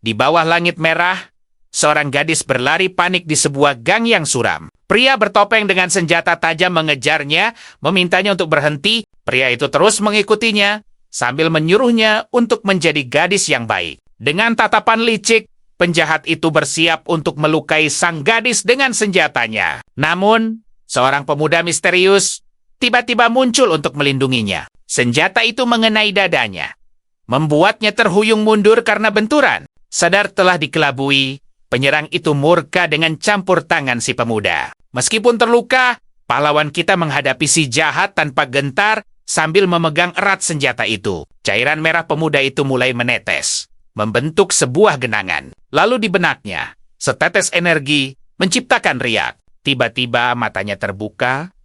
Di bawah langit merah, seorang gadis berlari panik di sebuah gang yang suram. Pria bertopeng dengan senjata tajam mengejarnya, memintanya untuk berhenti. Pria itu terus mengikutinya, sambil menyuruhnya untuk menjadi gadis yang baik. Dengan tatapan licik, penjahat itu bersiap untuk melukai sang gadis dengan senjatanya. Namun, seorang pemuda misterius tiba-tiba muncul untuk melindunginya. Senjata itu mengenai dadanya, membuatnya terhuyung mundur karena benturan. Sadar telah dikelabui, penyerang itu murka dengan campur tangan si pemuda. Meskipun terluka, pahlawan kita menghadapi si jahat tanpa gentar sambil memegang erat senjata itu. Cairan merah pemuda itu mulai menetes, membentuk sebuah genangan. Lalu di benaknya, setetes energi menciptakan riak. Tiba-tiba matanya terbuka,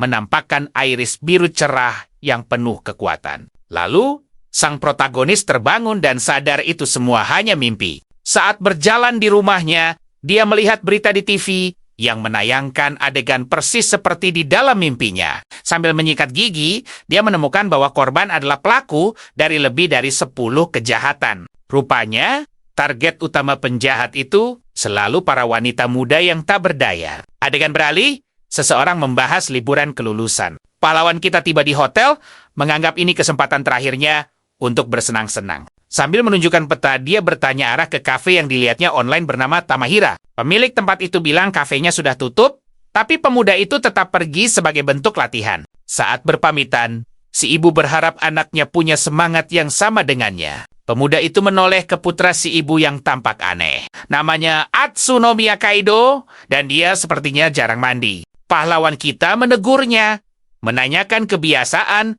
menampakkan iris biru cerah yang penuh kekuatan. Lalu, sang protagonis terbangun dan sadar itu semua hanya mimpi. Saat berjalan di rumahnya, dia melihat berita di TV yang menayangkan adegan persis seperti di dalam mimpinya. Sambil menyikat gigi, dia menemukan bahwa korban adalah pelaku dari lebih dari 10 kejahatan. Rupanya, target utama penjahat itu selalu para wanita muda yang tak berdaya. Adegan beralih, seseorang membahas liburan kelulusan. Pahlawan kita tiba di hotel, menganggap ini kesempatan terakhirnya untuk bersenang-senang. Sambil menunjukkan peta, dia bertanya arah ke kafe yang dilihatnya online bernama Tamahira. Pemilik tempat itu bilang kafenya sudah tutup, tapi pemuda itu tetap pergi sebagai bentuk latihan. Saat berpamitan, si ibu berharap anaknya punya semangat yang sama dengannya. Pemuda itu menoleh ke putra si ibu yang tampak aneh. Namanya Atsunomiya Kaido, dan dia sepertinya jarang mandi. Pahlawan kita menegurnya, menanyakan kebiasaan,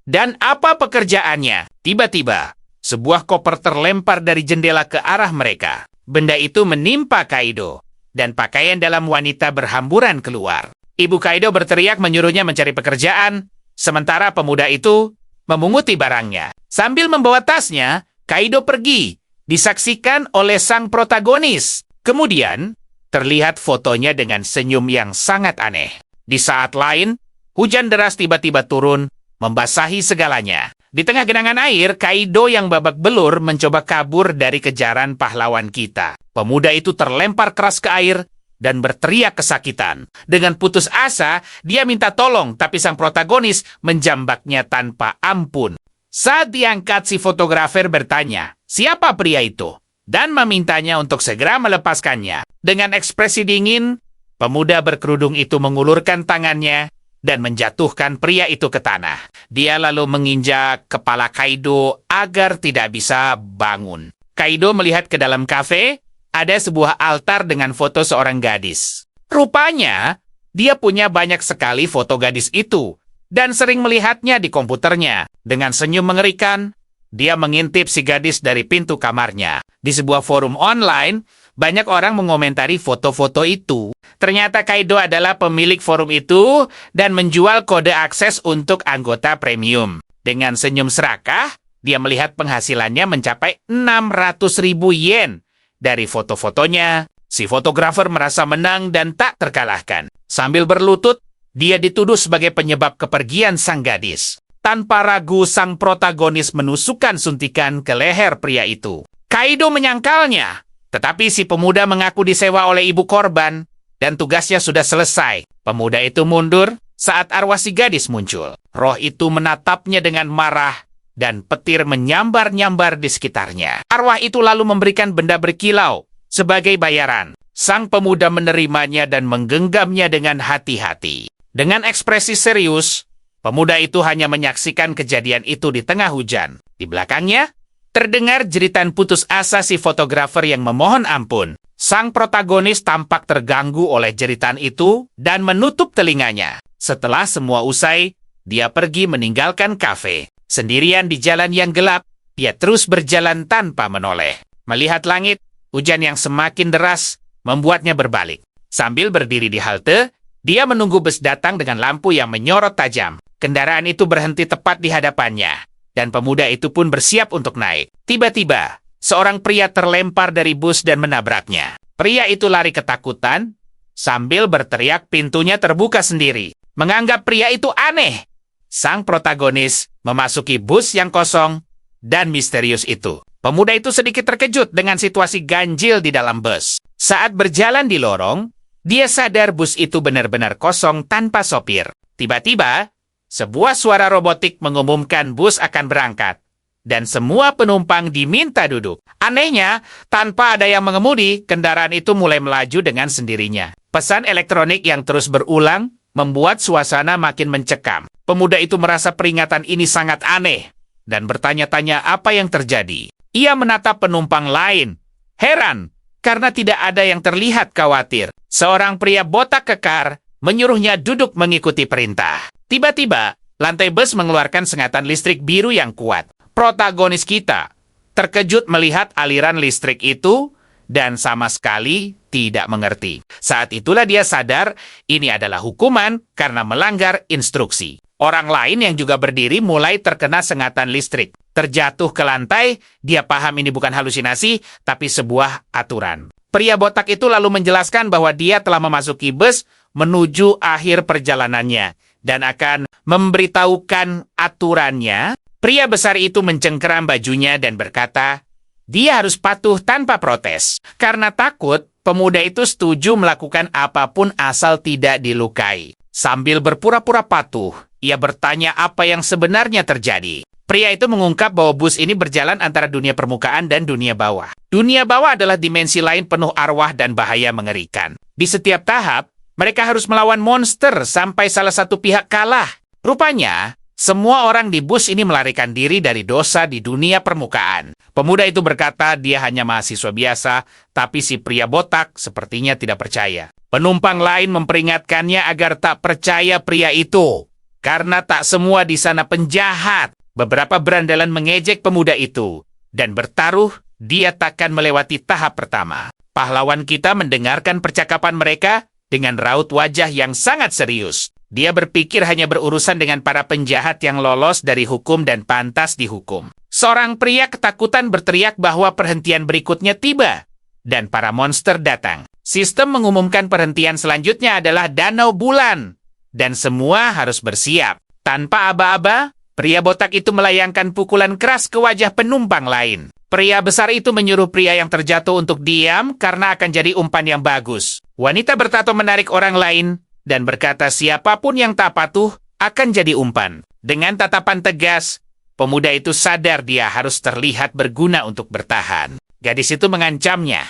dan apa pekerjaannya. Tiba-tiba, sebuah koper terlempar dari jendela ke arah mereka. Benda itu menimpa Kaido, dan pakaian dalam wanita berhamburan keluar. Ibu Kaido berteriak menyuruhnya mencari pekerjaan, sementara pemuda itu memunguti barangnya. Sambil membawa tasnya, Kaido pergi, disaksikan oleh sang protagonis. Kemudian, terlihat fotonya dengan senyum yang sangat aneh. Di saat lain, hujan deras tiba-tiba turun, membasahi segalanya. Di tengah genangan air, Kaido yang babak belur mencoba kabur dari kejaran pahlawan kita. Pemuda itu terlempar keras ke air dan berteriak kesakitan. Dengan putus asa, dia minta tolong, tapi sang protagonis menjambaknya tanpa ampun. Saat diangkat, si fotografer bertanya, siapa pria itu? Dan memintanya untuk segera melepaskannya. Dengan ekspresi dingin, pemuda berkerudung itu mengulurkan tangannya dan menjatuhkan pria itu ke tanah. Dia lalu menginjak kepala Kaido agar tidak bisa bangun. Kaido melihat ke dalam kafe, ada sebuah altar dengan foto seorang gadis. Rupanya, dia punya banyak sekali foto gadis itu, dan sering melihatnya di komputernya. Dengan senyum mengerikan, dia mengintip si gadis dari pintu kamarnya. Di sebuah forum online, banyak orang mengomentari foto-foto itu. Ternyata Kaido adalah pemilik forum itu dan menjual kode akses untuk anggota premium. Dengan senyum serakah, dia melihat penghasilannya mencapai 600.000 yen. Dari foto-fotonya, si fotografer merasa menang dan tak terkalahkan. Sambil berlutut, dia dituduh sebagai penyebab kepergian sang gadis. Tanpa ragu, sang protagonis menusukkan suntikan ke leher pria itu. Kaido menyangkalnya, tetapi si pemuda mengaku disewa oleh ibu korban, dan tugasnya sudah selesai. Pemuda itu mundur saat arwah si gadis muncul. Roh itu menatapnya dengan marah, dan petir menyambar-nyambar di sekitarnya. Arwah itu lalu memberikan benda berkilau sebagai bayaran. Sang pemuda menerimanya dan menggenggamnya dengan hati-hati. Dengan ekspresi serius, pemuda itu hanya menyaksikan kejadian itu di tengah hujan. Di belakangnya, terdengar jeritan putus asa si fotografer yang memohon ampun. Sang protagonis tampak terganggu oleh jeritan itu dan menutup telinganya. Setelah semua usai, dia pergi meninggalkan kafe. Sendirian di jalan yang gelap, dia terus berjalan tanpa menoleh. Melihat langit, hujan yang semakin deras membuatnya berbalik. Sambil berdiri di halte, dia menunggu bus datang dengan lampu yang menyorot tajam. Kendaraan itu berhenti tepat di hadapannya, dan pemuda itu pun bersiap untuk naik. Tiba-tiba, seorang pria terlempar dari bus dan menabraknya. Pria itu lari ketakutan, sambil berteriak pintunya terbuka sendiri. Menganggap pria itu aneh, sang protagonis memasuki bus yang kosong dan misterius itu. Pemuda itu sedikit terkejut dengan situasi ganjil di dalam bus. Saat berjalan di lorong, dia sadar bus itu benar-benar kosong tanpa sopir. Tiba-tiba, sebuah suara robotik mengumumkan bus akan berangkat. Dan semua penumpang diminta duduk. Anehnya, tanpa ada yang mengemudi, kendaraan itu mulai melaju dengan sendirinya. Pesan elektronik yang terus berulang membuat suasana makin mencekam. Pemuda itu merasa peringatan ini sangat aneh dan bertanya-tanya apa yang terjadi. Ia menatap penumpang lain. Heran, karena tidak ada yang terlihat khawatir. Seorang pria botak kekar menyuruhnya duduk mengikuti perintah. Tiba-tiba, lantai bus mengeluarkan sengatan listrik biru yang kuat. Protagonis kita terkejut melihat aliran listrik itu dan sama sekali tidak mengerti. Saat itulah dia sadar ini adalah hukuman karena melanggar instruksi. Orang lain yang juga berdiri mulai terkena sengatan listrik. Terjatuh ke lantai, dia paham ini bukan halusinasi, tapi sebuah aturan. Pria botak itu lalu menjelaskan bahwa dia telah memasuki bus menuju akhir perjalanannya dan akan memberitahukan aturannya. Pria besar itu mencengkeram bajunya dan berkata, dia harus patuh tanpa protes. Karena takut, pemuda itu setuju melakukan apapun asal tidak dilukai. Sambil berpura-pura patuh, ia bertanya apa yang sebenarnya terjadi. Pria itu mengungkap bahwa bus ini berjalan antara dunia permukaan dan dunia bawah. Dunia bawah adalah dimensi lain penuh arwah dan bahaya mengerikan. Di setiap tahap, mereka harus melawan monster sampai salah satu pihak kalah. Rupanya, semua orang di bus ini melarikan diri dari dosa di dunia permukaan. Pemuda itu berkata dia hanya mahasiswa biasa, tapi si pria botak sepertinya tidak percaya. Penumpang lain memperingatkannya agar tak percaya pria itu, karena tak semua di sana penjahat. Beberapa berandalan mengejek pemuda itu, dan bertaruh dia takkan melewati tahap pertama. Pahlawan kita mendengarkan percakapan mereka dengan raut wajah yang sangat serius. Dia berpikir hanya berurusan dengan para penjahat yang lolos dari hukum dan pantas dihukum. Seorang pria ketakutan berteriak bahwa perhentian berikutnya tiba, dan para monster datang. Sistem mengumumkan perhentian selanjutnya adalah danau bulan, dan semua harus bersiap. Tanpa aba-aba, pria botak itu melayangkan pukulan keras ke wajah penumpang lain. Pria besar itu menyuruh pria yang terjatuh untuk diam karena akan jadi umpan yang bagus. Wanita bertato menarik orang lain dan berkata siapapun yang tak patuh akan jadi umpan. Dengan tatapan tegas, pemuda itu sadar dia harus terlihat berguna untuk bertahan. Gadis itu mengancamnya,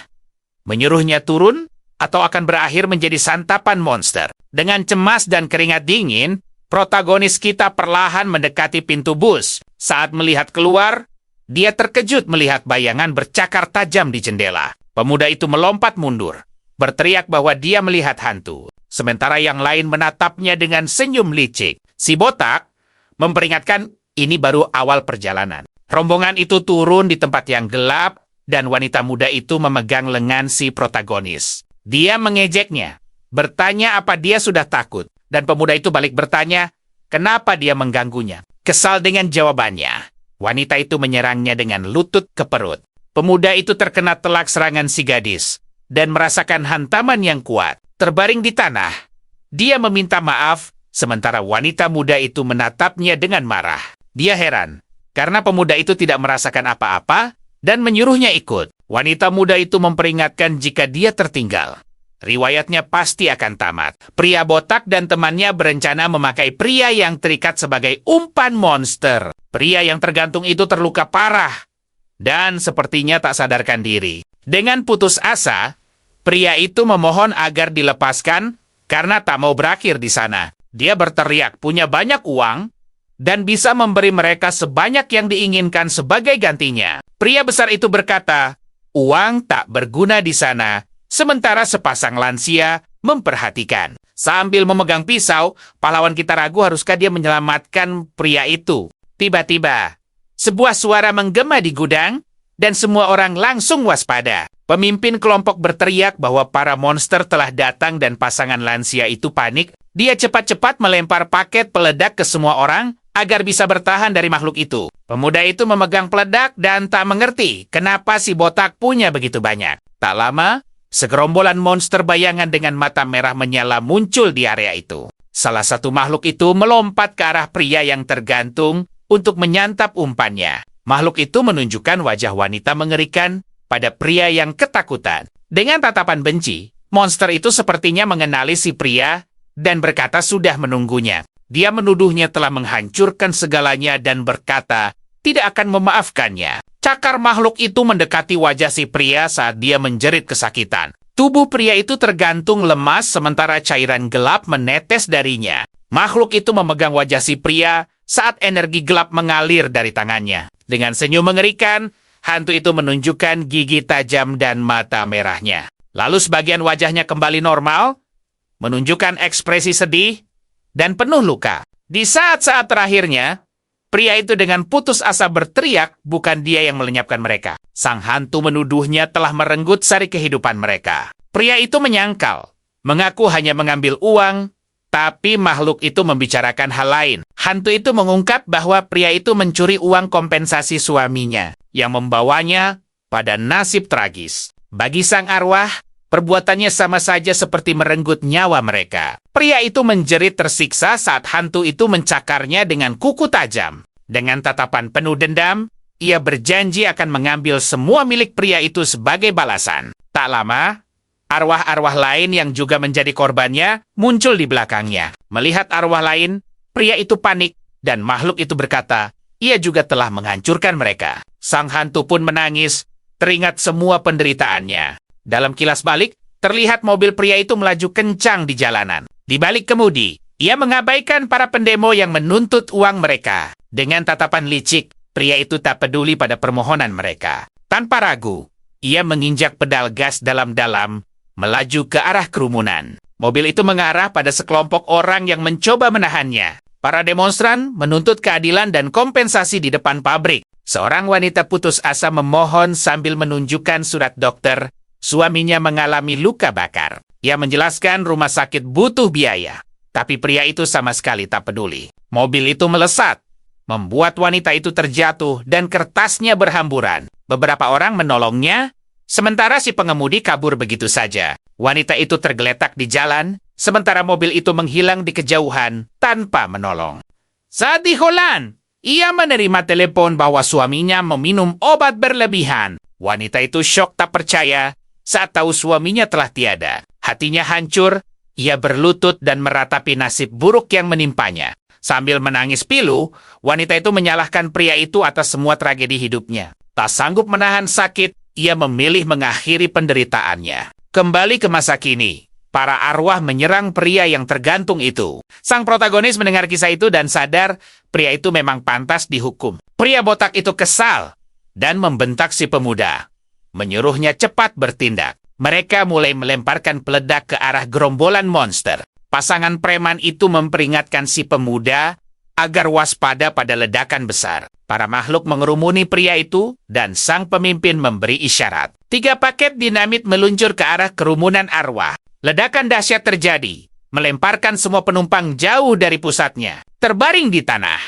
menyuruhnya turun atau akan berakhir menjadi santapan monster. Dengan cemas dan keringat dingin, protagonis kita perlahan mendekati pintu bus. Saat melihat keluar, dia terkejut melihat bayangan bercakar tajam di jendela. Pemuda itu melompat mundur, berteriak bahwa dia melihat hantu. Sementara yang lain menatapnya dengan senyum licik. Si botak memperingatkan ini baru awal perjalanan. Rombongan itu turun di tempat yang gelap dan wanita muda itu memegang lengan si protagonis. Dia mengejeknya, bertanya apa dia sudah takut. Dan pemuda itu balik bertanya, kenapa dia mengganggunya. Kesal dengan jawabannya, wanita itu menyerangnya dengan lutut ke perut. Pemuda itu terkena telak serangan si gadis dan merasakan hantaman yang kuat. Terbaring di tanah, dia meminta maaf, sementara wanita muda itu menatapnya dengan marah. Dia heran, karena pemuda itu tidak merasakan apa-apa dan menyuruhnya ikut. Wanita muda itu memperingatkan jika dia tertinggal, riwayatnya pasti akan tamat. Pria botak dan temannya berencana memakai pria yang terikat sebagai umpan monster. Pria yang tergantung itu terluka parah dan sepertinya tak sadarkan diri. Dengan putus asa, pria itu memohon agar dilepaskan karena tak mau berakhir di sana. Dia berteriak punya banyak uang dan bisa memberi mereka sebanyak yang diinginkan sebagai gantinya. Pria besar itu berkata, uang tak berguna di sana, sementara sepasang lansia memperhatikan. Sambil memegang pisau, pahlawan kita ragu haruskah dia menyelamatkan pria itu. Tiba-tiba, sebuah suara menggema di gudang dan semua orang langsung waspada. Pemimpin kelompok berteriak bahwa para monster telah datang dan pasangan lansia itu panik. Dia cepat-cepat melempar paket peledak ke semua orang agar bisa bertahan dari makhluk itu. Pemuda itu memegang peledak dan tak mengerti kenapa si botak punya begitu banyak. Tak lama, segerombolan monster bayangan dengan mata merah menyala muncul di area itu. Salah satu makhluk itu melompat ke arah pria yang tergantung untuk menyantap umpannya. Makhluk itu menunjukkan wajah wanita mengerikan pada pria yang ketakutan. Dengan tatapan benci, monster itu sepertinya mengenali si pria dan berkata sudah menunggunya. Dia menuduhnya telah menghancurkan segalanya dan berkata tidak akan memaafkannya. Cakar makhluk itu mendekati wajah si pria saat dia menjerit kesakitan. Tubuh pria itu tergantung lemas sementara cairan gelap menetes darinya. Makhluk itu memegang wajah si pria saat energi gelap mengalir dari tangannya. Dengan senyum mengerikan, hantu itu menunjukkan gigi tajam dan mata merahnya. Lalu sebagian wajahnya kembali normal, menunjukkan ekspresi sedih dan penuh luka. Di saat-saat terakhirnya, pria itu dengan putus asa berteriak, bukan dia yang melenyapkan mereka. Sang hantu menuduhnya telah merenggut sari kehidupan mereka. Pria itu menyangkal, mengaku hanya mengambil uang, tapi makhluk itu membicarakan hal lain. Hantu itu mengungkap bahwa pria itu mencuri uang kompensasi suaminya, yang membawanya pada nasib tragis. Bagi sang arwah, perbuatannya sama saja seperti merenggut nyawa mereka. Pria itu menjerit tersiksa saat hantu itu mencakarnya dengan kuku tajam. Dengan tatapan penuh dendam, ia berjanji akan mengambil semua milik pria itu sebagai balasan. Tak lama, arwah-arwah lain yang juga menjadi korbannya muncul di belakangnya. Melihat arwah lain, pria itu panik dan makhluk itu berkata, ia juga telah menghancurkan mereka. Sang hantu pun menangis, teringat semua penderitaannya. Dalam kilas balik, terlihat mobil pria itu melaju kencang di jalanan. Di balik kemudi, ia mengabaikan para pendemo yang menuntut uang mereka. Dengan tatapan licik, pria itu tak peduli pada permohonan mereka. Tanpa ragu, ia menginjak pedal gas dalam-dalam, melaju ke arah kerumunan. Mobil itu mengarah pada sekelompok orang yang mencoba menahannya. Para demonstran menuntut keadilan dan kompensasi di depan pabrik. Seorang wanita putus asa memohon sambil menunjukkan surat dokter. Suaminya mengalami luka bakar. Ia menjelaskan rumah sakit butuh biaya. Tapi pria itu sama sekali tak peduli. Mobil itu melesat, membuat wanita itu terjatuh dan kertasnya berhamburan. Beberapa orang menolongnya, sementara si pengemudi kabur begitu saja. Wanita itu tergeletak di jalan, sementara mobil itu menghilang di kejauhan tanpa menolong. Saat di Holland, ia menerima telepon bahwa suaminya meminum obat berlebihan. Wanita itu syok tak percaya saat tahu suaminya telah tiada. Hatinya hancur, ia berlutut dan meratapi nasib buruk yang menimpanya. Sambil menangis pilu, wanita itu menyalahkan pria itu atas semua tragedi hidupnya. Tak sanggup menahan sakit, ia memilih mengakhiri penderitaannya. Kembali ke masa kini, para arwah menyerang pria yang tergantung itu. Sang protagonis mendengar kisah itu dan sadar pria itu memang pantas dihukum. Pria botak itu kesal dan membentak si pemuda, menyuruhnya cepat bertindak. Mereka mulai melemparkan peledak ke arah gerombolan monster. Pasangan preman itu memperingatkan si pemuda agar waspada pada ledakan besar. Para makhluk mengerumuni pria itu dan sang pemimpin memberi isyarat. 3 paket dinamit meluncur ke arah kerumunan arwah. Ledakan dahsyat terjadi, melemparkan semua penumpang jauh dari pusatnya, terbaring di tanah.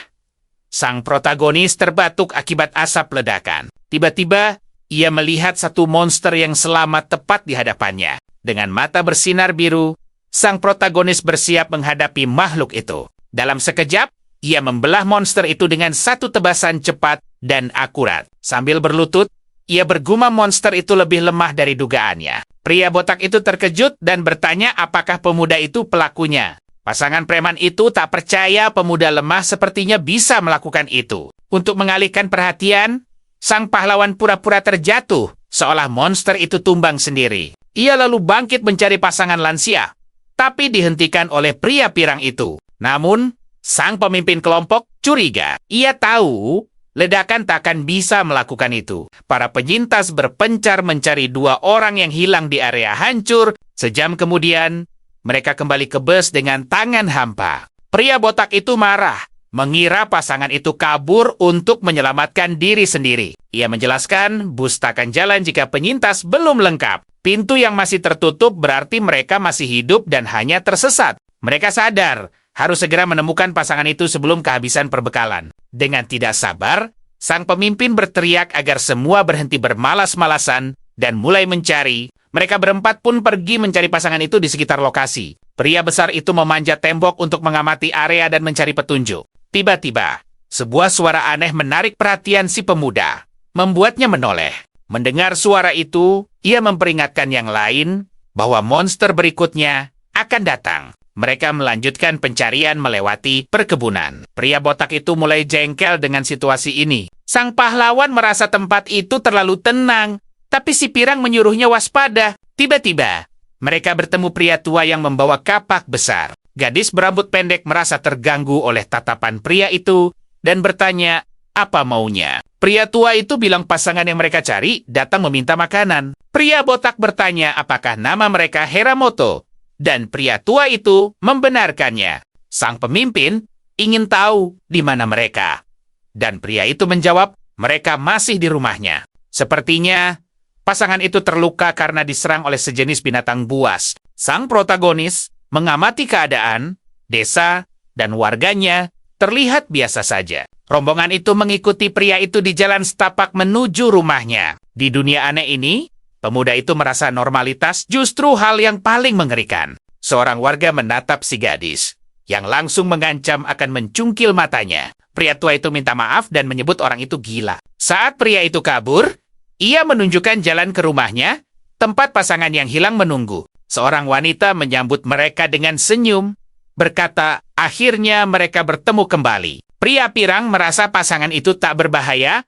Sang protagonis terbatuk akibat asap ledakan. Tiba-tiba, ia melihat satu monster yang selamat tepat di hadapannya. Dengan mata bersinar biru, sang protagonis bersiap menghadapi makhluk itu. Dalam sekejap, ia membelah monster itu dengan satu tebasan cepat dan akurat. Sambil berlutut, ia bergumam monster itu lebih lemah dari dugaannya. Pria botak itu terkejut dan bertanya apakah pemuda itu pelakunya. Pasangan preman itu tak percaya pemuda lemah sepertinya bisa melakukan itu. Untuk mengalihkan perhatian, sang pahlawan pura-pura terjatuh, seolah monster itu tumbang sendiri. Ia lalu bangkit mencari pasangan lansia, tapi dihentikan oleh pria pirang itu. Namun, sang pemimpin kelompok curiga. Ia tahu ledakan tak akan bisa melakukan itu. Para penyintas berpencar mencari 2 orang yang hilang di area hancur. Sejam kemudian, mereka kembali ke bus dengan tangan hampa. Pria botak itu marah, mengira pasangan itu kabur untuk menyelamatkan diri sendiri. Ia menjelaskan bus tak akan jalan jika penyintas belum lengkap. Pintu yang masih tertutup berarti mereka masih hidup dan hanya tersesat. Mereka sadar harus segera menemukan pasangan itu sebelum kehabisan perbekalan. Dengan tidak sabar, sang pemimpin berteriak agar semua berhenti bermalas-malasan dan mulai mencari. Mereka berempat pun pergi mencari pasangan itu di sekitar lokasi. Pria besar itu memanjat tembok untuk mengamati area dan mencari petunjuk. Tiba-tiba, Sebuah suara aneh menarik perhatian si pemuda, membuatnya menoleh. Mendengar suara itu, ia memperingatkan yang lain bahwa monster berikutnya akan datang. Mereka melanjutkan pencarian melewati perkebunan. Pria botak itu mulai jengkel dengan situasi ini. Sang pahlawan merasa tempat itu terlalu tenang, tapi si pirang menyuruhnya waspada. Tiba-tiba, mereka bertemu pria tua yang membawa kapak besar. Gadis berambut pendek merasa terganggu oleh tatapan pria itu dan bertanya apa maunya. Pria tua itu bilang pasangan yang mereka cari datang meminta makanan. Pria botak bertanya apakah nama mereka Heramoto, dan pria tua itu membenarkannya. Sang pemimpin ingin tahu di mana mereka. Dan pria itu menjawab mereka masih di rumahnya. Sepertinya pasangan itu terluka karena diserang oleh sejenis binatang buas. Sang protagonis mengamati keadaan, desa, dan warganya terlihat biasa saja. Rombongan itu mengikuti pria itu di jalan setapak menuju rumahnya. Di dunia aneh ini, pemuda itu merasa normalitas justru hal yang paling mengerikan. Seorang warga menatap si gadis, yang langsung mengancam akan mencungkil matanya. Pria tua itu minta maaf dan menyebut orang itu gila. Saat pria itu kabur, ia menunjukkan jalan ke rumahnya, tempat pasangan yang hilang menunggu. Seorang wanita menyambut mereka dengan senyum, berkata, akhirnya mereka bertemu kembali. Pria pirang merasa pasangan itu tak berbahaya,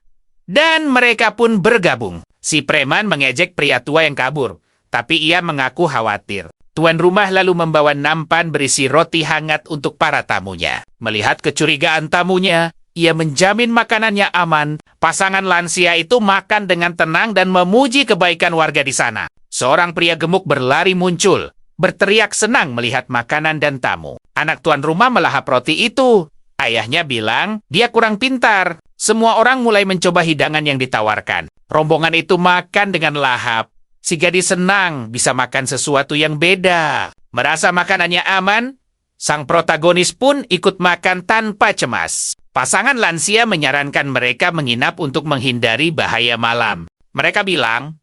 dan mereka pun bergabung. Si preman mengejek pria tua yang kabur, tapi ia mengaku khawatir. Tuan rumah lalu membawa nampan berisi roti hangat untuk para tamunya. Melihat kecurigaan tamunya, ia menjamin makanannya aman. Pasangan lansia itu makan dengan tenang dan memuji kebaikan warga di sana. Seorang pria gemuk berlari muncul, berteriak senang melihat makanan dan tamu. Anak tuan rumah melahap roti itu. Ayahnya bilang dia kurang pintar. Semua orang mulai mencoba hidangan yang ditawarkan. Rombongan itu makan dengan lahap. Si gadis senang bisa makan sesuatu yang beda. Merasa makanannya aman, sang protagonis pun ikut makan tanpa cemas. Pasangan lansia menyarankan mereka menginap untuk menghindari bahaya malam. Mereka bilang,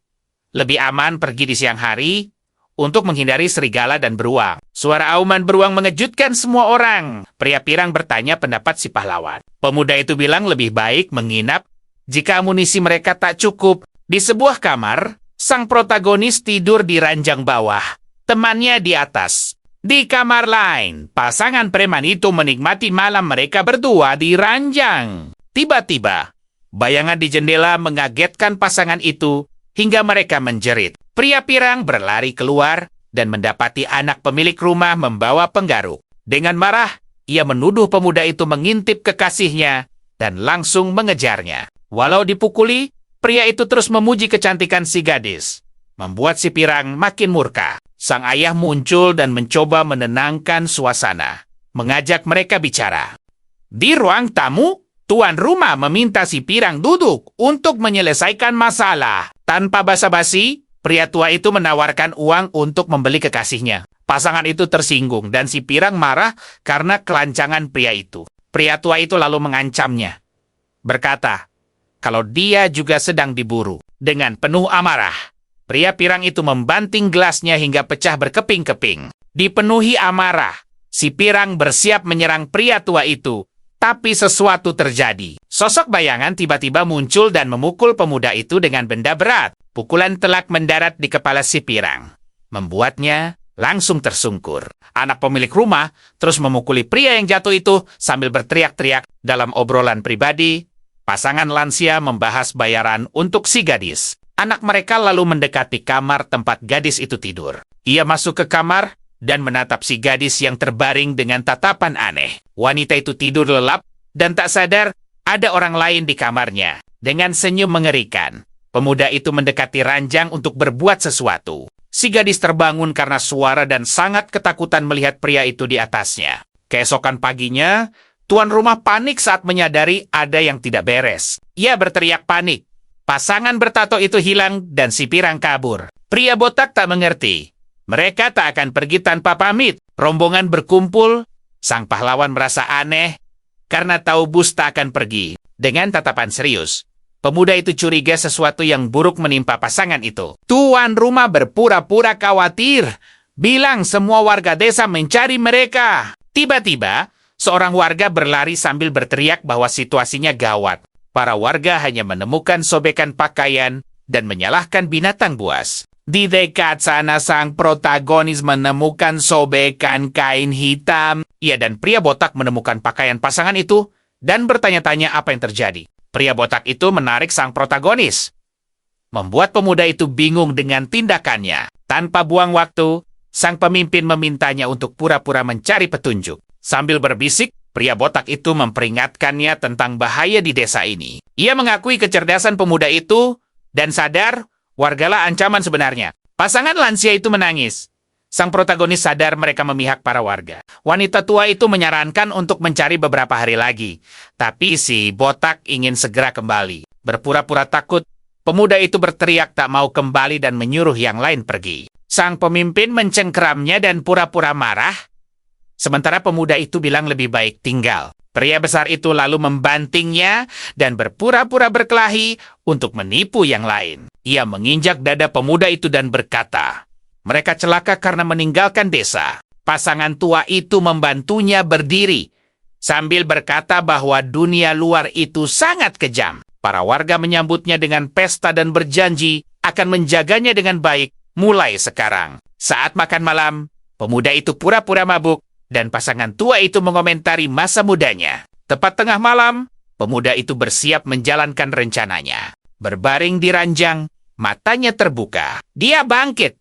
lebih aman pergi di siang hari untuk menghindari serigala dan beruang. Suara auman beruang mengejutkan semua orang. Pria pirang bertanya pendapat si pahlawan. Pemuda itu bilang lebih baik menginap jika amunisi mereka tak cukup. Di sebuah kamar, sang protagonis tidur di ranjang bawah. Temannya di atas. Di kamar lain, pasangan preman itu menikmati malam mereka berdua di ranjang. Tiba-tiba, bayangan di jendela mengagetkan pasangan itu hingga mereka menjerit. Pria pirang berlari keluar dan mendapati anak pemilik rumah membawa penggaruk. Dengan marah, ia menuduh pemuda itu mengintip kekasihnya dan langsung mengejarnya. Walau dipukuli, pria itu terus memuji kecantikan si gadis, membuat si pirang makin murka. Sang ayah muncul dan mencoba menenangkan suasana, mengajak mereka bicara. Di ruang tamu, tuan rumah meminta si pirang duduk untuk menyelesaikan masalah. Tanpa basa-basi, pria tua itu menawarkan uang untuk membeli kekasihnya. Pasangan itu tersinggung dan si pirang marah karena kelancangan pria itu. Pria tua itu lalu mengancamnya, berkata, kalau dia juga sedang diburu. Dengan penuh amarah, pria pirang itu membanting gelasnya hingga pecah berkeping-keping. Dipenuhi amarah, si pirang bersiap menyerang pria tua itu. Tapi sesuatu terjadi. Sosok bayangan tiba-tiba muncul dan memukul pemuda itu dengan benda berat. Pukulan telak mendarat di kepala si pirang, membuatnya langsung tersungkur. Anak pemilik rumah terus memukuli pria yang jatuh itu sambil berteriak-teriak. Dalam obrolan pribadi, pasangan lansia membahas bayaran untuk si gadis. Anak mereka lalu mendekati kamar tempat gadis itu tidur. Ia masuk ke kamar dan menatap si gadis yang terbaring dengan tatapan aneh. Wanita itu tidur lelap dan tak sadar ada orang lain di kamarnya. Dengan senyum mengerikan, pemuda itu mendekati ranjang untuk berbuat sesuatu. Si gadis terbangun karena suara dan sangat ketakutan melihat pria itu di atasnya. Keesokan paginya, tuan rumah panik saat menyadari ada yang tidak beres. Ia berteriak panik. Pasangan bertato itu hilang dan si pirang kabur. Pria botak tak mengerti. Mereka tak akan pergi tanpa pamit. Rombongan berkumpul. Sang pahlawan merasa aneh karena tahu bus tak akan pergi. Dengan tatapan serius, pemuda itu curiga sesuatu yang buruk menimpa pasangan itu. Tuan rumah berpura-pura khawatir, bilang semua warga desa mencari mereka. Tiba-tiba, Seorang warga berlari sambil berteriak bahwa situasinya gawat. Para warga hanya menemukan sobekan pakaian dan menyalahkan binatang buas. Di dekat sana sang protagonis menemukan sobekan kain hitam. Ia dan pria botak menemukan pakaian pasangan itu dan bertanya-tanya apa yang terjadi. Pria botak itu menarik sang protagonis, membuat pemuda itu bingung dengan tindakannya. Tanpa buang waktu, sang pemimpin memintanya untuk pura-pura mencari petunjuk. Sambil berbisik, pria botak itu memperingatkannya tentang bahaya di desa ini. Ia mengakui kecerdasan pemuda itu dan sadar wargalah ancaman sebenarnya. Pasangan lansia itu menangis. Sang protagonis sadar mereka memihak para warga. Wanita tua itu menyarankan untuk mencari beberapa hari lagi. Tapi si botak ingin segera kembali. Berpura-pura takut, pemuda itu berteriak tak mau kembali dan menyuruh yang lain pergi. Sang pemimpin mencengkeramnya dan pura-pura marah. Sementara pemuda itu bilang lebih baik tinggal. Pria besar itu lalu membantingnya dan berpura-pura berkelahi untuk menipu yang lain. Ia menginjak dada pemuda itu dan berkata, mereka celaka karena meninggalkan desa. Pasangan tua itu membantunya berdiri, sambil berkata bahwa dunia luar itu sangat kejam. Para warga menyambutnya dengan pesta dan berjanji akan menjaganya dengan baik mulai sekarang. Saat makan malam, pemuda itu pura-pura mabuk, dan pasangan tua itu mengomentari masa mudanya. Tepat tengah malam, pemuda itu bersiap menjalankan rencananya. Berbaring di ranjang, matanya terbuka. Dia bangkit,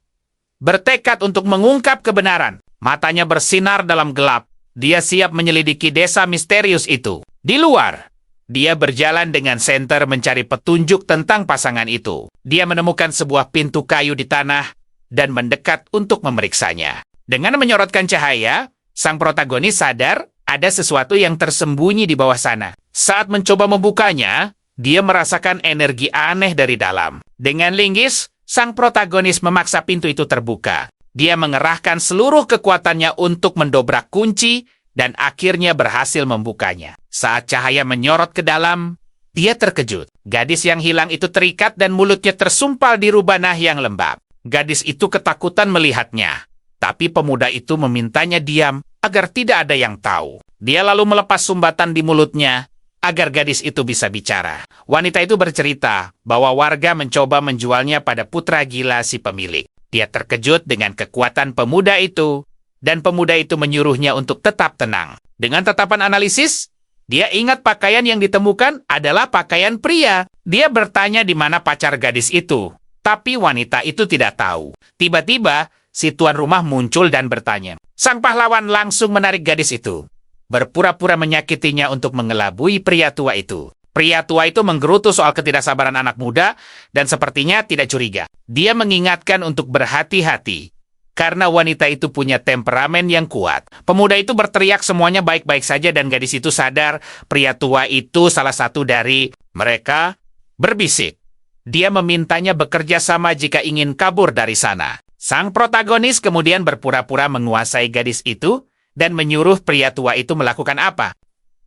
bertekad untuk mengungkap kebenaran. Matanya bersinar dalam gelap. Dia siap menyelidiki desa misterius itu. Di luar, dia berjalan dengan senter mencari petunjuk tentang pasangan itu. Dia menemukan sebuah pintu kayu di tanah dan mendekat untuk memeriksanya. Dengan menyorotkan cahaya, sang protagonis sadar ada sesuatu yang tersembunyi di bawah sana. Saat mencoba membukanya, dia merasakan energi aneh dari dalam. Dengan linggis, sang protagonis memaksa pintu itu terbuka. Dia mengerahkan seluruh kekuatannya untuk mendobrak kunci dan akhirnya berhasil membukanya. Saat cahaya menyorot ke dalam, dia terkejut. Gadis yang hilang itu terikat dan mulutnya tersumpal di rubanah yang lembab. Gadis itu ketakutan melihatnya. Tapi pemuda itu memintanya diam agar tidak ada yang tahu. Dia lalu melepas sumbatan di mulutnya agar gadis itu bisa bicara. Wanita itu bercerita bahwa warga mencoba menjualnya pada putra gila si pemilik. Dia terkejut dengan kekuatan pemuda itu, dan pemuda itu menyuruhnya untuk tetap tenang. Dengan tatapan analisis, dia ingat pakaian yang ditemukan adalah pakaian pria. Dia bertanya di mana pacar gadis itu, tapi wanita itu tidak tahu. Tiba-tiba, si tuan rumah muncul dan bertanya. Sang pahlawan langsung menarik gadis itu, berpura-pura menyakitinya untuk mengelabui pria tua itu. Pria tua itu menggerutu soal ketidaksabaran anak muda dan sepertinya tidak curiga. Dia mengingatkan untuk berhati-hati, karena wanita itu punya temperamen yang kuat. Pemuda itu berteriak semuanya baik-baik saja dan gadis itu sadar pria tua itu salah satu dari mereka. Berbisik. Dia memintanya bekerja sama jika ingin kabur dari sana. Sang protagonis kemudian berpura-pura menguasai gadis itu dan menyuruh pria tua itu melakukan apa.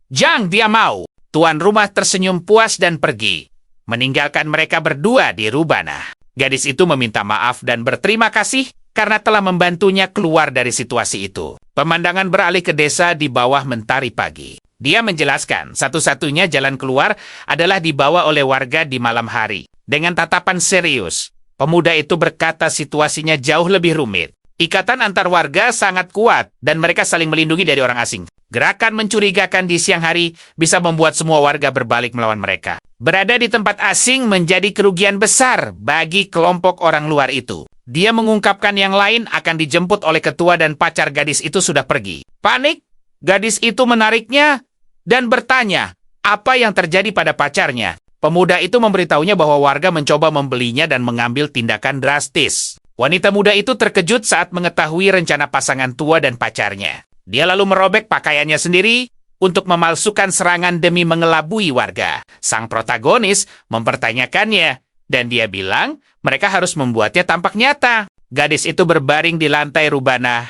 Jang, dia mau. Tuan rumah tersenyum puas dan pergi, meninggalkan mereka berdua di rubanah. Gadis itu meminta maaf dan berterima kasih karena telah membantunya keluar dari situasi itu. Pemandangan beralih ke desa di bawah mentari pagi. Dia menjelaskan satu-satunya jalan keluar adalah dibawa oleh warga di malam hari. Dengan tatapan serius, pemuda itu berkata situasinya jauh lebih rumit. Ikatan antar warga sangat kuat dan mereka saling melindungi dari orang asing. Gerakan mencurigakan di siang hari bisa membuat semua warga berbalik melawan mereka. Berada di tempat asing menjadi kerugian besar bagi kelompok orang luar itu. Dia mengungkapkan yang lain akan dijemput oleh ketua dan pacar gadis itu sudah pergi. Panik, gadis itu menariknya dan bertanya apa yang terjadi pada pacarnya. Pemuda itu memberitahunya bahwa warga mencoba membelinya dan mengambil tindakan drastis. Wanita muda itu terkejut saat mengetahui rencana pasangan tua dan pacarnya. Dia lalu merobek pakaiannya sendiri untuk memalsukan serangan demi mengelabui warga. Sang protagonis mempertanyakannya, dan dia bilang mereka harus membuatnya tampak nyata. Gadis itu berbaring di lantai rubanah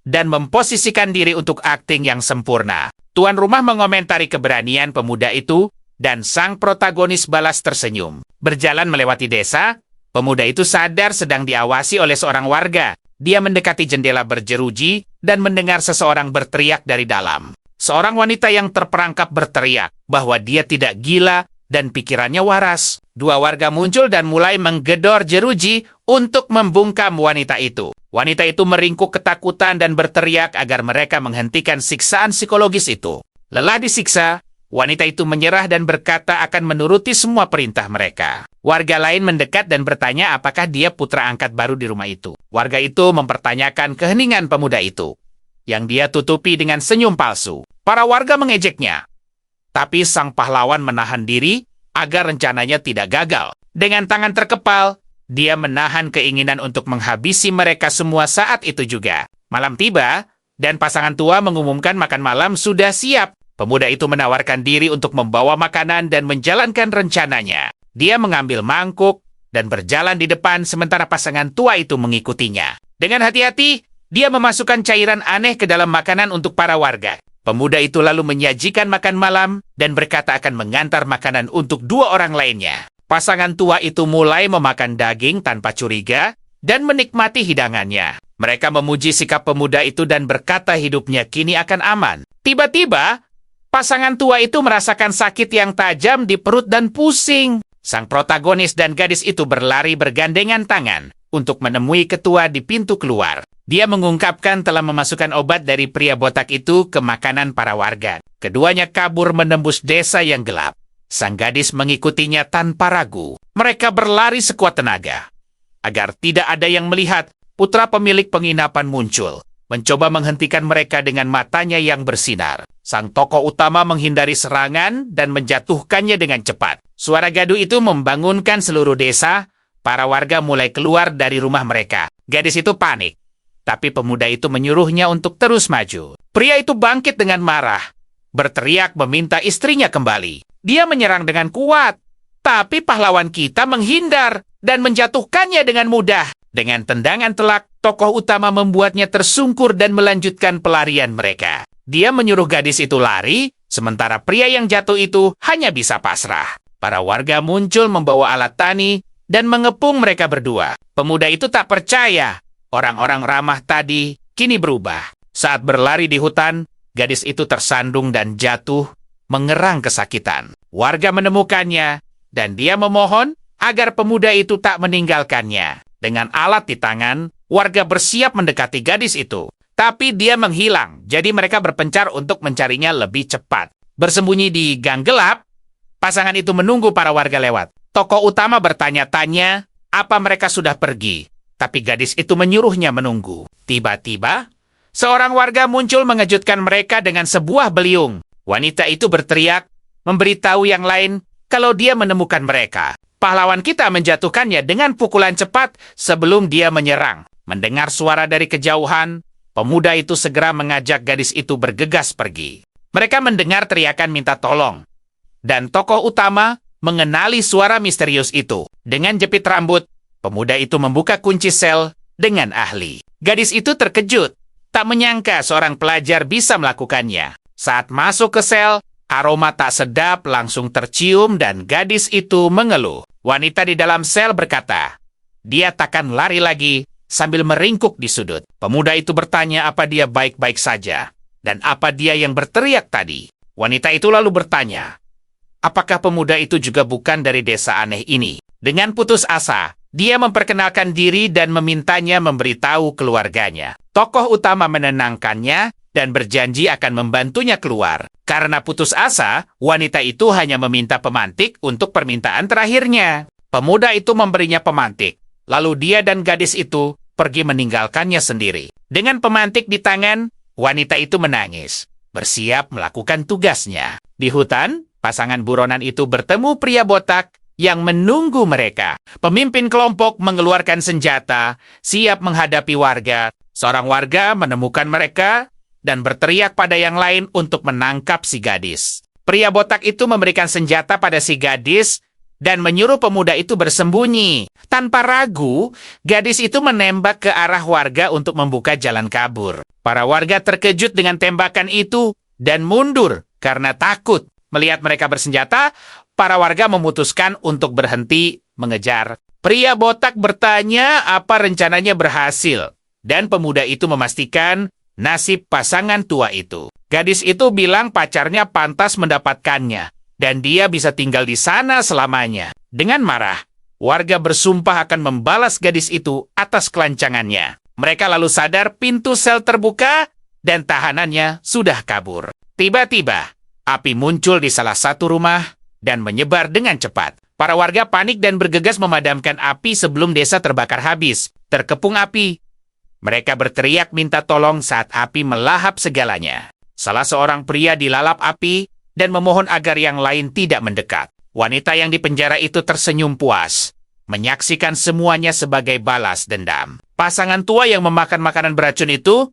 dan memposisikan diri untuk akting yang sempurna. Tuan rumah mengomentari keberanian pemuda itu, dan sang protagonis balas tersenyum. Berjalan melewati desa, pemuda itu sadar sedang diawasi oleh seorang warga. Dia mendekati jendela berjeruji dan mendengar seseorang berteriak dari dalam. Seorang wanita yang terperangkap berteriak bahwa dia tidak gila dan pikirannya waras. Dua warga muncul dan mulai menggedor jeruji untuk membungkam wanita itu. Wanita itu meringkuk ketakutan dan berteriak agar mereka menghentikan siksaan psikologis itu. Lelah disiksa, wanita itu menyerah dan berkata akan menuruti semua perintah mereka. Warga lain mendekat dan bertanya apakah dia putra angkat baru di rumah itu. Warga itu mempertanyakan keheningan pemuda itu, yang dia tutupi dengan senyum palsu. Para warga mengejeknya. Tapi sang pahlawan menahan diri agar rencananya tidak gagal. Dengan tangan terkepal, dia menahan keinginan untuk menghabisi mereka semua saat itu juga. Malam tiba, dan pasangan tua mengumumkan makan malam sudah siap. Pemuda itu menawarkan diri untuk membawa makanan dan menjalankan rencananya. Dia mengambil mangkuk dan berjalan di depan sementara pasangan tua itu mengikutinya. Dengan hati-hati, dia memasukkan cairan aneh ke dalam makanan untuk para warga. Pemuda itu lalu menyajikan makan malam dan berkata akan mengantar makanan untuk dua orang lainnya. Pasangan tua itu mulai memakan daging tanpa curiga dan menikmati hidangannya. Mereka memuji sikap pemuda itu dan berkata hidupnya kini akan aman. Tiba-tiba, pasangan tua itu merasakan sakit yang tajam di perut dan pusing. Sang protagonis dan gadis itu berlari bergandengan tangan untuk menemui ketua di pintu keluar. Dia mengungkapkan telah memasukkan obat dari pria botak itu ke makanan para warga. Keduanya kabur menembus desa yang gelap. Sang gadis mengikutinya tanpa ragu. Mereka berlari sekuat tenaga. Agar tidak ada yang melihat, putra pemilik penginapan muncul, mencoba menghentikan mereka dengan matanya yang bersinar. Sang tokoh utama menghindari serangan dan menjatuhkannya dengan cepat. Suara gaduh itu membangunkan seluruh desa. Para warga mulai keluar dari rumah mereka. Gadis itu panik. Tapi pemuda itu menyuruhnya untuk terus maju. Pria itu bangkit dengan marah, berteriak meminta istrinya kembali. Dia menyerang dengan kuat, tapi pahlawan kita menghindar dan menjatuhkannya dengan mudah. Dengan tendangan telak, tokoh utama membuatnya tersungkur dan melanjutkan pelarian mereka. Dia menyuruh gadis itu lari, sementara pria yang jatuh itu hanya bisa pasrah. Para warga muncul membawa alat tani dan mengepung mereka berdua. Pemuda itu tak percaya. Orang-orang ramah tadi kini berubah. Saat berlari di hutan, gadis itu tersandung dan jatuh, mengerang kesakitan. Warga menemukannya, dan dia memohon agar pemuda itu tak meninggalkannya. Dengan alat di tangan, warga bersiap mendekati gadis itu. Tapi dia menghilang, jadi mereka berpencar untuk mencarinya lebih cepat. Bersembunyi di gang gelap, pasangan itu menunggu para warga lewat. Tokoh utama bertanya-tanya apa mereka sudah pergi. Tapi gadis itu menyuruhnya menunggu. Tiba-tiba, seorang warga muncul mengejutkan mereka dengan sebuah beliung. Wanita itu berteriak, memberitahu yang lain kalau dia menemukan mereka. Pahlawan kita menjatuhkannya dengan pukulan cepat sebelum dia menyerang. Mendengar suara dari kejauhan, pemuda itu segera mengajak gadis itu bergegas pergi. Mereka mendengar teriakan minta tolong. Dan tokoh utama mengenali suara misterius itu. Dengan jepit rambut, pemuda itu membuka kunci sel dengan ahli. Gadis itu terkejut, tak menyangka seorang pelajar bisa melakukannya. Saat masuk ke sel, aroma tak sedap langsung tercium dan gadis itu mengeluh. Wanita di dalam sel berkata, dia takkan lari lagi sambil meringkuk di sudut. Pemuda itu bertanya apa dia baik-baik saja dan apa dia yang berteriak tadi. Wanita itu lalu bertanya, apakah pemuda itu juga bukan dari desa aneh ini? Dengan putus asa, dia memperkenalkan diri dan memintanya memberitahu keluarganya. Tokoh utama menenangkannya dan berjanji akan membantunya keluar. Karena putus asa, wanita itu hanya meminta pemantik untuk permintaan terakhirnya. Pemuda itu memberinya pemantik. Lalu dia dan gadis itu pergi meninggalkannya sendiri. Dengan pemantik di tangan, wanita itu menangis, bersiap melakukan tugasnya. Di hutan, pasangan buronan itu bertemu pria botak yang menunggu mereka. Pemimpin kelompok mengeluarkan senjata, siap menghadapi warga. Seorang warga menemukan mereka dan berteriak pada yang lain untuk menangkap si gadis. Pria botak itu memberikan senjata pada si gadis dan menyuruh pemuda itu bersembunyi. Tanpa ragu, gadis itu menembak ke arah warga untuk membuka jalan kabur. Para warga terkejut dengan tembakan itu dan mundur karena takut. Melihat mereka bersenjata, para warga memutuskan untuk berhenti mengejar. Pria botak bertanya apa rencananya berhasil, dan pemuda itu memastikan nasib pasangan tua itu. Gadis itu bilang pacarnya pantas mendapatkannya, dan dia bisa tinggal di sana selamanya. Dengan marah, warga bersumpah akan membalas gadis itu atas kelancangannya. Mereka lalu sadar pintu sel terbuka dan tahanannya sudah kabur. Tiba-tiba, api muncul di salah satu rumah dan menyebar dengan cepat. Para warga panik dan bergegas memadamkan api sebelum desa terbakar habis. Terkepung api. Mereka berteriak minta tolong saat api melahap segalanya. Salah seorang pria dilalap api dan memohon agar yang lain tidak mendekat. Wanita yang dipenjara itu tersenyum puas, menyaksikan semuanya sebagai balas dendam. Pasangan tua yang memakan makanan beracun itu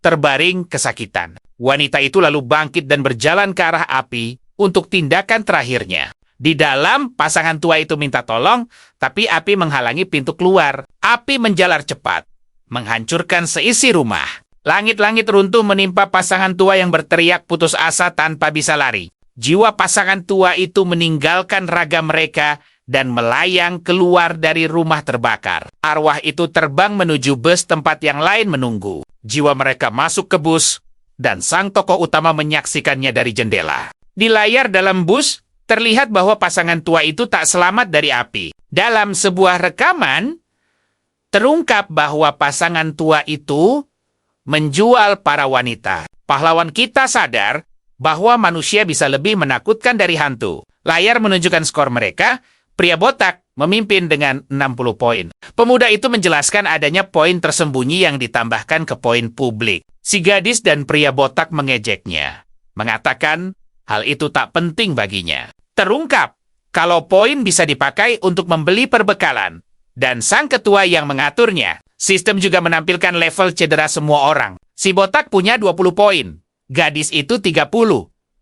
terbaring kesakitan. Wanita itu lalu bangkit dan berjalan ke arah api untuk tindakan terakhirnya. Di dalam, pasangan tua itu minta tolong, tapi api menghalangi pintu keluar. Api menjalar cepat, menghancurkan seisi rumah. Langit-langit runtuh menimpa pasangan tua yang berteriak putus asa tanpa bisa lari. Jiwa pasangan tua itu meninggalkan raga mereka dan melayang keluar dari rumah terbakar. Arwah itu terbang menuju bus tempat yang lain menunggu. Jiwa mereka masuk ke bus, dan sang tokoh utama menyaksikannya dari jendela. Di layar dalam bus, terlihat bahwa pasangan tua itu tak selamat dari api. Dalam sebuah rekaman, terungkap bahwa pasangan tua itu menjual para wanita. Pahlawan kita sadar bahwa manusia bisa lebih menakutkan dari hantu. Layar menunjukkan skor mereka. Pria botak memimpin dengan 60 poin. Pemuda itu menjelaskan adanya poin tersembunyi yang ditambahkan ke poin publik. Si gadis dan pria botak mengejeknya, mengatakan hal itu tak penting baginya. Terungkap kalau poin bisa dipakai untuk membeli perbekalan, dan sang ketua yang mengaturnya. Sistem juga menampilkan level cedera semua orang. Si botak punya 20 poin, gadis itu 30,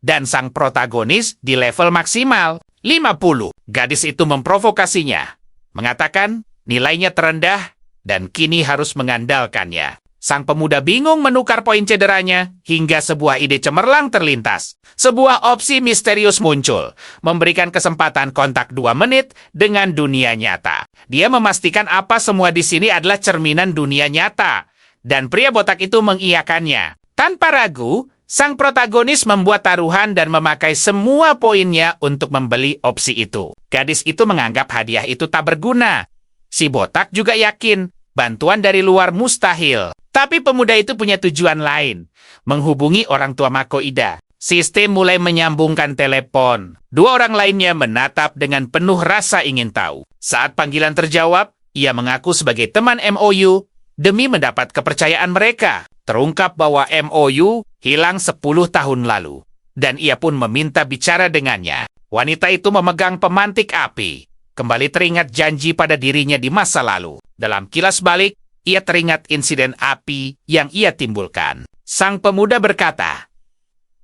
dan sang protagonis di level maksimal 50. Gadis itu memprovokasinya, mengatakan nilainya terendah dan kini harus mengandalkannya. Sang pemuda bingung menukar poin cederanya hingga sebuah ide cemerlang terlintas. Sebuah opsi misterius muncul, memberikan kesempatan kontak 2 menit dengan dunia nyata. Dia memastikan apa semua di sini adalah cerminan dunia nyata, dan pria botak itu mengiyakannya. Tanpa ragu, sang protagonis membuat taruhan dan memakai semua poinnya untuk membeli opsi itu. Gadis itu menganggap hadiah itu tak berguna. Si botak juga yakin bantuan dari luar mustahil. Tapi pemuda itu punya tujuan lain, menghubungi orang tua Makoida. Sistem mulai menyambungkan telepon. 2 orang lainnya menatap dengan penuh rasa ingin tahu. Saat panggilan terjawab, ia mengaku sebagai teman MOU demi mendapat kepercayaan mereka. Terungkap bahwa MOU hilang 10 tahun lalu, dan ia pun meminta bicara dengannya. Wanita itu memegang pemantik api. Kembali teringat janji pada dirinya di masa lalu. Dalam kilas balik, ia teringat insiden api yang ia timbulkan. Sang pemuda berkata,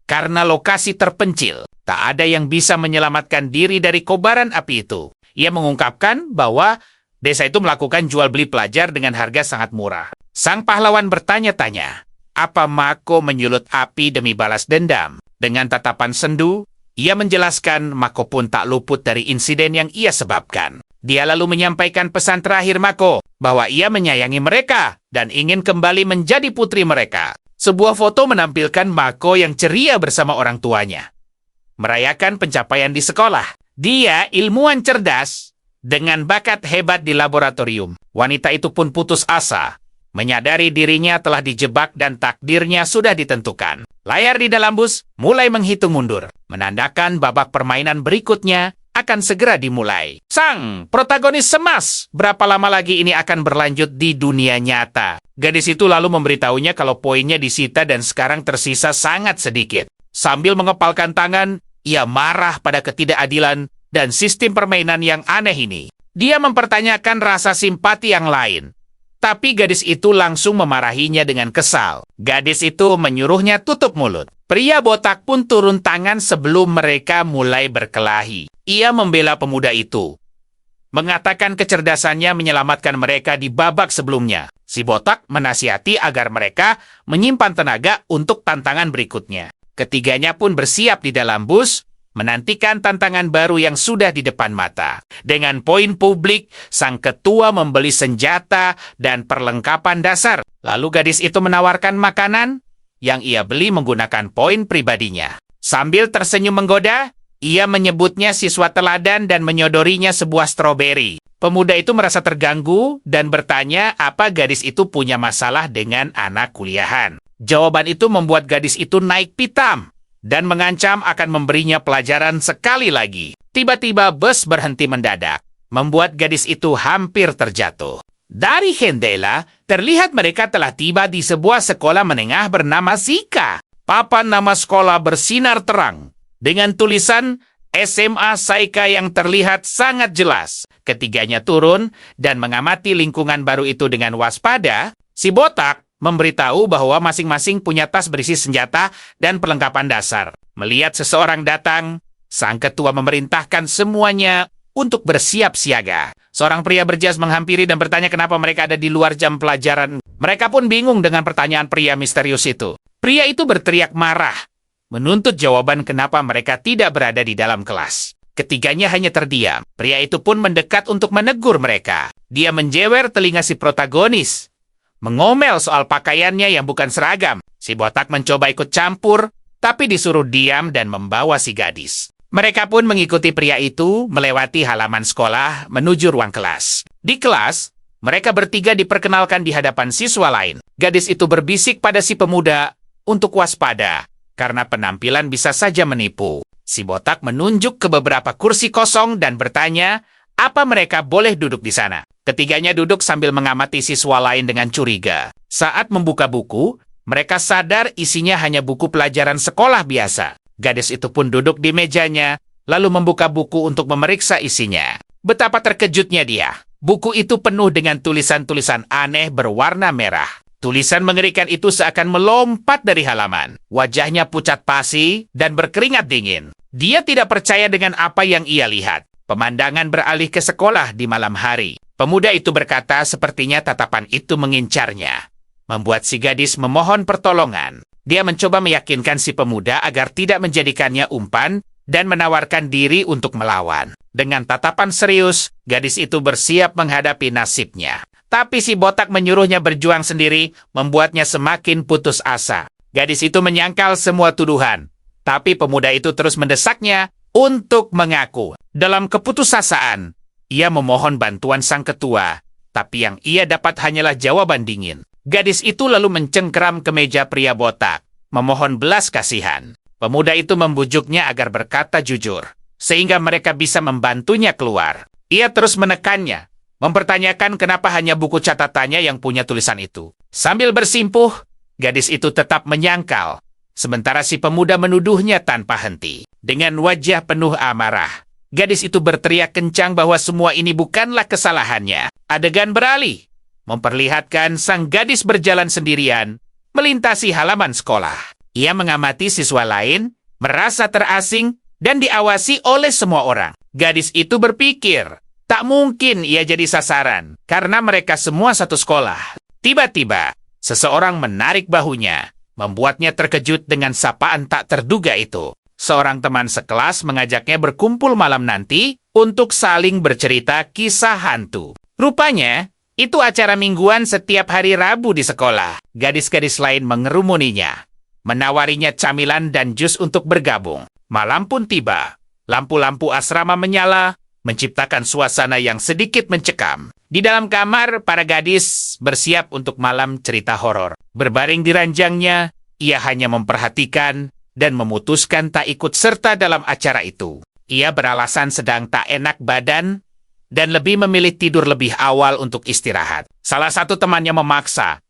karena lokasi terpencil, tak ada yang bisa menyelamatkan diri dari kobaran api itu. Ia mengungkapkan bahwa desa itu melakukan jual beli pelajar dengan harga sangat murah. Sang pahlawan bertanya-tanya, apa Mako menyulut api demi balas dendam? Dengan tatapan sendu, ia menjelaskan Mako pun tak luput dari insiden yang ia sebabkan. Dia lalu menyampaikan pesan terakhir Mako, bahwa ia menyayangi mereka dan ingin kembali menjadi putri mereka. Sebuah foto menampilkan Mako yang ceria bersama orang tuanya, merayakan pencapaian di sekolah. Dia ilmuwan cerdas dengan bakat hebat di laboratorium. Wanita itu pun putus asa, menyadari dirinya telah dijebak dan takdirnya sudah ditentukan. Layar di dalam bus mulai menghitung mundur, menandakan babak permainan berikutnya akan segera dimulai. Sang protagonis cemas, berapa lama lagi ini akan berlanjut di dunia nyata. Gadis itu lalu memberitahunya kalau poinnya disita dan sekarang tersisa sangat sedikit. Sambil mengepalkan tangan, ia marah pada ketidakadilan dan sistem permainan yang aneh ini. Dia mempertanyakan rasa simpati yang lain. Tapi gadis itu langsung memarahinya dengan kesal. Gadis itu menyuruhnya tutup mulut. Pria botak pun turun tangan sebelum mereka mulai berkelahi. Ia membela pemuda itu, mengatakan kecerdasannya menyelamatkan mereka di babak sebelumnya. Si botak menasihati agar mereka menyimpan tenaga untuk tantangan berikutnya. Ketiganya pun bersiap di dalam bus, menantikan tantangan baru yang sudah di depan mata. Dengan poin publik, sang ketua membeli senjata dan perlengkapan dasar. Lalu gadis itu menawarkan makanan yang ia beli menggunakan poin pribadinya. Sambil tersenyum menggoda, ia menyebutnya siswa teladan dan menyodorinya sebuah stroberi. Pemuda itu merasa terganggu dan bertanya apa gadis itu punya masalah dengan anak kuliahan. Jawaban itu membuat gadis itu naik pitam dan mengancam akan memberinya pelajaran sekali lagi. Tiba-tiba bus berhenti mendadak, membuat gadis itu hampir terjatuh. Dari jendela, terlihat mereka telah tiba di sebuah sekolah menengah bernama Zika. Papan nama sekolah bersinar terang, dengan tulisan SMA Saika yang terlihat sangat jelas. Ketiganya turun dan mengamati lingkungan baru itu dengan waspada. Si botak memberitahu bahwa masing-masing punya tas berisi senjata dan perlengkapan dasar. Melihat seseorang datang, sang ketua memerintahkan semuanya untuk bersiap siaga. Seorang pria berjas menghampiri dan bertanya kenapa mereka ada di luar jam pelajaran. Mereka pun bingung dengan pertanyaan pria misterius itu. Pria itu berteriak marah, menuntut jawaban kenapa mereka tidak berada di dalam kelas. Ketiganya hanya terdiam. Pria itu pun mendekat untuk menegur mereka. Dia menjewer telinga si protagonis, mengomel soal pakaiannya yang bukan seragam. Si botak mencoba ikut campur, tapi disuruh diam dan membawa si gadis. Mereka pun mengikuti pria itu melewati halaman sekolah menuju ruang kelas. Di kelas, mereka bertiga diperkenalkan di hadapan siswa lain. Gadis itu berbisik pada si pemuda untuk waspada, karena penampilan bisa saja menipu. Si botak menunjuk ke beberapa kursi kosong dan bertanya, apa mereka boleh duduk di sana? Ketiganya duduk sambil mengamati siswa lain dengan curiga. Saat membuka buku, mereka sadar isinya hanya buku pelajaran sekolah biasa. Gadis itu pun duduk di mejanya, lalu membuka buku untuk memeriksa isinya. Betapa terkejutnya dia. Buku itu penuh dengan tulisan-tulisan aneh berwarna merah. Tulisan mengerikan itu seakan melompat dari halaman. Wajahnya pucat pasi dan berkeringat dingin. Dia tidak percaya dengan apa yang ia lihat. Pemandangan beralih ke sekolah di malam hari. Pemuda itu berkata sepertinya tatapan itu mengincarnya, membuat si gadis memohon pertolongan. Dia mencoba meyakinkan si pemuda agar tidak menjadikannya umpan dan menawarkan diri untuk melawan. Dengan tatapan serius, gadis itu bersiap menghadapi nasibnya. Tapi si botak menyuruhnya berjuang sendiri, membuatnya semakin putus asa. Gadis itu menyangkal semua tuduhan, tapi pemuda itu terus mendesaknya untuk mengaku. Dalam keputusasaan, ia memohon bantuan sang ketua, tapi yang ia dapat hanyalah jawaban dingin. Gadis itu lalu mencengkeram ke meja pria botak, memohon belas kasihan. Pemuda itu membujuknya agar berkata jujur, sehingga mereka bisa membantunya keluar. Ia terus menekannya, mempertanyakan kenapa hanya buku catatannya yang punya tulisan itu. Sambil bersimpuh, gadis itu tetap menyangkal, sementara si pemuda menuduhnya tanpa henti. Dengan wajah penuh amarah, gadis itu berteriak kencang bahwa semua ini bukanlah kesalahannya. Adegan beralih, memperlihatkan sang gadis berjalan sendirian, melintasi halaman sekolah. Ia mengamati siswa lain, merasa terasing, dan diawasi oleh semua orang. Gadis itu berpikir, tak mungkin ia jadi sasaran, karena mereka semua satu sekolah. Tiba-tiba, seseorang menarik bahunya, membuatnya terkejut dengan sapaan tak terduga itu. Seorang teman sekelas mengajaknya berkumpul malam nanti untuk saling bercerita kisah hantu. Rupanya, itu acara mingguan setiap hari Rabu di sekolah. Gadis-gadis lain mengerumuninya, menawarinya camilan dan jus untuk bergabung. Malam pun tiba. Lampu-lampu asrama menyala, menciptakan suasana yang sedikit mencekam. Di dalam kamar, para gadis bersiap untuk malam cerita horor. Berbaring di ranjangnya, ia hanya memperhatikan dan memutuskan tak ikut serta dalam acara itu. Ia beralasan sedang tak enak badan dan lebih memilih tidur lebih awal untuk istirahat. Salah satu temannya memaksa,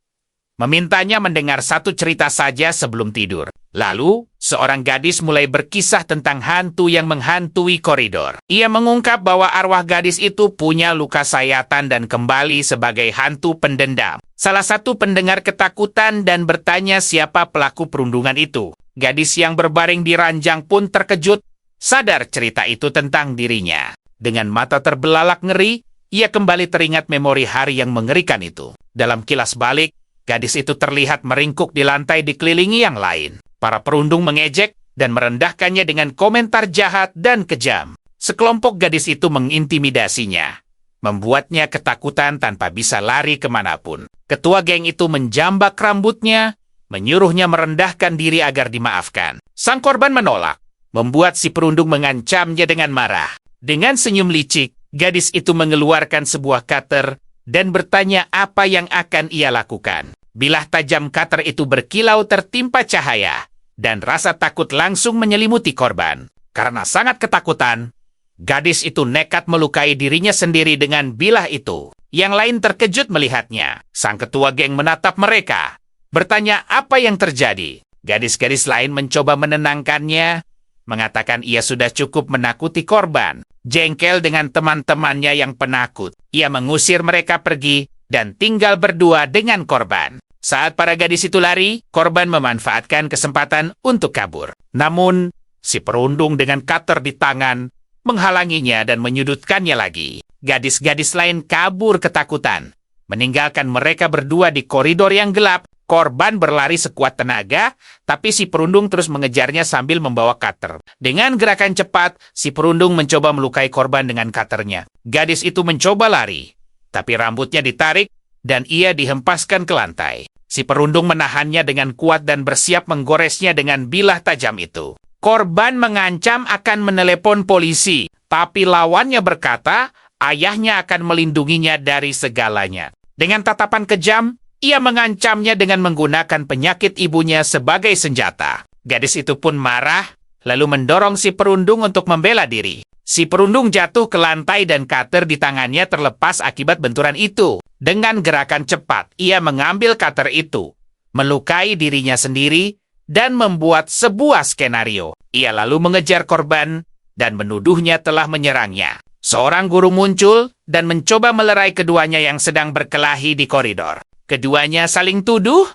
memintanya mendengar satu cerita saja sebelum tidur. Lalu, seorang gadis mulai berkisah tentang hantu yang menghantui koridor. Ia mengungkap bahwa arwah gadis itu punya luka sayatan dan kembali sebagai hantu pendendam. Salah satu pendengar ketakutan dan bertanya siapa pelaku perundungan itu. Gadis yang berbaring di ranjang pun terkejut, sadar cerita itu tentang dirinya. Dengan mata terbelalak ngeri, ia kembali teringat memori hari yang mengerikan itu. Dalam kilas balik, gadis itu terlihat meringkuk di lantai dikelilingi yang lain. Para perundung mengejek dan merendahkannya dengan komentar jahat dan kejam. Sekelompok gadis itu mengintimidasinya, membuatnya ketakutan tanpa bisa lari kemanapun. Ketua geng itu menjambak rambutnya menyuruhnya merendahkan diri agar dimaafkan. Sang korban menolak, membuat si perundung mengancamnya dengan marah. Dengan senyum licik, gadis itu mengeluarkan sebuah cutter dan bertanya apa yang akan ia lakukan. Bilah tajam cutter itu berkilau tertimpa cahaya, dan rasa takut langsung menyelimuti korban. Karena sangat ketakutan, gadis itu nekat melukai dirinya sendiri dengan bilah itu. Yang lain terkejut melihatnya. Sang ketua geng menatap mereka, bertanya apa yang terjadi. Gadis-gadis lain mencoba menenangkannya, mengatakan ia sudah cukup menakuti korban. Jengkel dengan teman-temannya yang penakut, ia mengusir mereka pergi dan tinggal berdua dengan korban. Saat para gadis itu lari, korban memanfaatkan kesempatan untuk kabur. Namun, si perundung dengan cutter di tangan menghalanginya dan menyudutkannya lagi. Gadis-gadis lain kabur ketakutan, meninggalkan mereka berdua di koridor yang gelap. Korban berlari sekuat tenaga, tapi si perundung terus mengejarnya sambil membawa cutter. Dengan gerakan cepat, si perundung mencoba melukai korban dengan cutternya. Gadis itu mencoba lari, tapi rambutnya ditarik dan ia dihempaskan ke lantai. Si perundung menahannya dengan kuat dan bersiap menggoresnya dengan bilah tajam itu. Korban mengancam akan menelepon polisi, tapi lawannya berkata ayahnya akan melindunginya dari segalanya. Dengan tatapan kejam, ia mengancamnya dengan menggunakan penyakit ibunya sebagai senjata. Gadis itu pun marah, lalu mendorong si perundung untuk membela diri. Si perundung jatuh ke lantai dan cutter di tangannya terlepas akibat benturan itu. Dengan gerakan cepat, ia mengambil cutter itu, melukai dirinya sendiri, dan membuat sebuah skenario. Ia lalu mengejar korban dan menuduhnya telah menyerangnya. Seorang guru muncul dan mencoba melerai keduanya yang sedang berkelahi di koridor. Keduanya saling tuduh,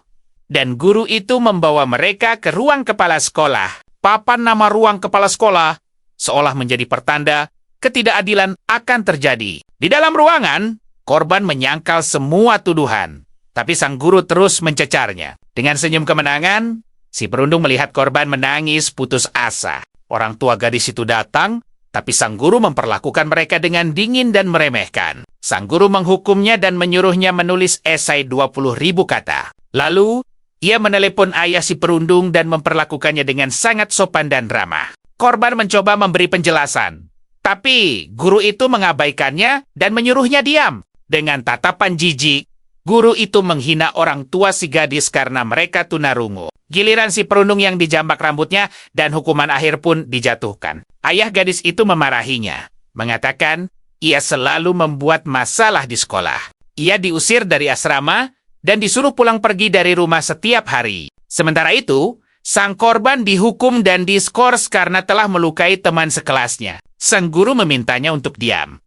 dan guru itu membawa mereka ke ruang kepala sekolah. Papan nama ruang kepala sekolah seolah menjadi pertanda ketidakadilan akan terjadi. Di dalam ruangan, korban menyangkal semua tuduhan, tapi sang guru terus mencecarnya. Dengan senyum kemenangan, si perundung melihat korban menangis putus asa. Orang tua gadis itu datang, tapi sang guru memperlakukan mereka dengan dingin dan meremehkan. Sang guru menghukumnya dan menyuruhnya menulis esai 20.000 kata. Lalu, ia menelepon ayah si perundung dan memperlakukannya dengan sangat sopan dan ramah. Korban mencoba memberi penjelasan, tapi guru itu mengabaikannya dan menyuruhnya diam. Dengan tatapan jijik, guru itu menghina orang tua si gadis karena mereka tunarungu. Giliran si perundung yang dijambak rambutnya dan hukuman akhir pun dijatuhkan. Ayah gadis itu memarahinya, mengatakan ia selalu membuat masalah di sekolah. Ia diusir dari asrama dan disuruh pulang pergi dari rumah setiap hari. Sementara itu, sang korban dihukum dan diskors karena telah melukai teman sekelasnya. Sang guru memintanya untuk diam,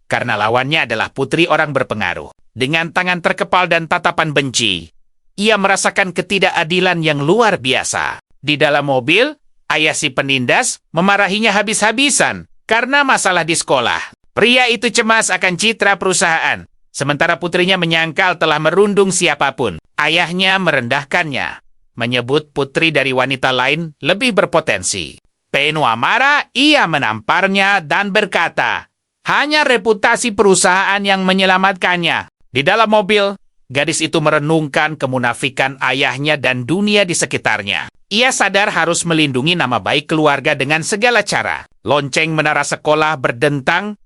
karena lawannya adalah putri orang berpengaruh. Dengan tangan terkepal dan tatapan benci, ia merasakan ketidakadilan yang luar biasa. Di dalam mobil, ayah si penindas memarahinya habis-habisan karena masalah di sekolah. Pria itu cemas akan citra perusahaan, sementara putrinya menyangkal telah merundung siapapun. Ayahnya merendahkannya, menyebut putri dari wanita lain lebih berpotensi. Penuh amarah, ia menamparnya dan berkata, hanya reputasi perusahaan yang menyelamatkannya. Di dalam mobil, gadis itu merenungkan kemunafikan ayahnya dan dunia di sekitarnya. Ia sadar harus melindungi nama baik keluarga dengan segala cara. Lonceng menara sekolah berdentang,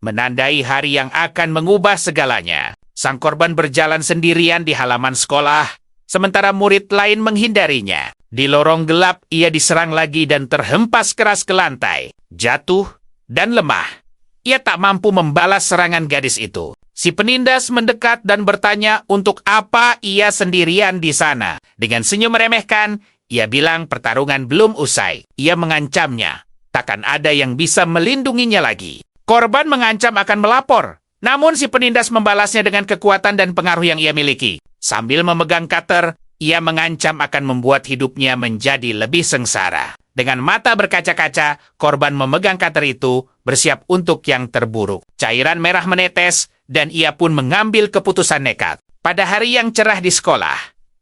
menandai hari yang akan mengubah segalanya. Sang korban berjalan sendirian di halaman sekolah, sementara murid lain menghindarinya. Di lorong gelap, ia diserang lagi dan terhempas keras ke lantai, jatuh dan lemah. Ia tak mampu membalas serangan gadis itu. Si penindas mendekat dan bertanya untuk apa ia sendirian di sana. Dengan senyum meremehkan, ia bilang pertarungan belum usai. Ia mengancamnya, takkan ada yang bisa melindunginya lagi. Korban mengancam akan melapor. Namun si penindas membalasnya dengan kekuatan dan pengaruh yang ia miliki. Sambil memegang cutter, ia mengancam akan membuat hidupnya menjadi lebih sengsara. Dengan mata berkaca-kaca, korban memegang cutter itu, bersiap untuk yang terburuk. Cairan merah menetes, dan ia pun mengambil keputusan nekat. Pada hari yang cerah di sekolah,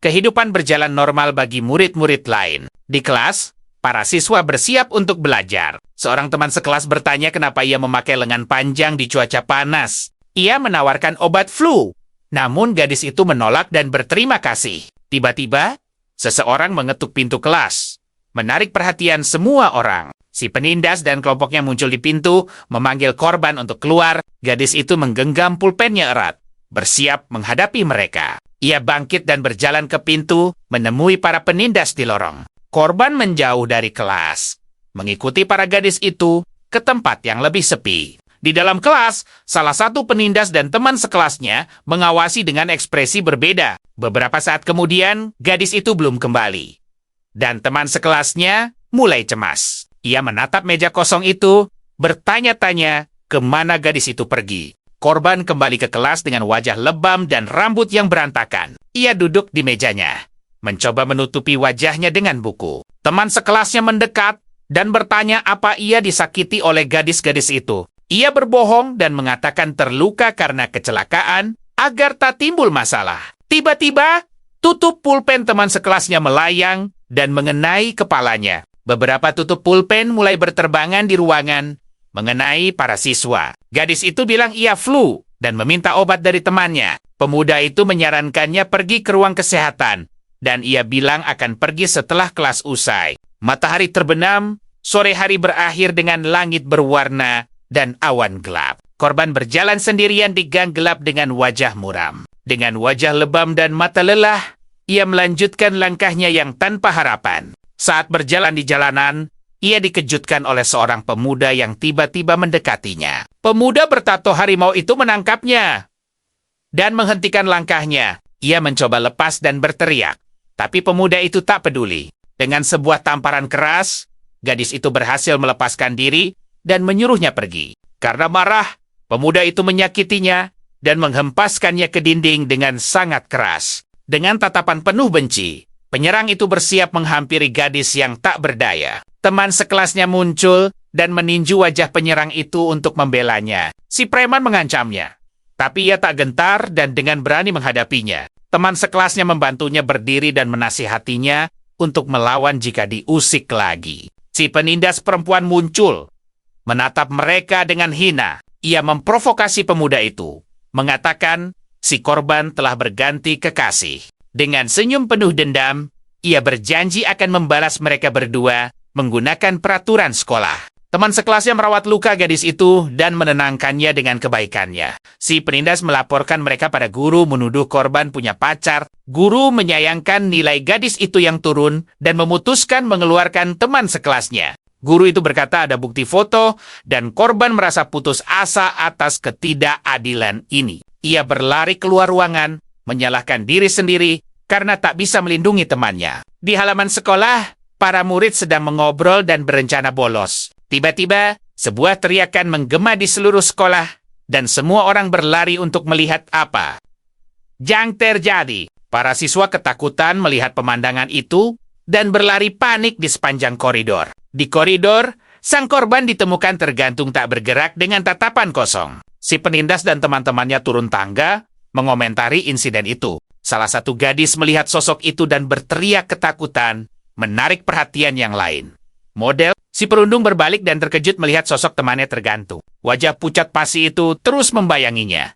kehidupan berjalan normal bagi murid-murid lain. Di kelas, para siswa bersiap untuk belajar. Seorang teman sekelas bertanya kenapa ia memakai lengan panjang di cuaca panas. Ia menawarkan obat flu. Namun gadis itu menolak dan berterima kasih. Tiba-tiba, Seseorang mengetuk pintu kelas, menarik perhatian semua orang. Si penindas dan kelompoknya muncul di pintu, memanggil korban untuk keluar. Gadis itu menggenggam pulpennya erat, bersiap menghadapi mereka. Ia bangkit dan berjalan ke pintu, menemui para penindas di lorong. Korban menjauh dari kelas, mengikuti para gadis itu ke tempat yang lebih sepi. Di dalam kelas, salah satu penindas dan teman sekelasnya mengawasi dengan ekspresi berbeda. Beberapa saat kemudian, gadis itu belum kembali. Dan teman sekelasnya mulai cemas. Ia menatap meja kosong itu, bertanya-tanya kemana gadis itu pergi. Korban kembali ke kelas dengan wajah lebam dan rambut yang berantakan. Ia duduk di mejanya, mencoba menutupi wajahnya dengan buku. Teman sekelasnya mendekat dan bertanya apa ia disakiti oleh gadis-gadis itu. Ia berbohong dan mengatakan terluka karena kecelakaan agar tak timbul masalah. Tiba-tiba, tutup pulpen teman sekelasnya melayang dan mengenai kepalanya. Beberapa tutup pulpen mulai berterbangan di ruangan, mengenai para siswa. Gadis itu bilang ia flu dan meminta obat dari temannya. Pemuda itu menyarankannya pergi ke ruang kesehatan, dan ia bilang akan pergi setelah kelas usai. Matahari terbenam, sore hari berakhir dengan langit berwarna dan awan gelap. Korban berjalan sendirian di gang gelap dengan wajah muram. Dengan wajah lebam dan mata lelah, ia melanjutkan langkahnya yang tanpa harapan. Saat berjalan di jalanan, ia dikejutkan oleh seorang pemuda yang tiba-tiba mendekatinya. Pemuda bertato harimau itu menangkapnya dan menghentikan langkahnya. Ia mencoba lepas dan berteriak, tapi pemuda itu tak peduli. Dengan sebuah tamparan keras, gadis itu berhasil melepaskan diri dan menyuruhnya pergi. Karena marah, pemuda itu menyakitinya dan menghempaskannya ke dinding dengan sangat keras. Dengan tatapan penuh benci, penyerang itu bersiap menghampiri gadis yang tak berdaya. Teman sekelasnya muncul dan meninju wajah penyerang itu untuk membelanya. Si preman mengancamnya, tapi ia tak gentar dan dengan berani menghadapinya. Teman sekelasnya membantunya berdiri dan menasihatinya untuk melawan jika diusik lagi. Si penindas perempuan muncul, menatap mereka dengan hina. Ia memprovokasi pemuda itu, mengatakan si korban telah berganti kekasih. Dengan senyum penuh dendam, ia berjanji akan membalas mereka berdua menggunakan peraturan sekolah. Teman sekelasnya merawat luka gadis itu dan menenangkannya dengan kebaikannya. Si penindas melaporkan mereka pada guru, menuduh korban punya pacar. Guru menyayangkan nilai gadis itu yang turun dan memutuskan mengeluarkan teman sekelasnya. Guru itu berkata ada bukti foto dan korban merasa putus asa atas ketidakadilan ini. Ia berlari keluar ruangan, menyalahkan diri sendiri karena tak bisa melindungi temannya. Di halaman sekolah, para murid sedang mengobrol dan berencana bolos. Tiba-tiba, sebuah teriakan menggema di seluruh sekolah dan semua orang berlari untuk melihat apa yang terjadi. Para siswa ketakutan melihat pemandangan itu dan berlari panik di sepanjang koridor. Di koridor, sang korban ditemukan tergantung tak bergerak dengan tatapan kosong. Si penindas dan teman-temannya turun tangga, mengomentari insiden itu. Salah satu gadis melihat sosok itu dan berteriak ketakutan, menarik perhatian yang lain. Model, si perundung berbalik dan terkejut melihat sosok temannya tergantung. Wajah pucat pasi itu terus membayanginya,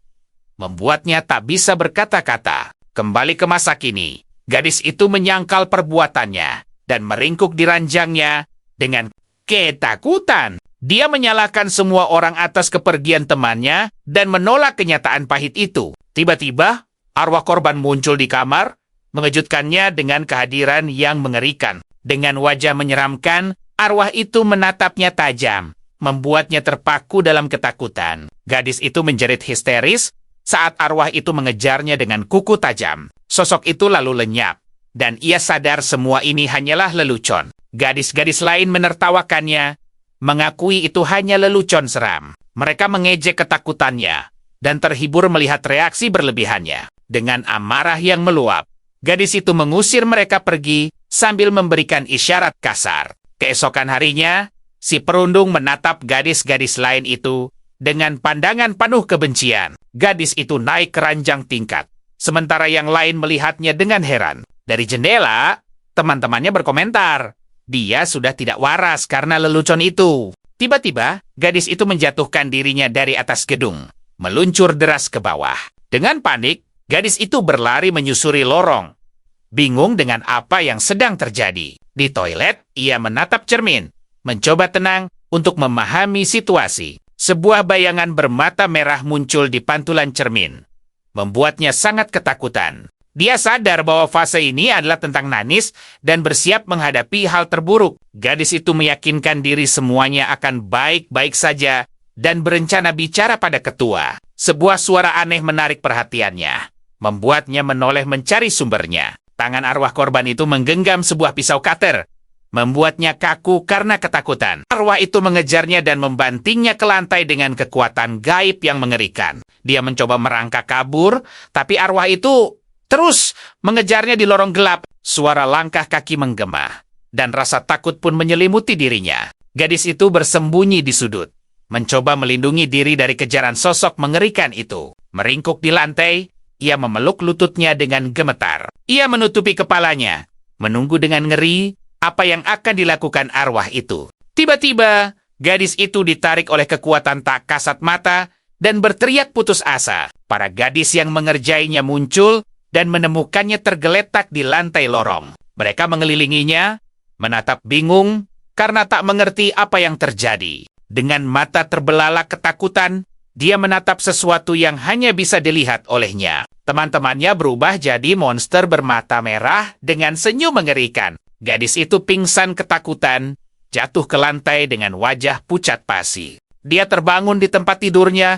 membuatnya tak bisa berkata-kata. Kembali ke masa kini, gadis itu menyangkal perbuatannya dan meringkuk di ranjangnya dengan ketakutan. Dia menyalahkan semua orang atas kepergian temannya dan menolak kenyataan pahit itu. Tiba-tiba, arwah korban muncul di kamar, mengejutkannya dengan kehadiran yang mengerikan. Dengan wajah menyeramkan, arwah itu menatapnya tajam, membuatnya terpaku dalam ketakutan. Gadis itu menjerit histeris saat arwah itu mengejarnya dengan kuku tajam. Sosok itu lalu lenyap, dan ia sadar semua ini hanyalah lelucon. Gadis-gadis lain menertawakannya, mengakui itu hanya lelucon seram. Mereka mengejek ketakutannya dan terhibur melihat reaksi berlebihannya. Dengan amarah yang meluap, gadis itu mengusir mereka pergi sambil memberikan isyarat kasar. Keesokan harinya, si perundung menatap gadis-gadis lain itu dengan pandangan penuh kebencian. Gadis itu naik ke ranjang tingkat, sementara yang lain melihatnya dengan heran. Dari jendela, teman-temannya berkomentar, dia sudah tidak waras karena lelucon itu. Tiba-tiba, gadis itu menjatuhkan dirinya dari atas gedung, meluncur deras ke bawah. Dengan panik, gadis itu berlari menyusuri lorong, bingung dengan apa yang sedang terjadi. Di toilet, ia menatap cermin, mencoba tenang untuk memahami situasi. Sebuah bayangan bermata merah muncul di pantulan cermin, membuatnya sangat ketakutan. Dia sadar bahwa fase ini adalah tentang Nanis dan bersiap menghadapi hal terburuk. Gadis itu meyakinkan diri semuanya akan baik-baik saja dan berencana bicara pada ketua. Sebuah suara aneh menarik perhatiannya, membuatnya menoleh mencari sumbernya. Tangan arwah korban itu menggenggam sebuah pisau cutter, membuatnya kaku karena ketakutan. Arwah itu mengejarnya dan membantingnya ke lantai dengan kekuatan gaib yang mengerikan. Dia mencoba merangkak kabur, tapi arwah itu terus mengejarnya di lorong gelap. Suara langkah kaki menggema, dan rasa takut pun menyelimuti dirinya. Gadis itu bersembunyi di sudut, mencoba melindungi diri dari kejaran sosok mengerikan itu. Meringkuk di lantai, ia memeluk lututnya dengan gemetar. Ia menutupi kepalanya, menunggu dengan ngeri apa yang akan dilakukan arwah itu. Tiba-tiba, gadis itu ditarik oleh kekuatan tak kasat mata dan berteriak putus asa. Para gadis yang mengerjainya muncul dan menemukannya tergeletak di lantai lorong. Mereka mengelilinginya, menatap bingung karena tak mengerti apa yang terjadi. Dengan mata terbelalak ketakutan, dia menatap sesuatu yang hanya bisa dilihat olehnya. Teman-temannya berubah jadi monster bermata merah dengan senyum mengerikan. Gadis itu pingsan ketakutan, jatuh ke lantai dengan wajah pucat pasi. Dia terbangun di tempat tidurnya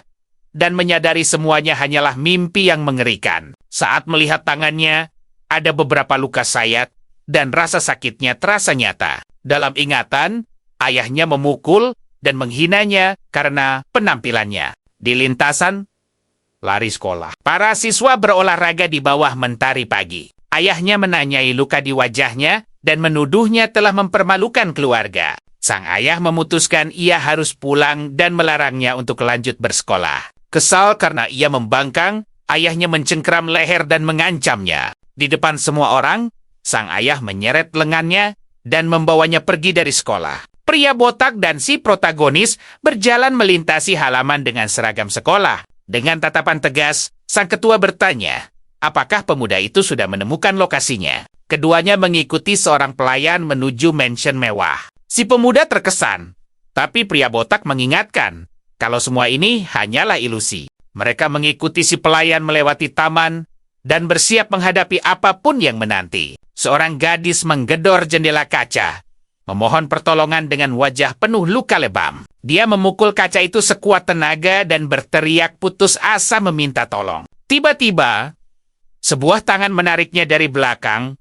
dan menyadari semuanya hanyalah mimpi yang mengerikan. Saat melihat tangannya, ada beberapa luka sayat dan rasa sakitnya terasa nyata. Dalam ingatan, ayahnya memukul dan menghinanya karena penampilannya. Di lintasan, lari sekolah. Para siswa berolahraga di bawah mentari pagi. Ayahnya menanyai luka di wajahnya dan menuduhnya telah mempermalukan keluarga. Sang ayah memutuskan ia harus pulang dan melarangnya untuk lanjut bersekolah. Kesal karena ia membangkang, ayahnya mencengkeram leher dan mengancamnya. Di depan semua orang, sang ayah menyeret lengannya dan membawanya pergi dari sekolah. Pria botak dan si protagonis berjalan melintasi halaman dengan seragam sekolah. Dengan tatapan tegas, sang ketua bertanya, apakah pemuda itu sudah menemukan lokasinya? Keduanya mengikuti seorang pelayan menuju mansion mewah. Si pemuda terkesan, tapi pria botak mengingatkan kalau semua ini hanyalah ilusi. Mereka mengikuti si pelayan melewati taman dan bersiap menghadapi apapun yang menanti. Seorang gadis menggedor jendela kaca, memohon pertolongan dengan wajah penuh luka lebam. Dia memukul kaca itu sekuat tenaga dan berteriak putus asa meminta tolong. Tiba-tiba, sebuah tangan menariknya dari belakang,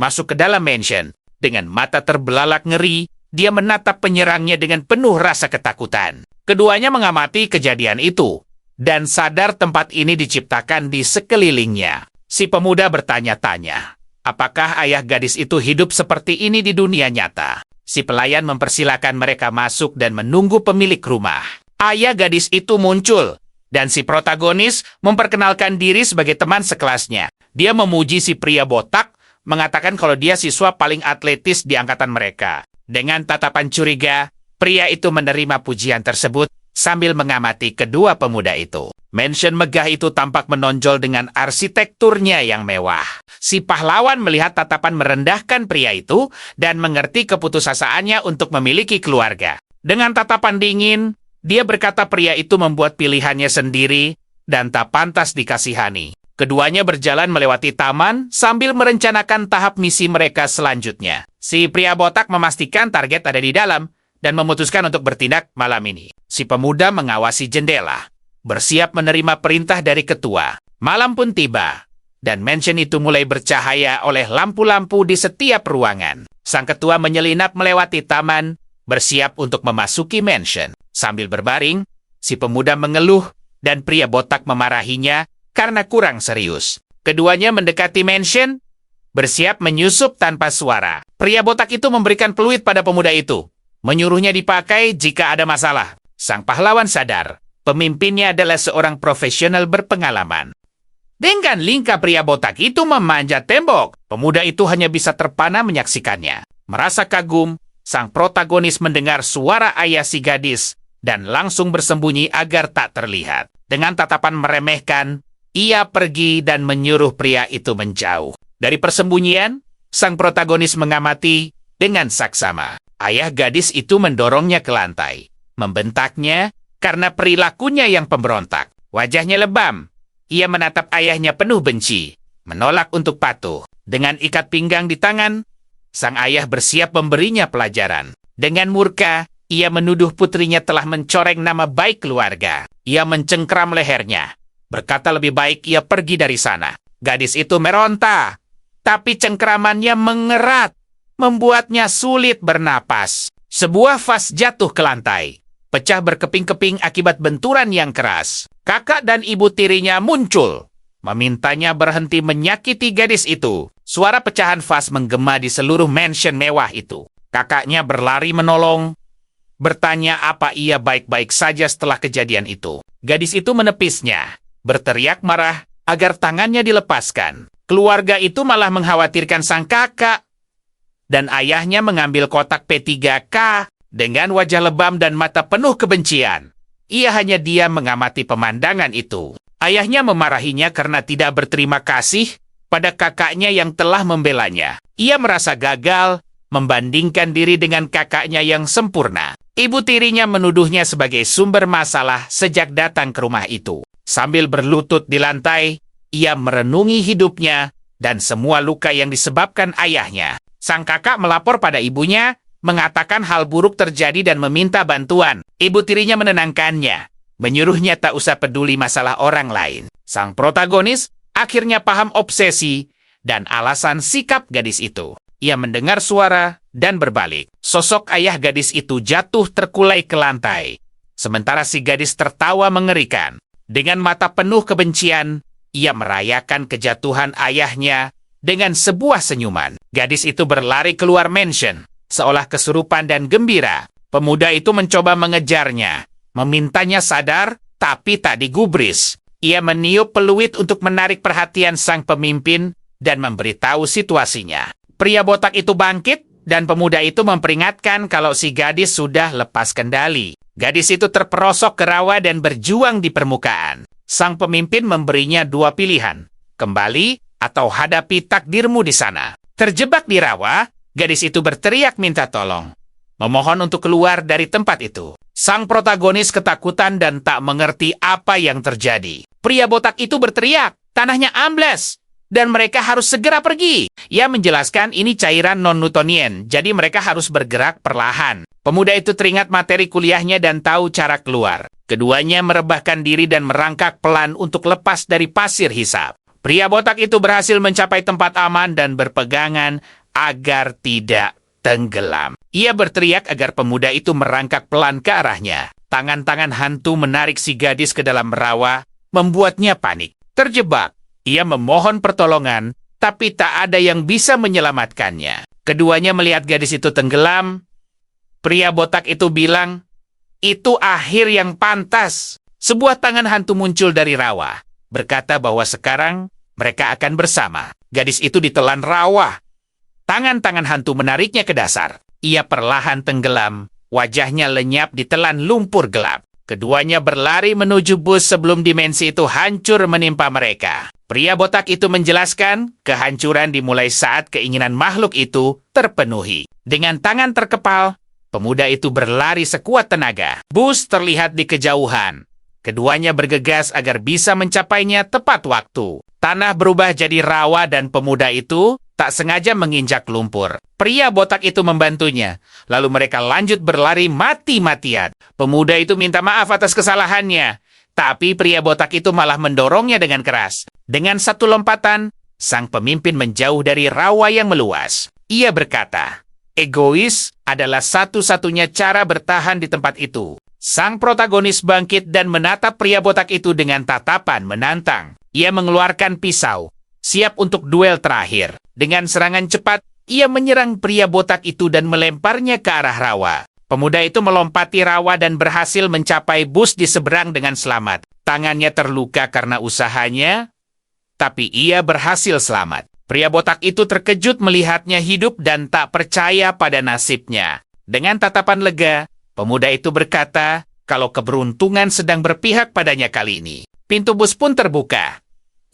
masuk ke dalam mansion. Dengan mata terbelalak ngeri, dia menatap penyerangnya dengan penuh rasa ketakutan. Keduanya mengamati kejadian itu, dan sadar tempat ini diciptakan di sekelilingnya. Si pemuda bertanya-tanya, apakah ayah gadis itu hidup seperti ini di dunia nyata? Si pelayan mempersilakan mereka masuk dan menunggu pemilik rumah. Ayah gadis itu muncul, dan si protagonis memperkenalkan diri sebagai teman sekelasnya. Dia memuji si pria botak, mengatakan kalau dia siswa paling atletis di angkatan mereka. Dengan tatapan curiga, pria itu menerima pujian tersebut sambil mengamati kedua pemuda itu. Mansion megah itu tampak menonjol dengan arsitekturnya yang mewah. Si pahlawan melihat tatapan merendahkan pria itu dan mengerti keputusasaannya untuk memiliki keluarga. Dengan tatapan dingin, dia berkata pria itu membuat pilihannya sendiri dan tak pantas dikasihani. Keduanya berjalan melewati taman sambil merencanakan tahap misi mereka selanjutnya. Si pria botak memastikan target ada di dalam dan memutuskan untuk bertindak malam ini. Si pemuda mengawasi jendela, bersiap menerima perintah dari ketua. Malam pun tiba, dan mansion itu mulai bercahaya oleh lampu-lampu di setiap ruangan. Sang ketua menyelinap melewati taman, bersiap untuk memasuki mansion. Sambil berbaring, si pemuda mengeluh dan pria botak memarahinya karena kurang serius. Keduanya mendekati mansion, bersiap menyusup tanpa suara. Pria botak itu memberikan peluit pada pemuda itu, menyuruhnya dipakai jika ada masalah. Sang pahlawan sadar, pemimpinnya adalah seorang profesional berpengalaman. Dengan lingkar pria botak itu memanjat tembok, pemuda itu hanya bisa terpana menyaksikannya. Merasa kagum, sang protagonis mendengar suara ayah si gadis dan langsung bersembunyi agar tak terlihat. Dengan tatapan meremehkan, ia pergi dan menyuruh pria itu menjauh. Dari persembunyian, sang protagonis mengamati dengan saksama. Ayah gadis itu mendorongnya ke lantai, membentaknya karena perilakunya yang pemberontak. Wajahnya lebam. Ia menatap ayahnya penuh benci, menolak untuk patuh. Dengan ikat pinggang di tangan, sang ayah bersiap memberinya pelajaran. Dengan murka, ia menuduh putrinya telah mencoreng nama baik keluarga. Ia mencengkram lehernya, berkata lebih baik ia pergi dari sana. Gadis itu meronta, tapi cengkramannya mengerat, membuatnya sulit bernapas. Sebuah vas jatuh ke lantai, pecah berkeping-keping akibat benturan yang keras. Kakak dan ibu tirinya muncul, memintanya berhenti menyakiti gadis itu. Suara pecahan vas menggema di seluruh mansion mewah itu. Kakaknya berlari menolong, bertanya apa ia baik-baik saja setelah kejadian itu. Gadis itu menepisnya, berteriak marah agar tangannya dilepaskan. Keluarga itu malah mengkhawatirkan sang kakak, dan ayahnya mengambil kotak P3K dengan wajah lebam dan mata penuh kebencian. Ia hanya diam mengamati pemandangan itu. Ayahnya memarahinya karena tidak berterima kasih pada kakaknya yang telah membelanya. Ia merasa gagal membandingkan diri dengan kakaknya yang sempurna. Ibu tirinya menuduhnya sebagai sumber masalah sejak datang ke rumah itu. Sambil berlutut di lantai, ia merenungi hidupnya dan semua luka yang disebabkan ayahnya. Sang kakak melapor pada ibunya, mengatakan hal buruk terjadi dan meminta bantuan. Ibu tirinya menenangkannya, menyuruhnya tak usah peduli masalah orang lain. Sang protagonis akhirnya paham obsesi dan alasan sikap gadis itu. Ia mendengar suara dan berbalik. Sosok ayah gadis itu jatuh terkulai ke lantai, sementara si gadis tertawa mengerikan. Dengan mata penuh kebencian, ia merayakan kejatuhan ayahnya dengan sebuah senyuman. Gadis itu berlari keluar mansion, seolah kesurupan dan gembira. Pemuda itu mencoba mengejarnya, memintanya sadar, tapi tak digubris. Ia meniup peluit untuk menarik perhatian sang pemimpin dan memberitahu situasinya. Pria botak itu bangkit, dan pemuda itu memperingatkan kalau si gadis sudah lepas kendali. Gadis itu terperosok ke rawa dan berjuang di permukaan. Sang pemimpin memberinya dua pilihan, kembali atau hadapi takdirmu di sana. Terjebak di rawa, gadis itu berteriak minta tolong, memohon untuk keluar dari tempat itu. Sang protagonis ketakutan dan tak mengerti apa yang terjadi. Pria botak itu berteriak, tanahnya ambles, dan mereka harus segera pergi. Ia menjelaskan ini cairan non-Newtonian, jadi mereka harus bergerak perlahan. Pemuda itu teringat materi kuliahnya dan tahu cara keluar. Keduanya merebahkan diri dan merangkak pelan untuk lepas dari pasir hisap. Pria botak itu berhasil mencapai tempat aman dan berpegangan agar tidak tenggelam. Ia berteriak agar pemuda itu merangkak pelan ke arahnya. Tangan-tangan hantu menarik si gadis ke dalam rawa, membuatnya panik. Terjebak, ia memohon pertolongan, tapi tak ada yang bisa menyelamatkannya. Keduanya melihat gadis itu tenggelam. Pria botak itu bilang, "Itu akhir yang pantas." Sebuah tangan hantu muncul dari rawa, berkata bahwa sekarang mereka akan bersama. Gadis itu ditelan rawa. Tangan-tangan hantu menariknya ke dasar. Ia perlahan tenggelam, wajahnya lenyap ditelan lumpur gelap. Keduanya berlari menuju bus sebelum dimensi itu hancur menimpa mereka. Pria botak itu menjelaskan, kehancuran dimulai saat keinginan makhluk itu terpenuhi. Dengan tangan terkepal, pemuda itu berlari sekuat tenaga. Bus terlihat di kejauhan. Keduanya bergegas agar bisa mencapainya tepat waktu. Tanah berubah jadi rawa dan pemuda itu tak sengaja menginjak lumpur. Pria botak itu membantunya. Lalu mereka lanjut berlari mati-matian. Pemuda itu minta maaf atas kesalahannya. Tapi pria botak itu malah mendorongnya dengan keras. Dengan satu lompatan, sang pemimpin menjauh dari rawa yang meluas. Ia berkata, egois adalah satu-satunya cara bertahan di tempat itu. Sang protagonis bangkit dan menatap pria botak itu dengan tatapan menantang. Ia mengeluarkan pisau, siap untuk duel terakhir. Dengan serangan cepat, ia menyerang pria botak itu dan melemparnya ke arah rawa. Pemuda itu melompati rawa dan berhasil mencapai bus di seberang dengan selamat. Tangannya terluka karena usahanya, tapi ia berhasil selamat. Pria botak itu terkejut melihatnya hidup dan tak percaya pada nasibnya. Dengan tatapan lega, pemuda itu berkata kalau keberuntungan sedang berpihak padanya kali ini. Pintu bus pun terbuka.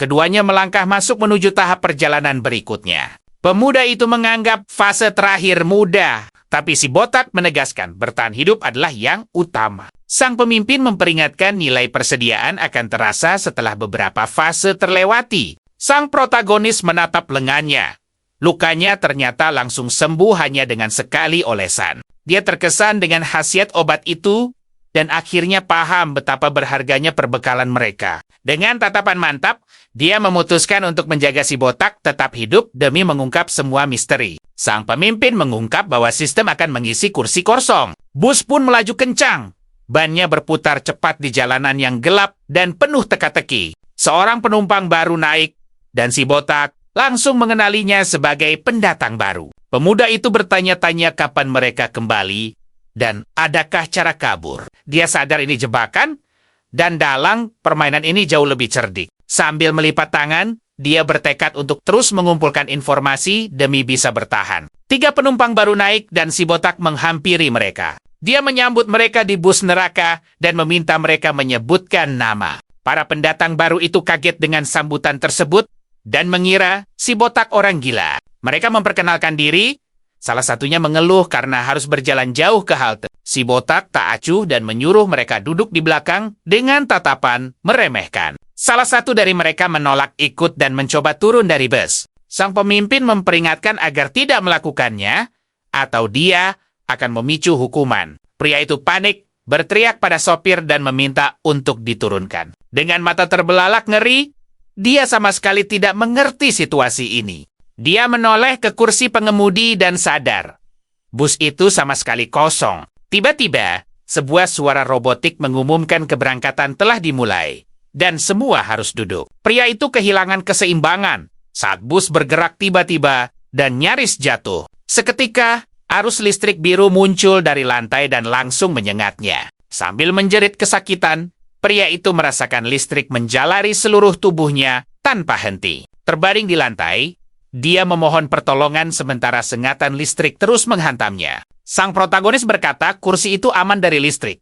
Keduanya melangkah masuk menuju tahap perjalanan berikutnya. Pemuda itu menganggap fase terakhir mudah, tapi si botak menegaskan bertahan hidup adalah yang utama. Sang pemimpin memperingatkan nilai persediaan akan terasa setelah beberapa fase terlewati. Sang protagonis menatap lengannya. Lukanya ternyata langsung sembuh hanya dengan sekali olesan. Dia terkesan dengan khasiat obat itu dan akhirnya paham betapa berharganya perbekalan mereka. Dengan tatapan mantap, dia memutuskan untuk menjaga si botak tetap hidup demi mengungkap semua misteri. Sang pemimpin mengungkap bahwa sistem akan mengisi kursi kosong. Bus pun melaju kencang. Bannya berputar cepat di jalanan yang gelap dan penuh teka-teki. Seorang penumpang baru naik, dan si botak langsung mengenalinya sebagai pendatang baru. Pemuda itu bertanya-tanya kapan mereka kembali, dan adakah cara kabur. Dia sadar ini jebakan, dan dalang permainan ini jauh lebih cerdik. Sambil melipat tangan, dia bertekad untuk terus mengumpulkan informasi demi bisa bertahan. 3 penumpang baru naik dan si botak menghampiri mereka. Dia menyambut mereka di bus neraka dan meminta mereka menyebutkan nama. Para pendatang baru itu kaget dengan sambutan tersebut dan mengira si botak orang gila. Mereka memperkenalkan diri, salah satunya mengeluh karena harus berjalan jauh ke halte. Si botak tak acuh dan menyuruh mereka duduk di belakang dengan tatapan meremehkan. Salah satu dari mereka menolak ikut dan mencoba turun dari bus. Sang pemimpin memperingatkan agar tidak melakukannya, atau dia akan memicu hukuman. Pria itu panik, berteriak pada sopir dan meminta untuk diturunkan. Dengan mata terbelalak ngeri, dia sama sekali tidak mengerti situasi ini. Dia menoleh ke kursi pengemudi dan sadar. Bus itu sama sekali kosong. Tiba-tiba, sebuah suara robotik mengumumkan keberangkatan telah dimulai. Dan semua harus duduk. Pria itu kehilangan keseimbangan saat bus bergerak tiba-tiba dan nyaris jatuh. Seketika, arus listrik biru muncul dari lantai dan langsung menyengatnya. Sambil menjerit kesakitan, pria itu merasakan listrik menjalari seluruh tubuhnya tanpa henti. Terbaring di lantai, dia memohon pertolongan sementara sengatan listrik terus menghantamnya. Sang protagonis berkata kursi itu aman dari listrik.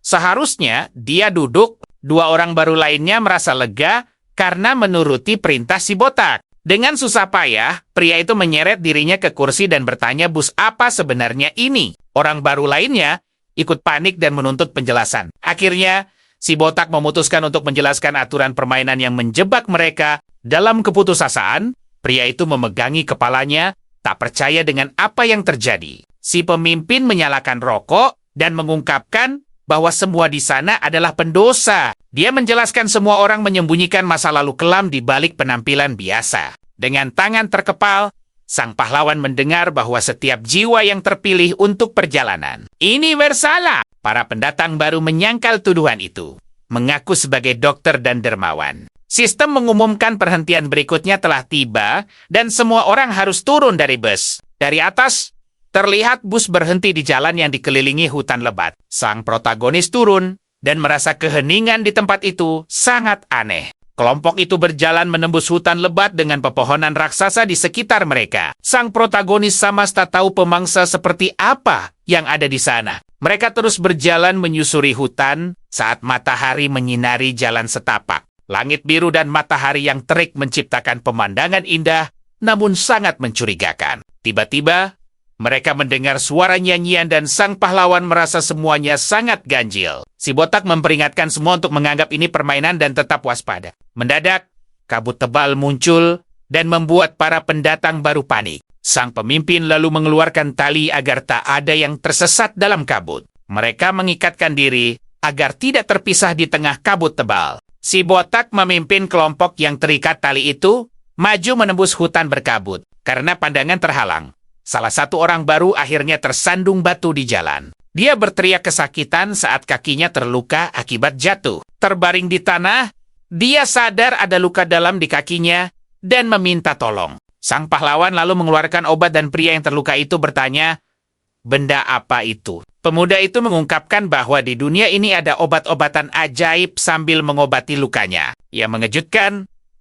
Seharusnya dia duduk, 2 orang baru lainnya merasa lega karena menuruti perintah si botak. Dengan susah payah, pria itu menyeret dirinya ke kursi dan bertanya bus apa sebenarnya ini. Orang baru lainnya ikut panik dan menuntut penjelasan. Akhirnya, si botak memutuskan untuk menjelaskan aturan permainan yang menjebak mereka. Dalam keputusasaan, pria itu memegangi kepalanya, tak percaya dengan apa yang terjadi. Si pemimpin menyalakan rokok dan mengungkapkan bahwa semua di sana adalah pendosa. Dia menjelaskan semua orang menyembunyikan masa lalu kelam di balik penampilan biasa. Dengan tangan terkepal, sang pahlawan mendengar bahwa setiap jiwa yang terpilih untuk perjalanan ini bersalah. Para pendatang baru menyangkal tuduhan itu, mengaku sebagai dokter dan dermawan. Sistem mengumumkan perhentian berikutnya telah tiba dan semua orang harus turun dari bus. Dari atas, terlihat bus berhenti di jalan yang dikelilingi hutan lebat. Sang protagonis turun dan merasa keheningan di tempat itu sangat aneh. Kelompok itu berjalan menembus hutan lebat dengan pepohonan raksasa di sekitar mereka. Sang protagonis sama tak tahu pemangsa seperti apa yang ada di sana. Mereka terus berjalan menyusuri hutan saat matahari menyinari jalan setapak. Langit biru dan matahari yang terik menciptakan pemandangan indah, namun sangat mencurigakan. Tiba-tiba, mereka mendengar suara nyanyian dan sang pahlawan merasa semuanya sangat ganjil. Si botak memperingatkan semua untuk menganggap ini permainan dan tetap waspada. Mendadak, kabut tebal muncul dan membuat para pendatang baru panik. Sang pemimpin lalu mengeluarkan tali agar tak ada yang tersesat dalam kabut. Mereka mengikatkan diri agar tidak terpisah di tengah kabut tebal. Si botak memimpin kelompok yang terikat tali itu maju menembus hutan berkabut. Karena pandangan terhalang, salah satu orang baru akhirnya tersandung batu di jalan. Dia berteriak kesakitan saat kakinya terluka akibat jatuh. Terbaring di tanah, dia sadar ada luka dalam di kakinya dan meminta tolong. Sang pahlawan lalu mengeluarkan obat dan pria yang terluka itu bertanya, "Benda apa itu?" Pemuda itu mengungkapkan bahwa di dunia ini ada obat-obatan ajaib sambil mengobati lukanya. Yang mengejutkan,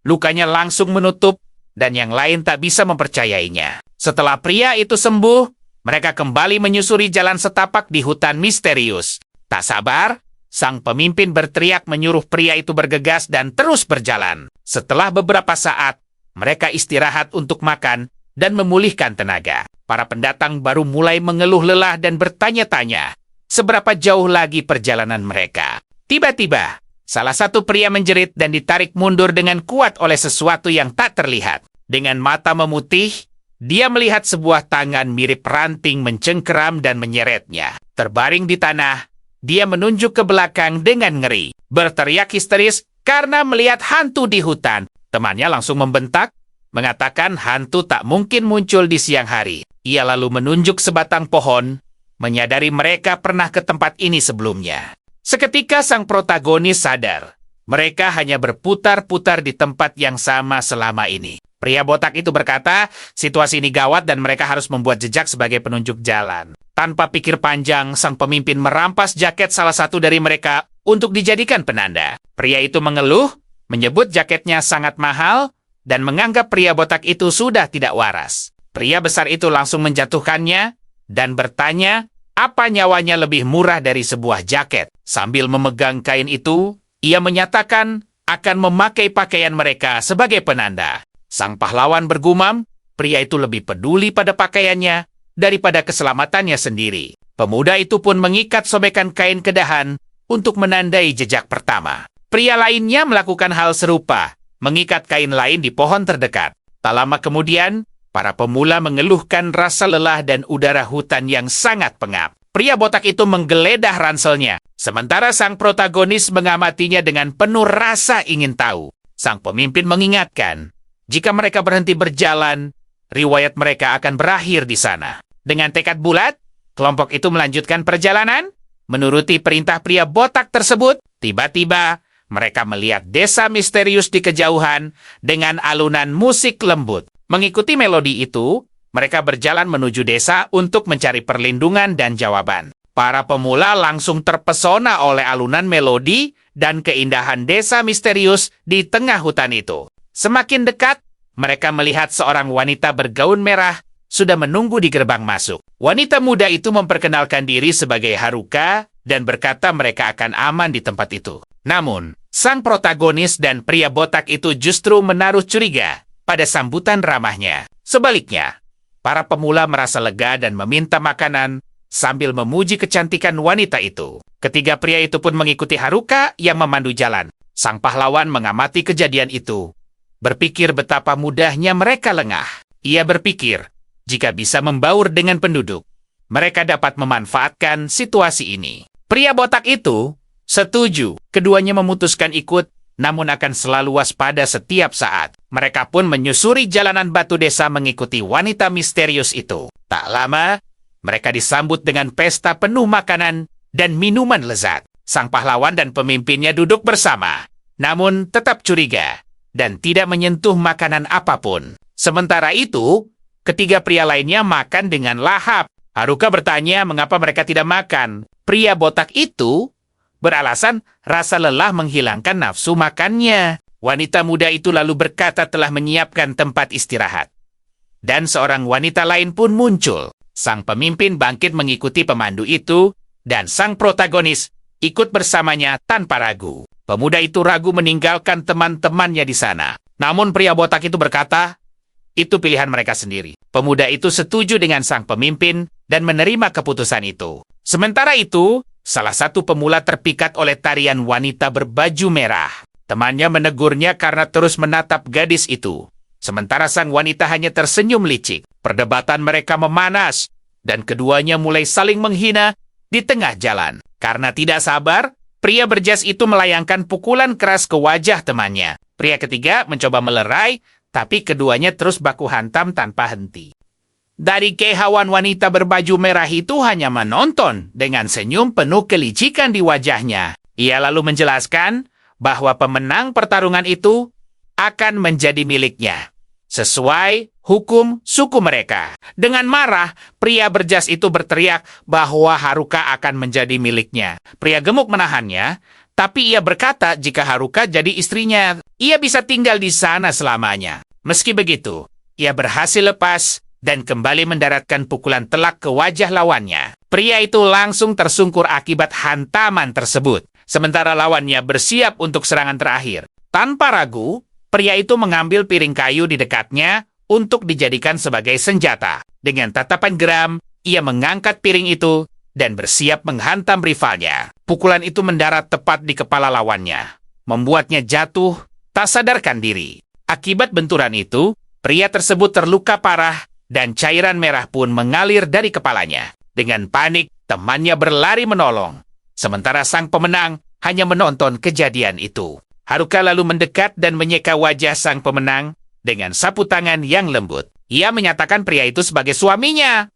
lukanya langsung menutup dan yang lain tak bisa mempercayainya. Setelah pria itu sembuh, mereka kembali menyusuri jalan setapak di hutan misterius. Tak sabar, sang pemimpin berteriak menyuruh pria itu bergegas dan terus berjalan. Setelah beberapa saat, mereka istirahat untuk makan dan memulihkan tenaga. Para pendatang baru mulai mengeluh lelah dan bertanya-tanya seberapa jauh lagi perjalanan mereka. Tiba-tiba, salah satu pria menjerit dan ditarik mundur dengan kuat oleh sesuatu yang tak terlihat. Dengan mata memutih, dia melihat sebuah tangan mirip ranting mencengkeram dan menyeretnya. Terbaring di tanah, dia menunjuk ke belakang dengan ngeri. Berteriak histeris karena melihat hantu di hutan. Temannya langsung membentak, mengatakan hantu tak mungkin muncul di siang hari. Ia lalu menunjuk sebatang pohon, menyadari mereka pernah ke tempat ini sebelumnya. Seketika sang protagonis sadar, mereka hanya berputar-putar di tempat yang sama selama ini. Pria botak itu berkata, situasi ini gawat dan mereka harus membuat jejak sebagai penunjuk jalan. Tanpa pikir panjang, sang pemimpin merampas jaket salah satu dari mereka untuk dijadikan penanda. Pria itu mengeluh, menyebut jaketnya sangat mahal, dan menganggap pria botak itu sudah tidak waras. Pria besar itu langsung menjatuhkannya dan bertanya apa nyawanya lebih murah dari sebuah jaket. Sambil memegang kain itu, ia menyatakan akan memakai pakaian mereka sebagai penanda. Sang pahlawan bergumam, pria itu lebih peduli pada pakaiannya daripada keselamatannya sendiri. Pemuda itu pun mengikat sobekan kain ke dahan untuk menandai jejak pertama. Pria lainnya melakukan hal serupa, mengikat kain lain di pohon terdekat. Tak lama kemudian, para pemula mengeluhkan rasa lelah dan udara hutan yang sangat pengap. Pria botak itu menggeledah ranselnya, sementara sang protagonis mengamatinya dengan penuh rasa ingin tahu. Sang pemimpin mengingatkan, jika mereka berhenti berjalan, riwayat mereka akan berakhir di sana. Dengan tekad bulat, kelompok itu melanjutkan perjalanan. Menuruti perintah pria botak tersebut, tiba-tiba mereka melihat desa misterius di kejauhan dengan alunan musik lembut. Mengikuti melodi itu, mereka berjalan menuju desa untuk mencari perlindungan dan jawaban. Para pemula langsung terpesona oleh alunan melodi dan keindahan desa misterius di tengah hutan itu. Semakin dekat, mereka melihat seorang wanita bergaun merah sudah menunggu di gerbang masuk. Wanita muda itu memperkenalkan diri sebagai Haruka dan berkata mereka akan aman di tempat itu. Namun, sang protagonis dan pria botak itu justru menaruh curiga pada sambutan ramahnya. Sebaliknya, para pemula merasa lega dan meminta makanan sambil memuji kecantikan wanita itu. Ketiga pria itu pun mengikuti Haruka yang memandu jalan. Sang pahlawan mengamati kejadian itu, berpikir betapa mudahnya mereka lengah. Ia berpikir, jika bisa membaur dengan penduduk, mereka dapat memanfaatkan situasi ini. Pria botak itu setuju. Keduanya memutuskan ikut, namun akan selalu waspada setiap saat. Mereka pun menyusuri jalanan batu desa mengikuti wanita misterius itu. Tak lama, mereka disambut dengan pesta penuh makanan dan minuman lezat. Sang pahlawan dan pemimpinnya duduk bersama, namun tetap curiga dan tidak menyentuh makanan apapun. Sementara itu, ketiga pria lainnya makan dengan lahap. Haruka bertanya mengapa mereka tidak makan. Pria botak itu beralasan rasa lelah menghilangkan nafsu makannya. Wanita muda itu lalu berkata telah menyiapkan tempat istirahat. Dan seorang wanita lain pun muncul. Sang pemimpin bangkit mengikuti pemandu itu, dan sang protagonis ikut bersamanya tanpa ragu. Pemuda itu ragu meninggalkan teman-temannya di sana. Namun pria botak itu berkata, itu pilihan mereka sendiri. Pemuda itu setuju dengan sang pemimpin dan menerima keputusan itu. Sementara itu, salah satu pemula terpikat oleh tarian wanita berbaju merah. Temannya menegurnya karena terus menatap gadis itu. Sementara sang wanita hanya tersenyum licik. Perdebatan mereka memanas, dan keduanya mulai saling menghina di tengah jalan. Karena tidak sabar, pria berjas itu melayangkan pukulan keras ke wajah temannya. Pria ketiga mencoba melerai, tapi keduanya terus baku hantam tanpa henti. Dari kehauan wanita berbaju merah itu hanya menonton dengan senyum penuh kelicikan di wajahnya. Ia lalu menjelaskan bahwa pemenang pertarungan itu akan menjadi miliknya, sesuai hukum suku mereka. Dengan marah, pria berjas itu berteriak bahwa Haruka akan menjadi miliknya. Pria gemuk menahannya, tapi ia berkata jika Haruka jadi istrinya, ia bisa tinggal di sana selamanya. Meski begitu, ia berhasil lepas dan kembali mendaratkan pukulan telak ke wajah lawannya. Pria itu langsung tersungkur akibat hantaman tersebut. Sementara lawannya bersiap untuk serangan terakhir. Tanpa ragu, Pria itu mengambil piring kayu di dekatnya untuk dijadikan sebagai senjata. Dengan tatapan geram, ia mengangkat piring itu dan bersiap menghantam rivalnya. Pukulan itu mendarat tepat di kepala lawannya, membuatnya jatuh, tak sadarkan diri. Akibat benturan itu, pria tersebut terluka parah dan cairan merah pun mengalir dari kepalanya. Dengan panik, temannya berlari menolong. Sementara sang pemenang hanya menonton kejadian itu. Haruka lalu mendekat dan menyeka wajah sang pemenang dengan sapu tangan yang lembut. Ia menyatakan pria itu sebagai suaminya,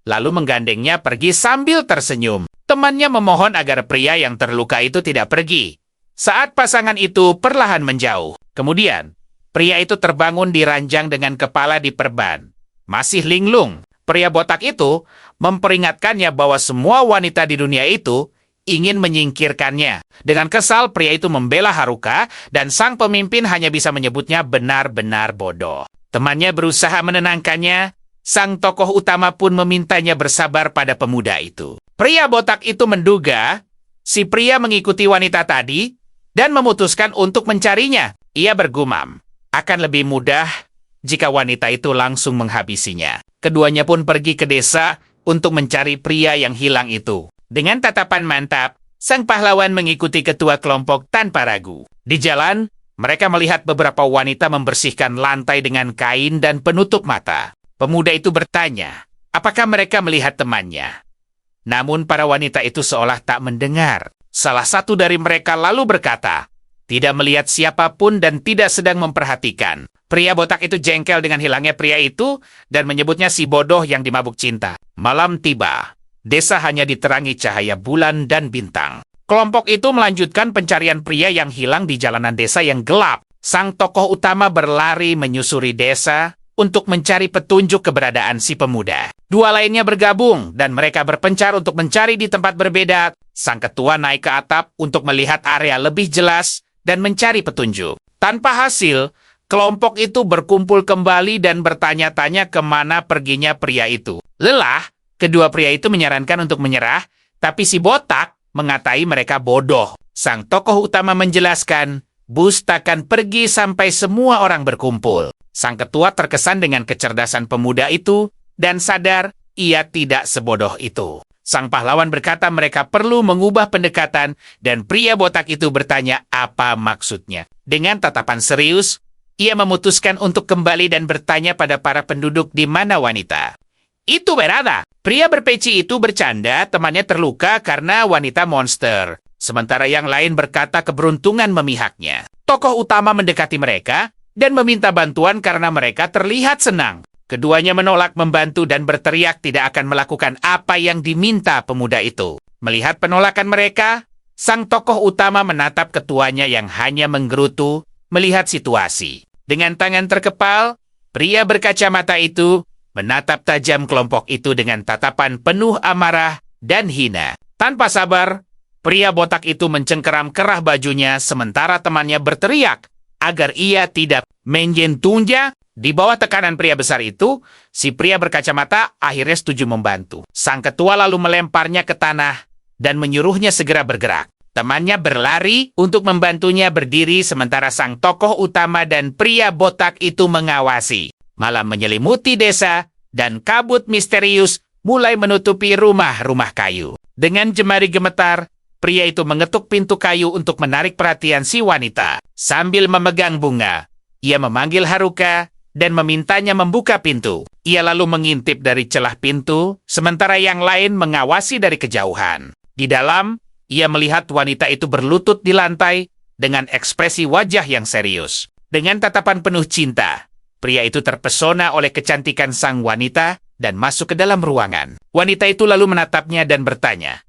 lalu menggandengnya pergi sambil tersenyum. Temannya memohon agar pria yang terluka itu tidak pergi. Saat pasangan itu perlahan menjauh. Kemudian, pria itu terbangun di ranjang dengan kepala diperban. Masih linglung, pria botak itu memperingatkannya bahwa semua wanita di dunia itu ingin menyingkirkannya. Dengan kesal, pria itu membela Haruka dan sang pemimpin hanya bisa menyebutnya benar-benar bodoh. Temannya berusaha menenangkannya. Sang tokoh utama pun memintanya bersabar pada pemuda itu. Pria botak itu menduga si pria mengikuti wanita tadi dan memutuskan untuk mencarinya. Ia bergumam, akan lebih mudah jika wanita itu langsung menghabisinya. Keduanya pun pergi ke desa untuk mencari pria yang hilang itu. Dengan tatapan mantap, sang pahlawan mengikuti ketua kelompok tanpa ragu. Di jalan, mereka melihat beberapa wanita membersihkan lantai dengan kain dan penutup mata. Pemuda itu bertanya, apakah mereka melihat temannya? Namun para wanita itu seolah tak mendengar. Salah satu dari mereka lalu berkata, tidak melihat siapapun dan tidak sedang memperhatikan. Pria botak itu jengkel dengan hilangnya pria itu dan menyebutnya si bodoh yang dimabuk cinta. Malam tiba. Desa hanya diterangi cahaya bulan dan bintang. Kelompok itu melanjutkan pencarian pria yang hilang di jalanan desa yang gelap. Sang tokoh utama berlari menyusuri desa untuk mencari petunjuk keberadaan si pemuda. Dua lainnya bergabung dan mereka berpencar untuk mencari di tempat berbeda. Sang ketua naik ke atap untuk melihat area lebih jelas dan mencari petunjuk. Tanpa hasil, kelompok itu berkumpul kembali dan bertanya-tanya kemana perginya pria itu. Lelah, kedua pria itu menyarankan untuk menyerah, tapi si botak mengatai mereka bodoh. Sang tokoh utama menjelaskan, bus takkan pergi sampai semua orang berkumpul. Sang ketua terkesan dengan kecerdasan pemuda itu dan sadar ia tidak sebodoh itu. Sang pahlawan berkata mereka perlu mengubah pendekatan dan pria botak itu bertanya apa maksudnya. Dengan tatapan serius, ia memutuskan untuk kembali dan bertanya pada para penduduk di mana wanita. Itu berada. Pria berpeci itu bercanda temannya terluka karena wanita monster. Sementara yang lain berkata keberuntungan memihaknya. Tokoh utama mendekati mereka dan meminta bantuan karena mereka terlihat senang. Keduanya menolak membantu dan berteriak tidak akan melakukan apa yang diminta pemuda itu. Melihat penolakan mereka, sang tokoh utama menatap ketuanya yang hanya menggerutu melihat situasi. Dengan tangan terkepal, pria berkacamata itu menatap tajam kelompok itu dengan tatapan penuh amarah dan hina. Tanpa sabar, pria botak itu mencengkeram kerah bajunya sementara temannya berteriak agar ia tidak menyentuhnya. Di bawah tekanan pria besar itu, si pria berkacamata akhirnya setuju membantu. Sang ketua lalu melemparnya ke tanah dan menyuruhnya segera bergerak. Temannya berlari untuk membantunya berdiri sementara sang tokoh utama dan pria botak itu mengawasi. Malam menyelimuti desa dan kabut misterius mulai menutupi rumah-rumah kayu. Dengan jemari gemetar, pria itu mengetuk pintu kayu untuk menarik perhatian si wanita. Sambil memegang bunga, ia memanggil Haruka dan memintanya membuka pintu. Ia lalu mengintip dari celah pintu, sementara yang lain mengawasi dari kejauhan. Di dalam, ia melihat wanita itu berlutut di lantai dengan ekspresi wajah yang serius. Dengan tatapan penuh cinta, pria itu terpesona oleh kecantikan sang wanita dan masuk ke dalam ruangan. Wanita itu lalu menatapnya dan bertanya,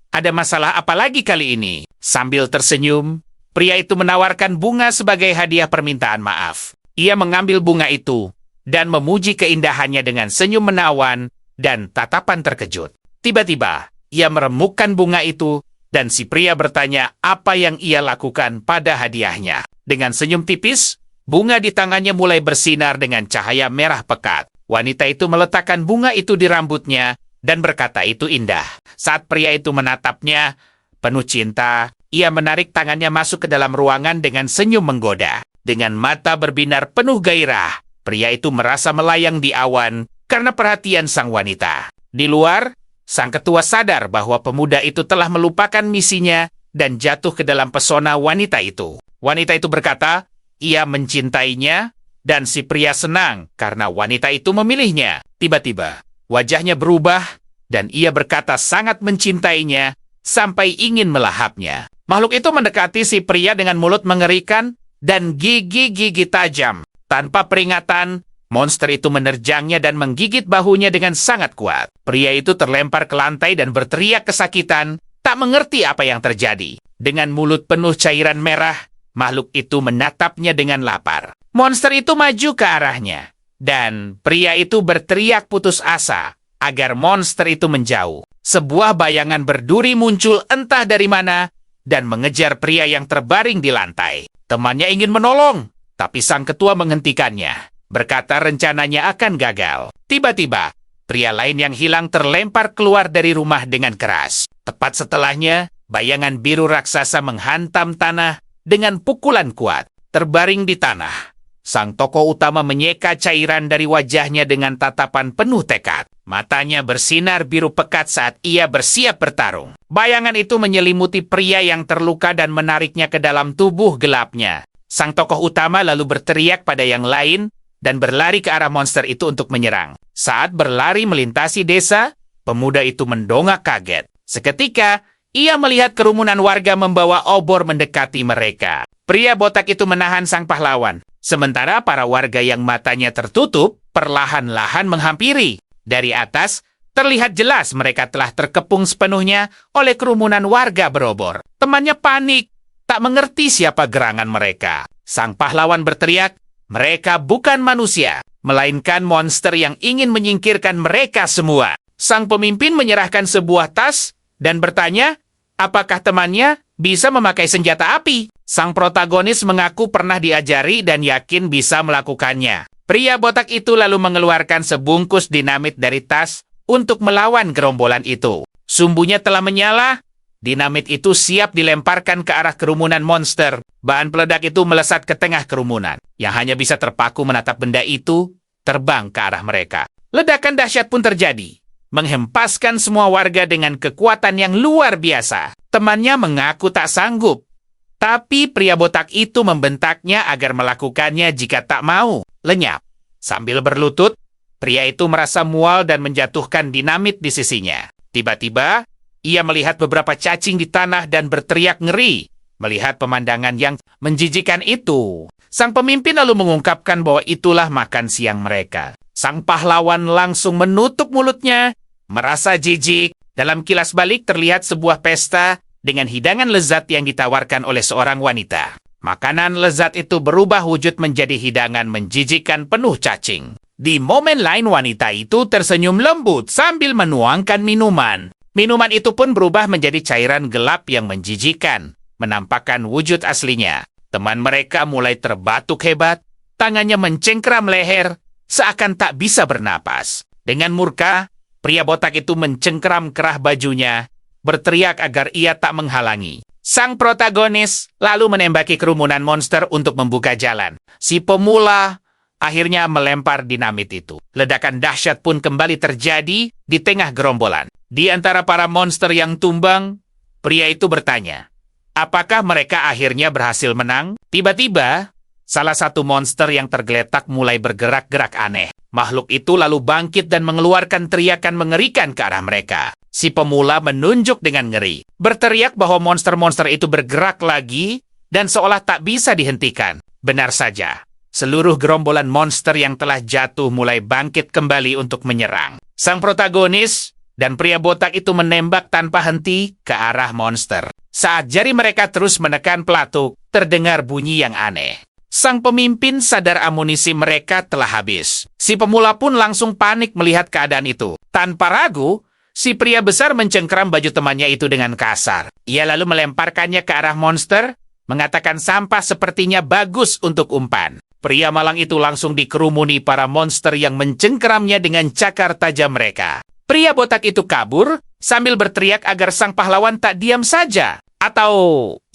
"Ada masalah apa lagi kali ini?" Sambil tersenyum, pria itu menawarkan bunga sebagai hadiah permintaan maaf. Ia mengambil bunga itu dan memuji keindahannya dengan senyum menawan dan tatapan terkejut. Tiba-tiba, ia meremukkan bunga itu dan si pria bertanya apa yang ia lakukan pada hadiahnya. Dengan senyum tipis, bunga di tangannya mulai bersinar dengan cahaya merah pekat. Wanita itu meletakkan bunga itu di rambutnya dan berkata itu indah. Saat pria itu menatapnya, penuh cinta, ia menarik tangannya masuk ke dalam ruangan dengan senyum menggoda. Dengan mata berbinar penuh gairah, pria itu merasa melayang di awan karena perhatian sang wanita. Di luar, sang ketua sadar bahwa pemuda itu telah melupakan misinya dan jatuh ke dalam pesona wanita itu. Wanita itu berkata, ia mencintainya, dan si pria senang karena wanita itu memilihnya. Tiba-tiba, wajahnya berubah, dan ia berkata sangat mencintainya sampai ingin melahapnya. Makhluk itu mendekati si pria dengan mulut mengerikan dan gigi-gigi tajam. Tanpa peringatan, monster itu menerjangnya dan menggigit bahunya dengan sangat kuat. Pria itu terlempar ke lantai dan berteriak kesakitan, tak mengerti apa yang terjadi. Dengan mulut penuh cairan merah, makhluk itu menatapnya dengan lapar. Monster itu maju ke arahnya, dan pria itu berteriak putus asa agar monster itu menjauh. Sebuah bayangan berduri muncul entah dari mana dan mengejar pria yang terbaring di lantai. Temannya ingin menolong, tapi sang ketua menghentikannya, berkata rencananya akan gagal. Tiba-tiba, pria lain yang hilang terlempar keluar dari rumah dengan keras. Tepat setelahnya, bayangan biru raksasa menghantam tanah dengan pukulan kuat. Terbaring di tanah, sang tokoh utama menyeka cairan dari wajahnya dengan tatapan penuh tekad. Matanya bersinar biru pekat saat ia bersiap bertarung. Bayangan itu menyelimuti pria yang terluka dan menariknya ke dalam tubuh gelapnya. Sang tokoh utama lalu berteriak pada yang lain dan berlari ke arah monster itu untuk menyerang. Saat berlari melintasi desa, pemuda itu mendongak kaget. Seketika, ia melihat kerumunan warga membawa obor mendekati mereka. Pria botak itu menahan sang pahlawan, sementara para warga yang matanya tertutup perlahan-lahan menghampiri. Dari atas, terlihat jelas mereka telah terkepung sepenuhnya oleh kerumunan warga berobor. Temannya panik, tak mengerti siapa gerangan mereka. Sang pahlawan berteriak, mereka bukan manusia, melainkan monster yang ingin menyingkirkan mereka semua. Sang pemimpin menyerahkan sebuah tas dan bertanya, apakah temannya bisa memakai senjata api? Sang protagonis mengaku pernah diajari dan yakin bisa melakukannya. Pria botak itu lalu mengeluarkan sebungkus dinamit dari tas untuk melawan gerombolan itu. Sumbunya telah menyala, dinamit itu siap dilemparkan ke arah kerumunan monster. Bahan peledak itu melesat ke tengah kerumunan, yang hanya bisa terpaku menatap benda itu terbang ke arah mereka. Ledakan dahsyat pun terjadi, menghempaskan semua warga dengan kekuatan yang luar biasa. Temannya mengaku tak sanggup, tapi pria botak itu membentaknya agar melakukannya jika tak mau. Lenyap. Sambil berlutut, pria itu merasa mual dan menjatuhkan dinamit di sisinya. Tiba-tiba, ia melihat beberapa cacing di tanah dan berteriak ngeri. Melihat pemandangan yang menjijikan itu, sang pemimpin lalu mengungkapkan bahwa itulah makan siang mereka. Sang pahlawan langsung menutup mulutnya, merasa jijik. Dalam kilas balik terlihat sebuah pesta dengan hidangan lezat yang ditawarkan oleh seorang wanita. Makanan lezat itu berubah wujud menjadi hidangan menjijikan penuh cacing. Di momen lain wanita itu tersenyum lembut sambil menuangkan minuman. Minuman itu pun berubah menjadi cairan gelap yang menjijikan, menampakkan wujud aslinya. Teman mereka mulai terbatuk hebat, tangannya mencengkram leher, seakan tak bisa bernapas. Dengan murka, pria botak itu mencengkram kerah bajunya, berteriak agar ia tak menghalangi. Sang protagonis lalu menembaki kerumunan monster untuk membuka jalan. Si pemula akhirnya melempar dinamit itu. Ledakan dahsyat pun kembali terjadi di tengah gerombolan. Di antara para monster yang tumbang, pria itu bertanya, apakah mereka akhirnya berhasil menang? Tiba-tiba, salah satu monster yang tergeletak mulai bergerak-gerak aneh. Makhluk itu lalu bangkit dan mengeluarkan teriakan mengerikan ke arah mereka. Si pemula menunjuk dengan ngeri, berteriak bahwa monster-monster itu bergerak lagi dan seolah tak bisa dihentikan. Benar saja, seluruh gerombolan monster yang telah jatuh mulai bangkit kembali untuk menyerang. Sang protagonis dan pria botak itu menembak tanpa henti ke arah monster. Saat jari mereka terus menekan pelatuk, terdengar bunyi yang aneh. Sang pemimpin sadar amunisi mereka telah habis. Si pemula pun langsung panik melihat keadaan itu. Tanpa ragu, si pria besar mencengkeram baju temannya itu dengan kasar. Ia lalu melemparkannya ke arah monster, mengatakan sampah sepertinya bagus untuk umpan. Pria malang itu langsung dikerumuni para monster yang mencengkeramnya dengan cakar tajam mereka. Pria botak itu kabur sambil berteriak agar sang pahlawan tak diam saja, atau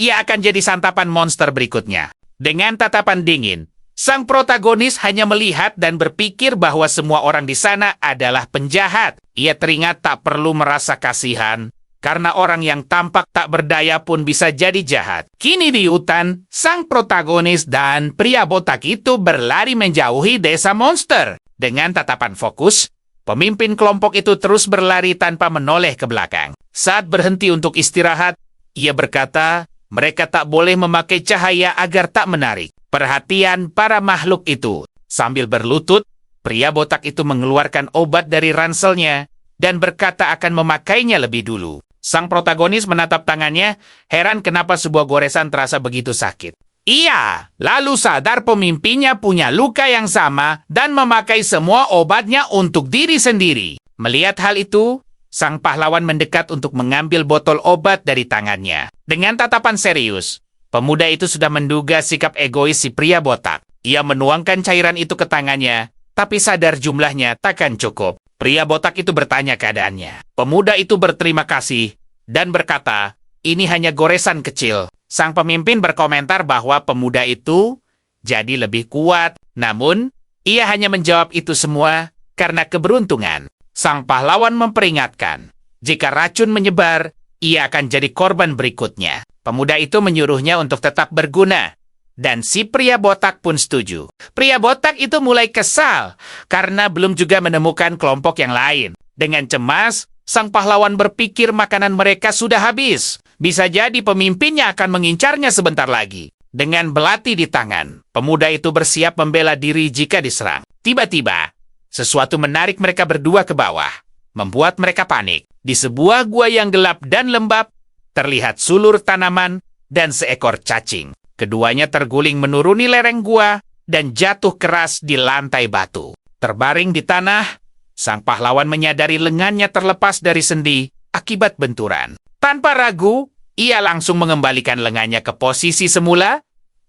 ia akan jadi santapan monster berikutnya. Dengan tatapan dingin, sang protagonis hanya melihat dan berpikir bahwa semua orang di sana adalah penjahat. Ia teringat tak perlu merasa kasihan, karena orang yang tampak tak berdaya pun bisa jadi jahat. Kini di hutan, sang protagonis dan pria botak itu berlari menjauhi desa monster. Dengan tatapan fokus, pemimpin kelompok itu terus berlari tanpa menoleh ke belakang. Saat berhenti untuk istirahat, ia berkata, mereka tak boleh memakai cahaya agar tak menarik perhatian para makhluk itu. Sambil berlutut, pria botak itu mengeluarkan obat dari ranselnya dan berkata akan memakainya lebih dulu. Sang protagonis menatap tangannya, heran kenapa sebuah goresan terasa begitu sakit. Ia lalu sadar pemimpinnya punya luka yang sama dan memakai semua obatnya untuk diri sendiri. Melihat hal itu, sang pahlawan mendekat untuk mengambil botol obat dari tangannya. Dengan tatapan serius, pemuda itu sudah menduga sikap egois si pria botak. Ia menuangkan cairan itu ke tangannya, tapi sadar jumlahnya takkan cukup. Pria botak itu bertanya keadaannya. Pemuda itu berterima kasih dan berkata, ini hanya goresan kecil. Sang pemimpin berkomentar bahwa pemuda itu jadi lebih kuat. Namun, ia hanya menjawab itu semua karena keberuntungan. Sang pahlawan memperingatkan, jika racun menyebar, ia akan jadi korban berikutnya. Pemuda itu menyuruhnya untuk tetap berguna. Dan si pria botak pun setuju. Pria botak itu mulai kesal karena belum juga menemukan kelompok yang lain. Dengan cemas, sang pahlawan berpikir makanan mereka sudah habis. Bisa jadi pemimpinnya akan mengincarnya sebentar lagi. Dengan belati di tangan, pemuda itu bersiap membela diri jika diserang. Tiba-tiba, sesuatu menarik mereka berdua ke bawah, membuat mereka panik. Di sebuah gua yang gelap dan lembab, terlihat sulur tanaman dan seekor cacing. Keduanya terguling menuruni lereng gua dan jatuh keras di lantai batu. Terbaring di tanah, sang pahlawan menyadari lengannya terlepas dari sendi akibat benturan. Tanpa ragu, ia langsung mengembalikan lengannya ke posisi semula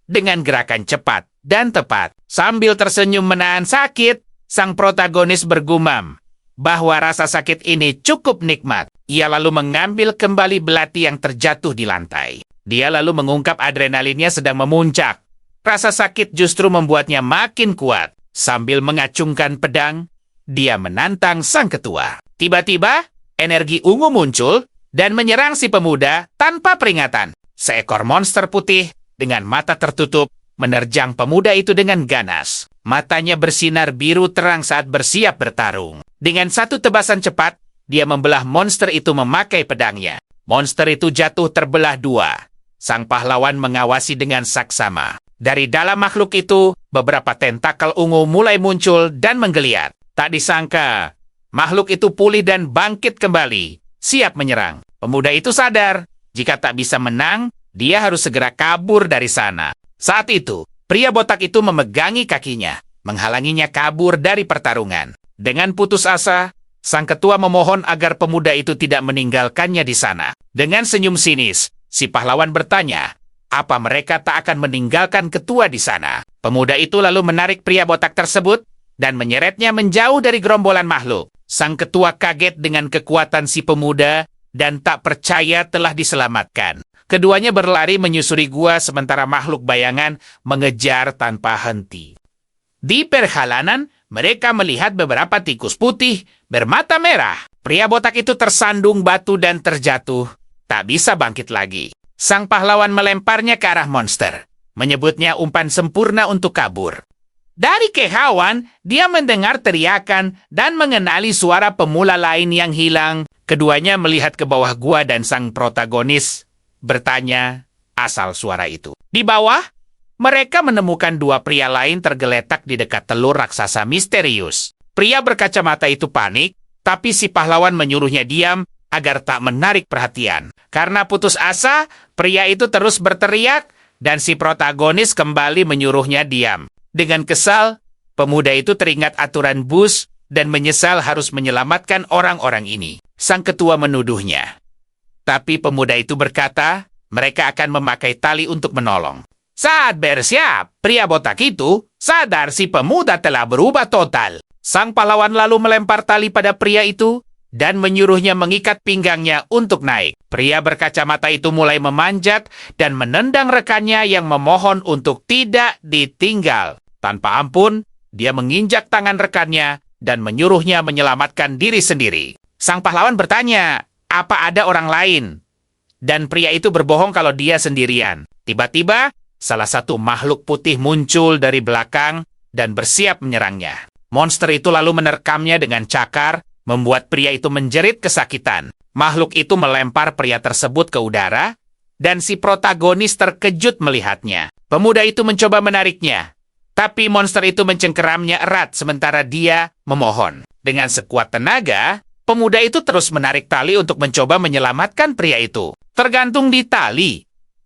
dengan gerakan cepat dan tepat. Sambil tersenyum menahan sakit, sang protagonis bergumam bahwa rasa sakit ini cukup nikmat. Ia lalu mengambil kembali belati yang terjatuh di lantai. Dia lalu mengungkap adrenalinnya sedang memuncak. Rasa sakit justru membuatnya makin kuat. Sambil mengacungkan pedang, dia menantang sang ketua. Tiba-tiba, energi ungu muncul dan menyerang si pemuda tanpa peringatan. Seekor monster putih dengan mata tertutup menerjang pemuda itu dengan ganas. Matanya bersinar biru terang saat bersiap bertarung. Dengan satu tebasan cepat, dia membelah monster itu memakai pedangnya. Monster itu jatuh terbelah dua. Sang pahlawan mengawasi dengan saksama. Dari dalam makhluk itu, beberapa tentakel ungu mulai muncul dan menggeliat. Tak disangka, makhluk itu pulih dan bangkit kembali, siap menyerang. Pemuda itu sadar, jika tak bisa menang, dia harus segera kabur dari sana. Saat itu, pria botak itu memegangi kakinya, menghalanginya kabur dari pertarungan. Dengan putus asa, sang ketua memohon agar pemuda itu tidak meninggalkannya di sana. Dengan senyum sinis, si pahlawan bertanya, apa mereka tak akan meninggalkan ketua di sana? Pemuda itu lalu menarik pria botak tersebut dan menyeretnya menjauh dari gerombolan makhluk. Sang ketua kaget dengan kekuatan si pemuda dan tak percaya telah diselamatkan. Keduanya berlari menyusuri gua sementara makhluk bayangan mengejar tanpa henti. Di perjalanan, mereka melihat beberapa tikus putih bermata merah. Pria botak itu tersandung batu dan terjatuh. Tak bisa bangkit lagi. Sang pahlawan melemparnya ke arah monster, menyebutnya umpan sempurna untuk kabur. Dari kehauan, dia mendengar teriakan dan mengenali suara pemula lain yang hilang. Keduanya melihat ke bawah gua dan sang protagonis bertanya asal suara itu. Di bawah, mereka menemukan dua pria lain tergeletak di dekat telur raksasa misterius. Pria berkacamata itu panik, tapi si pahlawan menyuruhnya diam agar tak menarik perhatian. Karena putus asa, pria itu terus berteriak dan si protagonis kembali menyuruhnya diam. Dengan kesal, pemuda itu teringat aturan bus dan menyesal harus menyelamatkan orang-orang ini. Sang ketua menuduhnya. Tapi pemuda itu berkata, mereka akan memakai tali untuk menolong. Saat bersiap, pria botak itu sadar si pemuda telah berubah total. Sang pahlawan lalu melempar tali pada pria itu dan menyuruhnya mengikat pinggangnya untuk naik. Pria berkacamata itu mulai memanjat dan menendang rekannya yang memohon untuk tidak ditinggal. Tanpa ampun, dia menginjak tangan rekannya dan menyuruhnya menyelamatkan diri sendiri. Sang pahlawan bertanya, apa ada orang lain? Dan pria itu berbohong kalau dia sendirian. Tiba-tiba, salah satu makhluk putih muncul dari belakang dan bersiap menyerangnya. Monster itu lalu menerkamnya dengan cakar, membuat pria itu menjerit kesakitan. Makhluk itu melempar pria tersebut ke udara, dan si protagonis terkejut melihatnya. Pemuda itu mencoba menariknya, tapi monster itu mencengkeramnya erat sementara dia memohon. Dengan sekuat tenaga, pemuda itu terus menarik tali untuk mencoba menyelamatkan pria itu. Tergantung di tali.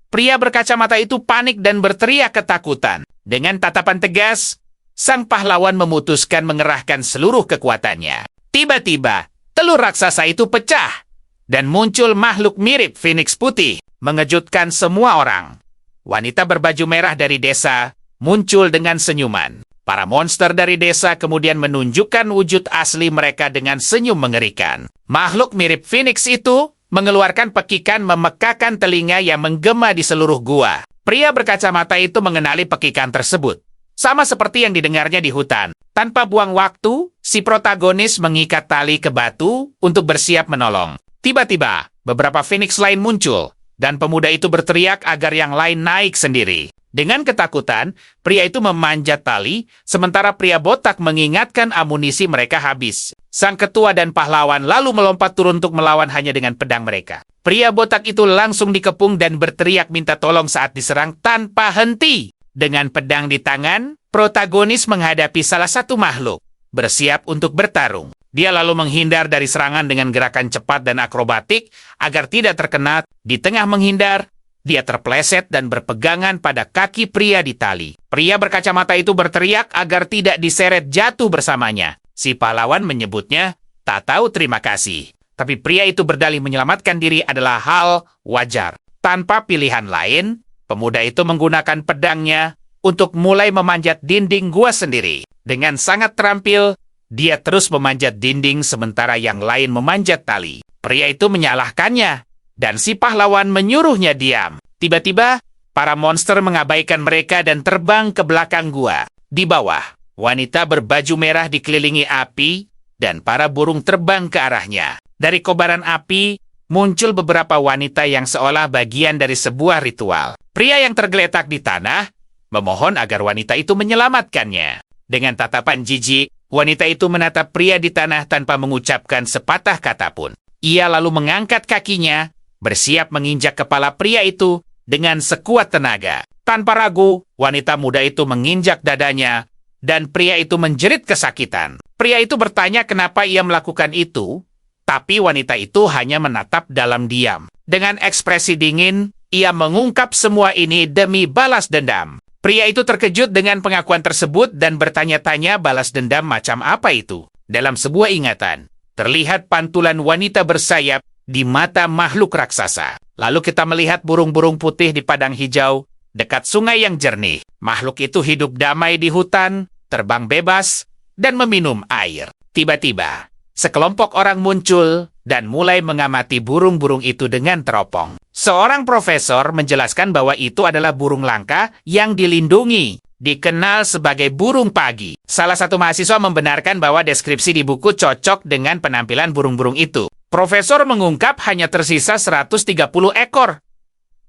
Pria berkacamata itu panik dan berteriak ketakutan. Dengan tatapan tegas, sang pahlawan memutuskan mengerahkan seluruh kekuatannya. Tiba-tiba, telur raksasa itu pecah, dan muncul makhluk mirip Phoenix putih, mengejutkan semua orang. Wanita berbaju merah dari desa muncul dengan senyuman. Para monster dari desa kemudian menunjukkan wujud asli mereka dengan senyum mengerikan. Makhluk mirip Phoenix itu mengeluarkan pekikan memekakan telinga yang menggema di seluruh gua. Pria berkacamata itu mengenali pekikan tersebut. Sama seperti yang didengarnya di hutan. Tanpa buang waktu, si protagonis mengikat tali ke batu untuk bersiap menolong. Tiba-tiba, beberapa Phoenix lain muncul, dan pemuda itu berteriak agar yang lain naik sendiri. Dengan ketakutan, pria itu memanjat tali, sementara pria botak mengingatkan amunisi mereka habis. Sang ketua dan pahlawan lalu melompat turun untuk melawan hanya dengan pedang mereka. Pria botak itu langsung dikepung dan berteriak minta tolong saat diserang tanpa henti. Dengan pedang di tangan, protagonis menghadapi salah satu makhluk, bersiap untuk bertarung. Dia lalu menghindar dari serangan dengan gerakan cepat dan akrobatik agar tidak terkena. Di tengah menghindar, dia terpleset dan berpegangan pada kaki pria di tali. Pria berkacamata itu berteriak agar tidak diseret jatuh bersamanya. Si pahlawan menyebutnya, tak tahu terima kasih. Tapi pria itu berdalih menyelamatkan diri adalah hal wajar. Tanpa pilihan lain, pemuda itu menggunakan pedangnya untuk mulai memanjat dinding gua sendiri. Dengan sangat terampil, dia terus memanjat dinding sementara yang lain memanjat tali. Pria itu menyalahkannya, dan si pahlawan menyuruhnya diam. Tiba-tiba, para monster mengabaikan mereka dan terbang ke belakang gua. Di bawah, wanita berbaju merah dikelilingi api, dan para burung terbang ke arahnya. Dari kobaran api, muncul beberapa wanita yang seolah bagian dari sebuah ritual. Pria yang tergeletak di tanah memohon agar wanita itu menyelamatkannya. Dengan tatapan jijik, wanita itu menatap pria di tanah tanpa mengucapkan sepatah kata pun. Ia lalu mengangkat kakinya, bersiap menginjak kepala pria itu dengan sekuat tenaga. Tanpa ragu, wanita muda itu menginjak dadanya, dan pria itu menjerit kesakitan. Pria itu bertanya kenapa ia melakukan itu, tapi wanita itu hanya menatap dalam diam. Dengan ekspresi dingin, ia mengungkap semua ini demi balas dendam. Pria itu terkejut dengan pengakuan tersebut dan bertanya-tanya balas dendam macam apa itu. Dalam sebuah ingatan, terlihat pantulan wanita bersayap di mata makhluk raksasa. Lalu kita melihat burung-burung putih di padang hijau dekat sungai yang jernih. Makhluk itu hidup damai di hutan, terbang bebas, dan meminum air. Tiba-tiba, sekelompok orang muncul dan mulai mengamati burung-burung itu dengan teropong. Seorang profesor menjelaskan bahwa itu adalah burung langka yang dilindungi, dikenal sebagai burung pagi. Salah satu mahasiswa membenarkan bahwa deskripsi di buku cocok dengan penampilan burung-burung itu. Profesor mengungkap hanya tersisa 130 ekor,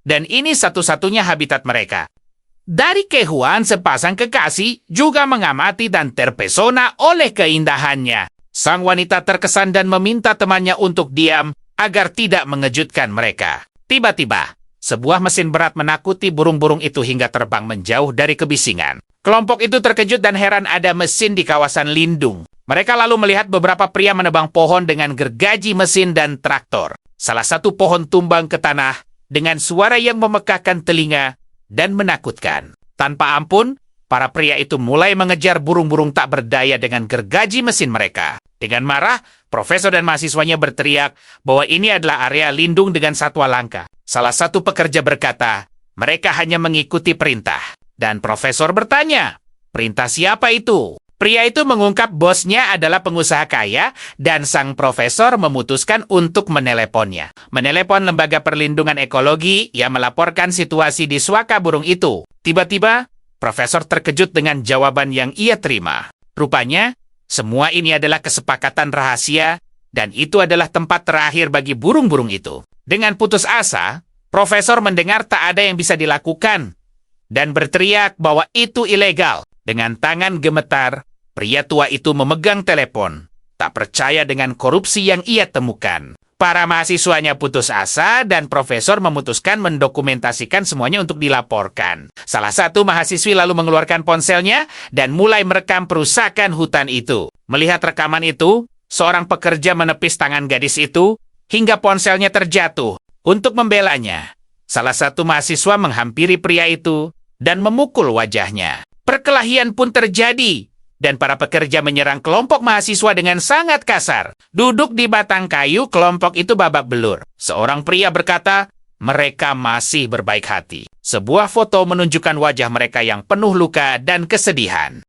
dan ini satu-satunya habitat mereka. Dari kejauhan, sepasang kekasih juga mengamati dan terpesona oleh keindahannya. Sang wanita terkesan dan meminta temannya untuk diam agar tidak mengejutkan mereka. Tiba-tiba, sebuah mesin berat menakuti burung-burung itu hingga terbang menjauh dari kebisingan. Kelompok itu terkejut dan heran ada mesin di kawasan lindung. Mereka lalu melihat beberapa pria menebang pohon dengan gergaji mesin dan traktor. Salah satu pohon tumbang ke tanah dengan suara yang memekakkan telinga dan menakutkan. Tanpa ampun, para pria itu mulai mengejar burung-burung tak berdaya dengan gergaji mesin mereka. Dengan marah, profesor dan mahasiswanya berteriak bahwa ini adalah area lindung dengan satwa langka. Salah satu pekerja berkata, mereka hanya mengikuti perintah. Dan profesor bertanya, perintah siapa itu? Pria itu mengungkap bosnya adalah pengusaha kaya dan sang profesor memutuskan untuk meneleponnya. Menelepon Lembaga Perlindungan Ekologi, ia melaporkan situasi di suaka burung itu. Tiba-tiba, profesor terkejut dengan jawaban yang ia terima. Rupanya, semua ini adalah kesepakatan rahasia dan itu adalah tempat terakhir bagi burung-burung itu. Dengan putus asa, profesor mendengar tak ada yang bisa dilakukan dan berteriak bahwa itu ilegal. Dengan tangan gemetar, pria tua itu memegang telepon, tak percaya dengan korupsi yang ia temukan. Para mahasiswanya putus asa dan profesor memutuskan mendokumentasikan semuanya untuk dilaporkan. Salah satu mahasiswi lalu mengeluarkan ponselnya dan mulai merekam perusakan hutan itu. Melihat rekaman itu, seorang pekerja menepis tangan gadis itu hingga ponselnya terjatuh. Untuk membelanya, salah satu mahasiswa menghampiri pria itu dan memukul wajahnya. Perkelahian pun terjadi, dan para pekerja menyerang kelompok mahasiswa dengan sangat kasar. Duduk di batang kayu, kelompok itu babak belur. Seorang pria berkata, mereka masih berbaik hati. Sebuah foto menunjukkan wajah mereka yang penuh luka dan kesedihan.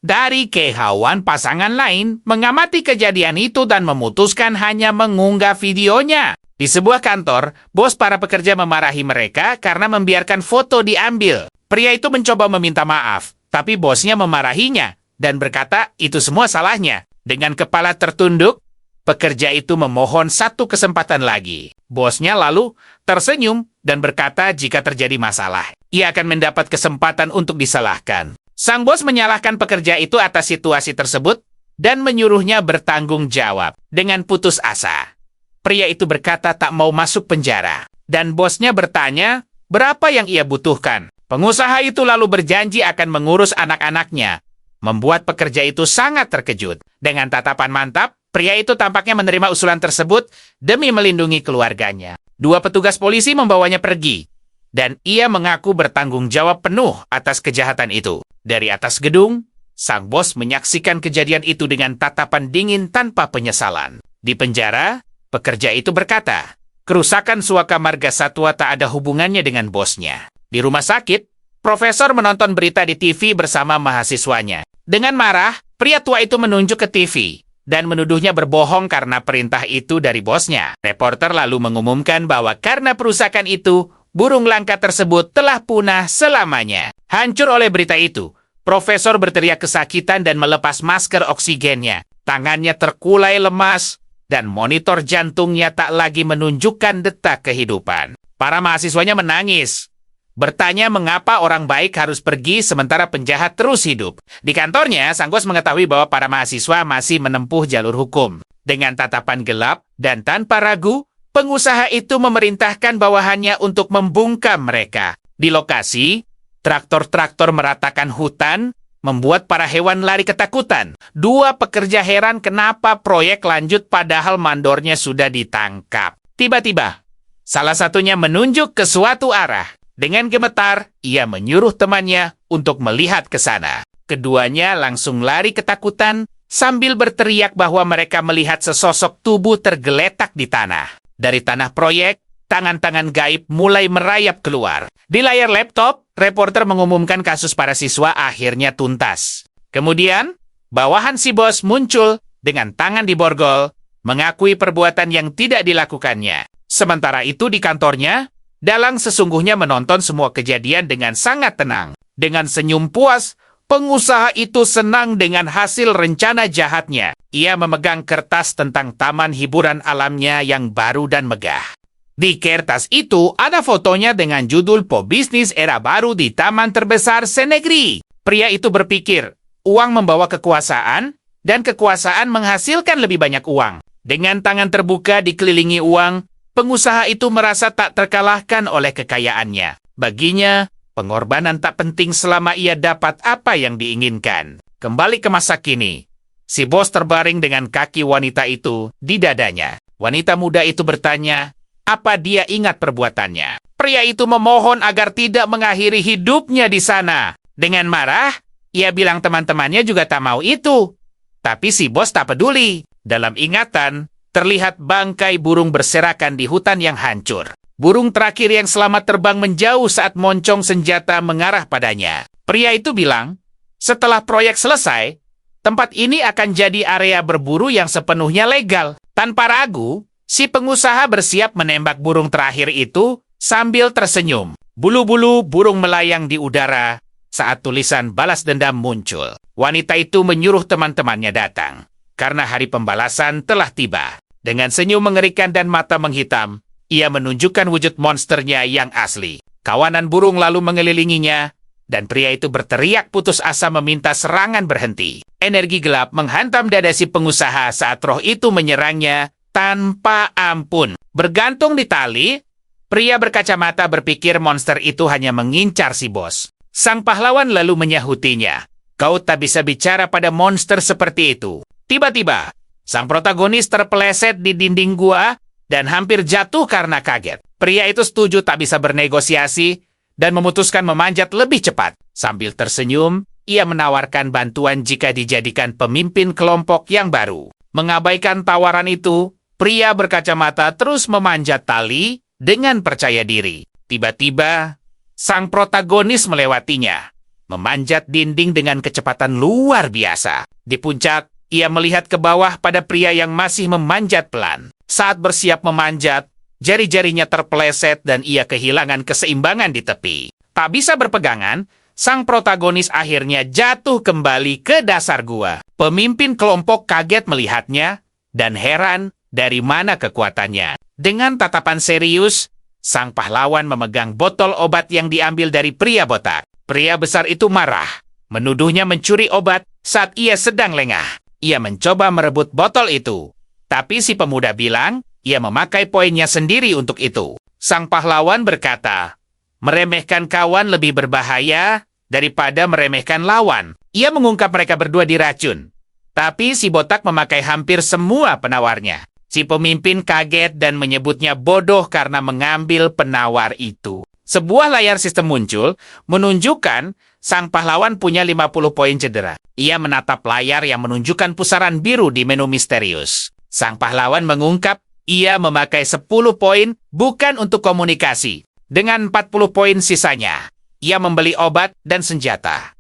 Dari kehauan, pasangan lain mengamati kejadian itu dan memutuskan hanya mengunggah videonya. Di sebuah kantor, bos para pekerja memarahi mereka karena membiarkan foto diambil. Pria itu mencoba meminta maaf, tapi bosnya memarahinya dan berkata itu semua salahnya. Dengan kepala tertunduk, pekerja itu memohon satu kesempatan lagi. Bosnya lalu tersenyum dan berkata jika terjadi masalah, ia akan mendapat kesempatan untuk disalahkan. Sang bos menyalahkan pekerja itu atas situasi tersebut dan menyuruhnya bertanggung jawab. Dengan putus asa, pria itu berkata tak mau masuk penjara. Dan bosnya bertanya berapa yang ia butuhkan. Pengusaha itu lalu berjanji akan mengurus anak-anaknya. Membuat pekerja itu sangat terkejut. Dengan tatapan mantap, pria itu tampaknya menerima usulan tersebut demi melindungi keluarganya. Dua petugas polisi membawanya pergi. Dan ia mengaku bertanggung jawab penuh atas kejahatan itu. Dari atas gedung, sang bos menyaksikan kejadian itu dengan tatapan dingin tanpa penyesalan. Di penjara, pekerja itu berkata, kerusakan suaka marga satwa tak ada hubungannya dengan bosnya. Di rumah sakit, profesor menonton berita di TV bersama mahasiswanya. Dengan marah, pria tua itu menunjuk ke TV dan menuduhnya berbohong karena perintah itu dari bosnya. Reporter lalu mengumumkan bahwa karena perusakan itu, burung langka tersebut telah punah selamanya. Hancur oleh berita itu, profesor berteriak kesakitan dan melepas masker oksigennya. Tangannya terkulai lemas dan monitor jantungnya tak lagi menunjukkan detak kehidupan. Para mahasiswanya menangis. Bertanya mengapa orang baik harus pergi sementara penjahat terus hidup. Di kantornya, sang bos mengetahui bahwa para mahasiswa masih menempuh jalur hukum. Dengan tatapan gelap dan tanpa ragu, pengusaha itu memerintahkan bawahannya untuk membungkam mereka. Di lokasi, traktor-traktor meratakan hutan, membuat para hewan lari ketakutan. Dua pekerja heran kenapa proyek lanjut padahal mandornya sudah ditangkap. Tiba-tiba, salah satunya menunjuk ke suatu arah. Dengan gemetar, ia menyuruh temannya untuk melihat ke sana. Keduanya langsung lari ketakutan sambil berteriak bahwa mereka melihat sesosok tubuh tergeletak di tanah. Dari tanah proyek, tangan-tangan gaib mulai merayap keluar. Di layar laptop, reporter mengumumkan kasus para siswa akhirnya tuntas. Kemudian, bawahan si bos muncul dengan tangan diborgol, mengakui perbuatan yang tidak dilakukannya. Sementara itu di kantornya, Dalang sesungguhnya menonton semua kejadian dengan sangat tenang. Dengan senyum puas, pengusaha itu senang dengan hasil rencana jahatnya. Ia memegang kertas tentang taman hiburan alamnya yang baru dan megah. Di kertas itu ada fotonya dengan judul Pebisnis Era Baru di Taman Terbesar Senegri. Pria itu berpikir, uang membawa kekuasaan, dan kekuasaan menghasilkan lebih banyak uang. Dengan tangan terbuka dikelilingi uang, pengusaha itu merasa tak terkalahkan oleh kekayaannya. Baginya, pengorbanan tak penting selama ia dapat apa yang diinginkan. Kembali ke masa kini, si bos terbaring dengan kaki wanita itu di dadanya. Wanita muda itu bertanya, apa dia ingat perbuatannya? Pria itu memohon agar tidak mengakhiri hidupnya di sana. Dengan marah, ia bilang teman-temannya juga tak mau itu. Tapi si bos tak peduli. Dalam ingatan, terlihat bangkai burung berserakan di hutan yang hancur. Burung terakhir yang selamat terbang menjauh saat moncong senjata mengarah padanya. Pria itu bilang, setelah proyek selesai, Tempat ini akan jadi area berburu yang sepenuhnya legal. Tanpa ragu, si pengusaha bersiap menembak burung terakhir itu sambil tersenyum. Bulu-bulu burung melayang di udara saat tulisan balas dendam muncul. Wanita itu menyuruh teman-temannya datang, karena hari pembalasan telah tiba. Dengan senyum mengerikan dan mata menghitam, ia menunjukkan wujud monsternya yang asli. Kawanan burung lalu mengelilinginya, dan pria itu berteriak putus asa meminta serangan berhenti. Energi gelap menghantam dada si pengusaha saat roh itu menyerangnya tanpa ampun. Bergantung di tali, pria berkacamata berpikir monster itu hanya mengincar si bos. Sang pahlawan lalu menyahutinya. Kau tak bisa bicara pada monster seperti itu. Tiba-tiba, sang protagonis terpeleset di dinding gua dan hampir jatuh karena kaget. Pria itu setuju tak bisa bernegosiasi dan memutuskan memanjat lebih cepat. Sambil tersenyum, ia menawarkan bantuan jika dijadikan pemimpin kelompok yang baru. Mengabaikan tawaran itu, pria berkacamata terus memanjat tali dengan percaya diri. Tiba-tiba, sang protagonis melewatinya, memanjat dinding dengan kecepatan luar biasa. Di puncak, ia melihat ke bawah pada pria yang masih memanjat pelan. Saat bersiap memanjat, jari-jarinya terpeleset dan ia kehilangan keseimbangan di tepi. Tak bisa berpegangan, sang protagonis akhirnya jatuh kembali ke dasar gua. Pemimpin kelompok kaget melihatnya dan heran dari mana kekuatannya. Dengan tatapan serius, sang pahlawan memegang botol obat yang diambil dari pria botak. Pria besar itu marah, menuduhnya mencuri obat saat ia sedang lengah. Ia mencoba merebut botol itu, tapi si pemuda bilang ia memakai poinnya sendiri untuk itu. Sang pahlawan berkata, meremehkan kawan lebih berbahaya daripada meremehkan lawan. Ia mengungkap mereka berdua diracun, tapi si botak memakai hampir semua penawarnya. Si pemimpin kaget dan menyebutnya bodoh karena mengambil penawar itu. Sebuah layar sistem muncul, menunjukkan sang pahlawan punya 50 poin cedera. Ia menatap layar yang menunjukkan pusaran biru di menu misterius. Sang pahlawan mengungkap, ia memakai 10 poin bukan untuk komunikasi. Dengan 40 poin sisanya, ia membeli obat dan senjata.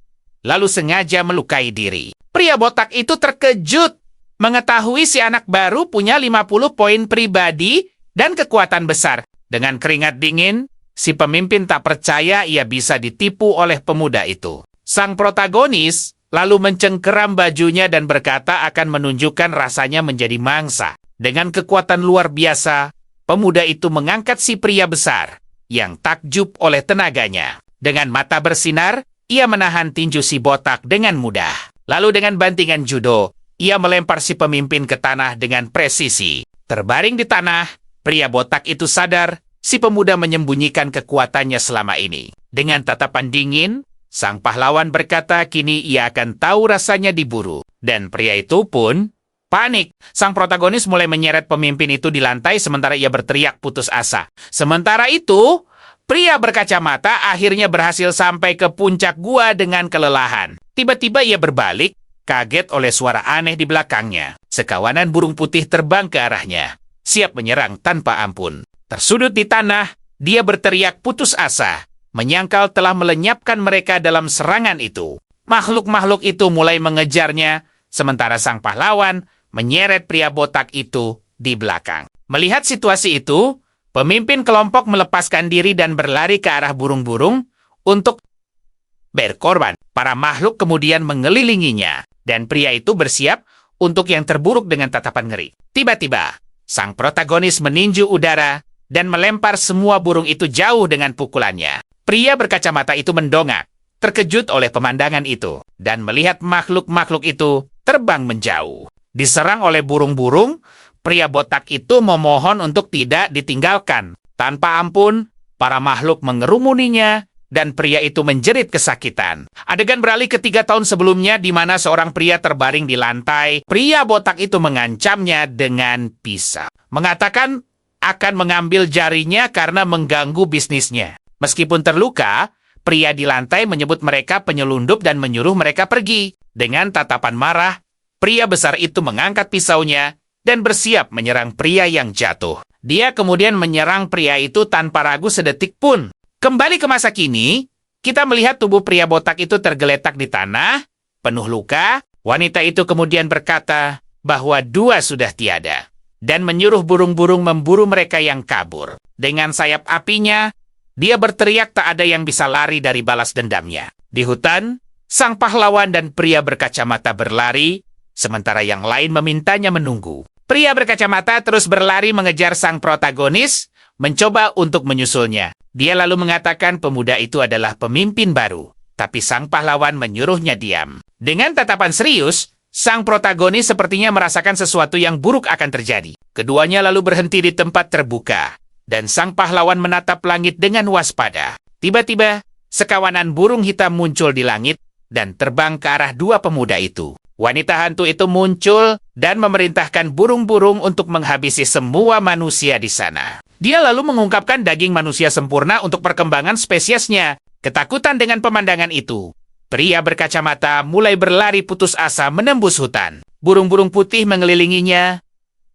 Lalu sengaja melukai diri. Pria botak itu terkejut mengetahui si anak baru punya 50 poin pribadi dan kekuatan besar. Dengan keringat dingin, si pemimpin tak percaya ia bisa ditipu oleh pemuda itu. Sang protagonis lalu mencengkeram bajunya dan berkata akan menunjukkan rasanya menjadi mangsa. Dengan kekuatan luar biasa, pemuda itu mengangkat si pria besar yang takjub oleh tenaganya. Dengan mata bersinar, ia menahan tinju si botak dengan mudah. Lalu dengan bantingan judo, ia melempar si pemimpin ke tanah dengan presisi. Terbaring di tanah, pria botak itu sadar si pemuda menyembunyikan kekuatannya selama ini. Dengan tatapan dingin, sang pahlawan berkata kini ia akan tahu rasanya diburu. Dan pria itu pun panik. Sang protagonis mulai menyeret pemimpin itu di lantai sementara ia berteriak putus asa. Sementara itu, pria berkacamata akhirnya berhasil sampai ke puncak gua dengan kelelahan. Tiba-tiba ia berbalik, kaget oleh suara aneh di belakangnya. Sekawanan burung putih terbang ke arahnya, siap menyerang tanpa ampun. Tersudut di tanah, dia berteriak putus asa, menyangkal telah melenyapkan mereka dalam serangan itu. Makhluk-makhluk itu mulai mengejarnya, sementara sang pahlawan menyeret pria botak itu di belakang. Melihat situasi itu, pemimpin kelompok melepaskan diri dan berlari ke arah burung-burung untuk berkorban. Para makhluk kemudian mengelilinginya, dan pria itu bersiap untuk yang terburuk dengan tatapan ngeri. Tiba-tiba, sang protagonis meninju udara dan melempar semua burung itu jauh dengan pukulannya. Pria berkacamata itu mendongak, terkejut oleh pemandangan itu, dan melihat makhluk-makhluk itu terbang menjauh. Diserang oleh burung-burung, pria botak itu memohon untuk tidak ditinggalkan. Tanpa ampun, para makhluk mengerumuninya, dan pria itu menjerit kesakitan. Adegan beralih ke 3 tahun sebelumnya di mana seorang pria terbaring di lantai. Pria botak itu mengancamnya dengan pisau. Mengatakan akan mengambil jarinya karena mengganggu bisnisnya. Meskipun terluka, pria di lantai menyebut mereka penyelundup dan menyuruh mereka pergi. Dengan tatapan marah, pria besar itu mengangkat pisaunya dan bersiap menyerang pria yang jatuh. Dia kemudian menyerang pria itu tanpa ragu sedetik pun. Kembali ke masa kini, kita melihat tubuh pria botak itu tergeletak di tanah, penuh luka, Wanita itu kemudian berkata bahwa dua sudah tiada, dan menyuruh burung-burung memburu mereka yang kabur. Dengan sayap apinya, dia berteriak tak ada yang bisa lari dari balas dendamnya. Di hutan, sang pahlawan dan pria berkacamata berlari, sementara yang lain memintanya menunggu. Pria berkacamata terus berlari mengejar sang protagonis, mencoba untuk menyusulnya. Dia lalu mengatakan pemuda itu adalah pemimpin baru, tapi sang pahlawan menyuruhnya diam. Dengan tatapan serius, sang protagonis sepertinya merasakan sesuatu yang buruk akan terjadi. Keduanya lalu berhenti di tempat terbuka, dan sang pahlawan menatap langit dengan waspada. Tiba-tiba, sekawanan burung hitam muncul di langit dan terbang ke arah dua pemuda itu. Wanita hantu itu muncul dan memerintahkan burung-burung untuk menghabisi semua manusia di sana. Dia lalu mengungkapkan daging manusia sempurna untuk perkembangan spesiesnya. Ketakutan dengan pemandangan itu, pria berkacamata mulai berlari putus asa menembus hutan. Burung-burung putih mengelilinginya,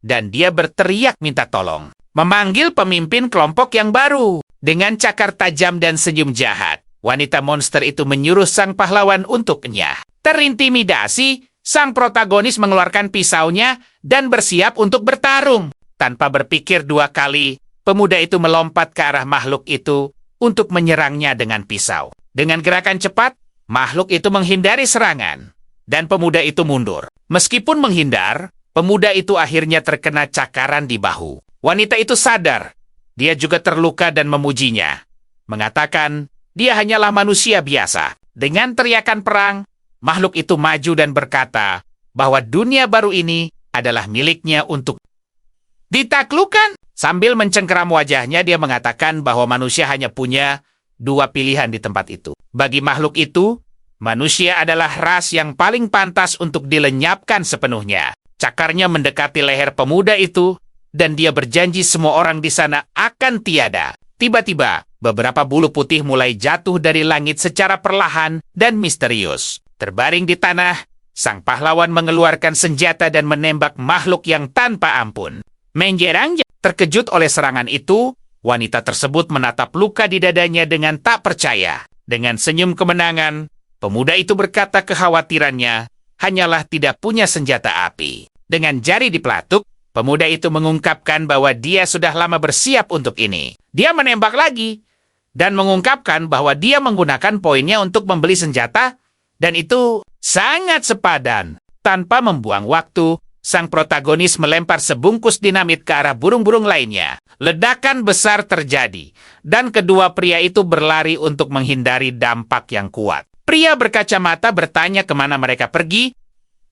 dan dia berteriak minta tolong. Memanggil pemimpin kelompok yang baru. Dengan cakar tajam dan senyum jahat, wanita monster itu menyuruh sang pahlawan untuk enyah. Terintimidasi, sang protagonis mengeluarkan pisaunya dan bersiap untuk bertarung. Tanpa berpikir dua kali, pemuda itu melompat ke arah makhluk itu untuk menyerangnya dengan pisau. Dengan gerakan cepat, makhluk itu menghindari serangan, dan pemuda itu mundur. Meskipun menghindar, pemuda itu akhirnya terkena cakaran di bahu. Wanita itu sadar. Dia juga terluka dan memujinya, mengatakan dia hanyalah manusia biasa. Dengan teriakan perang, makhluk itu maju dan berkata bahwa dunia baru ini adalah miliknya untuk ditaklukkan. Sambil mencengkeram wajahnya, dia mengatakan bahwa manusia hanya punya dua pilihan di tempat itu. Bagi makhluk itu, manusia adalah ras yang paling pantas untuk dilenyapkan sepenuhnya. Cakarnya mendekati leher pemuda itu, dan dia berjanji semua orang di sana akan tiada. Tiba-tiba, beberapa bulu putih mulai jatuh dari langit secara perlahan dan misterius. Terbaring di tanah, sang pahlawan mengeluarkan senjata dan menembak makhluk yang tanpa ampun. Menjerang. Terkejut oleh serangan itu, wanita tersebut menatap luka di dadanya dengan tak percaya. Dengan senyum kemenangan, pemuda itu berkata kekhawatirannya hanyalah tidak punya senjata api. Dengan jari dipelatuk, pemuda itu mengungkapkan bahwa dia sudah lama bersiap untuk ini. Dia menembak lagi dan mengungkapkan bahwa dia menggunakan poinnya untuk membeli senjata, dan itu sangat sepadan. Tanpa membuang waktu, sang protagonis melempar sebungkus dinamit ke arah burung-burung lainnya. Ledakan besar terjadi, dan kedua pria itu berlari untuk menghindari dampak yang kuat. Pria berkacamata bertanya kemana mereka pergi,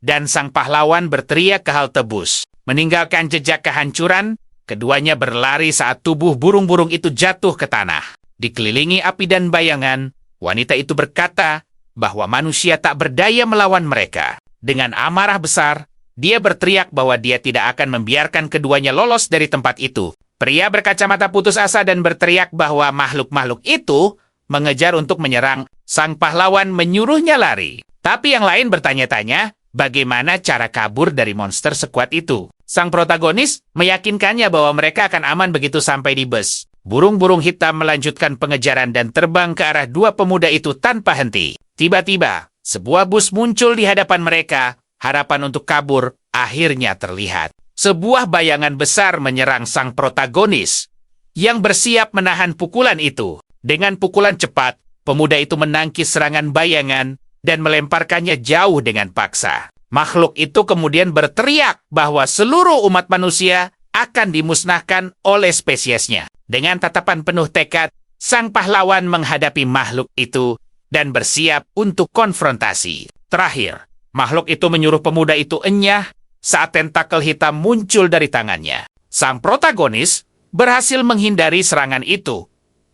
dan sang pahlawan berteriak ke halte bus. Meninggalkan jejak kehancuran, keduanya berlari saat tubuh burung-burung itu jatuh ke tanah. Dikelilingi api dan bayangan, wanita itu berkata bahwa manusia tak berdaya melawan mereka. Dengan amarah besar, dia berteriak bahwa dia tidak akan membiarkan keduanya lolos dari tempat itu. Pria berkacamata putus asa dan berteriak bahwa makhluk-makhluk itu mengejar untuk menyerang. Sang pahlawan menyuruhnya lari. Tapi yang lain bertanya-tanya, bagaimana cara kabur dari monster sekuat itu? Sang protagonis meyakinkannya bahwa mereka akan aman begitu sampai di bus. Burung-burung hitam melanjutkan pengejaran dan terbang ke arah dua pemuda itu tanpa henti. Tiba-tiba, sebuah bus muncul di hadapan mereka. Harapan untuk kabur akhirnya terlihat. Sebuah bayangan besar menyerang sang protagonis yang bersiap menahan pukulan itu. Dengan pukulan cepat, pemuda itu menangkis serangan bayangan dan melemparkannya jauh dengan paksa. Makhluk itu kemudian berteriak bahwa seluruh umat manusia akan dimusnahkan oleh spesiesnya. Dengan tatapan penuh tekad, sang pahlawan menghadapi makhluk itu dan bersiap untuk konfrontasi. Terakhir, makhluk itu menyuruh pemuda itu enyah saat tentakel hitam muncul dari tangannya. Sang protagonis berhasil menghindari serangan itu,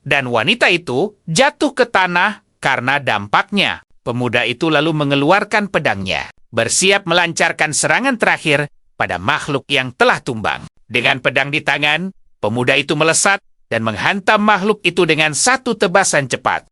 dan wanita itu jatuh ke tanah karena dampaknya. Pemuda itu lalu mengeluarkan pedangnya, bersiap melancarkan serangan terakhir pada makhluk yang telah tumbang. Dengan pedang di tangan, pemuda itu melesat dan menghantam makhluk itu dengan satu tebasan cepat.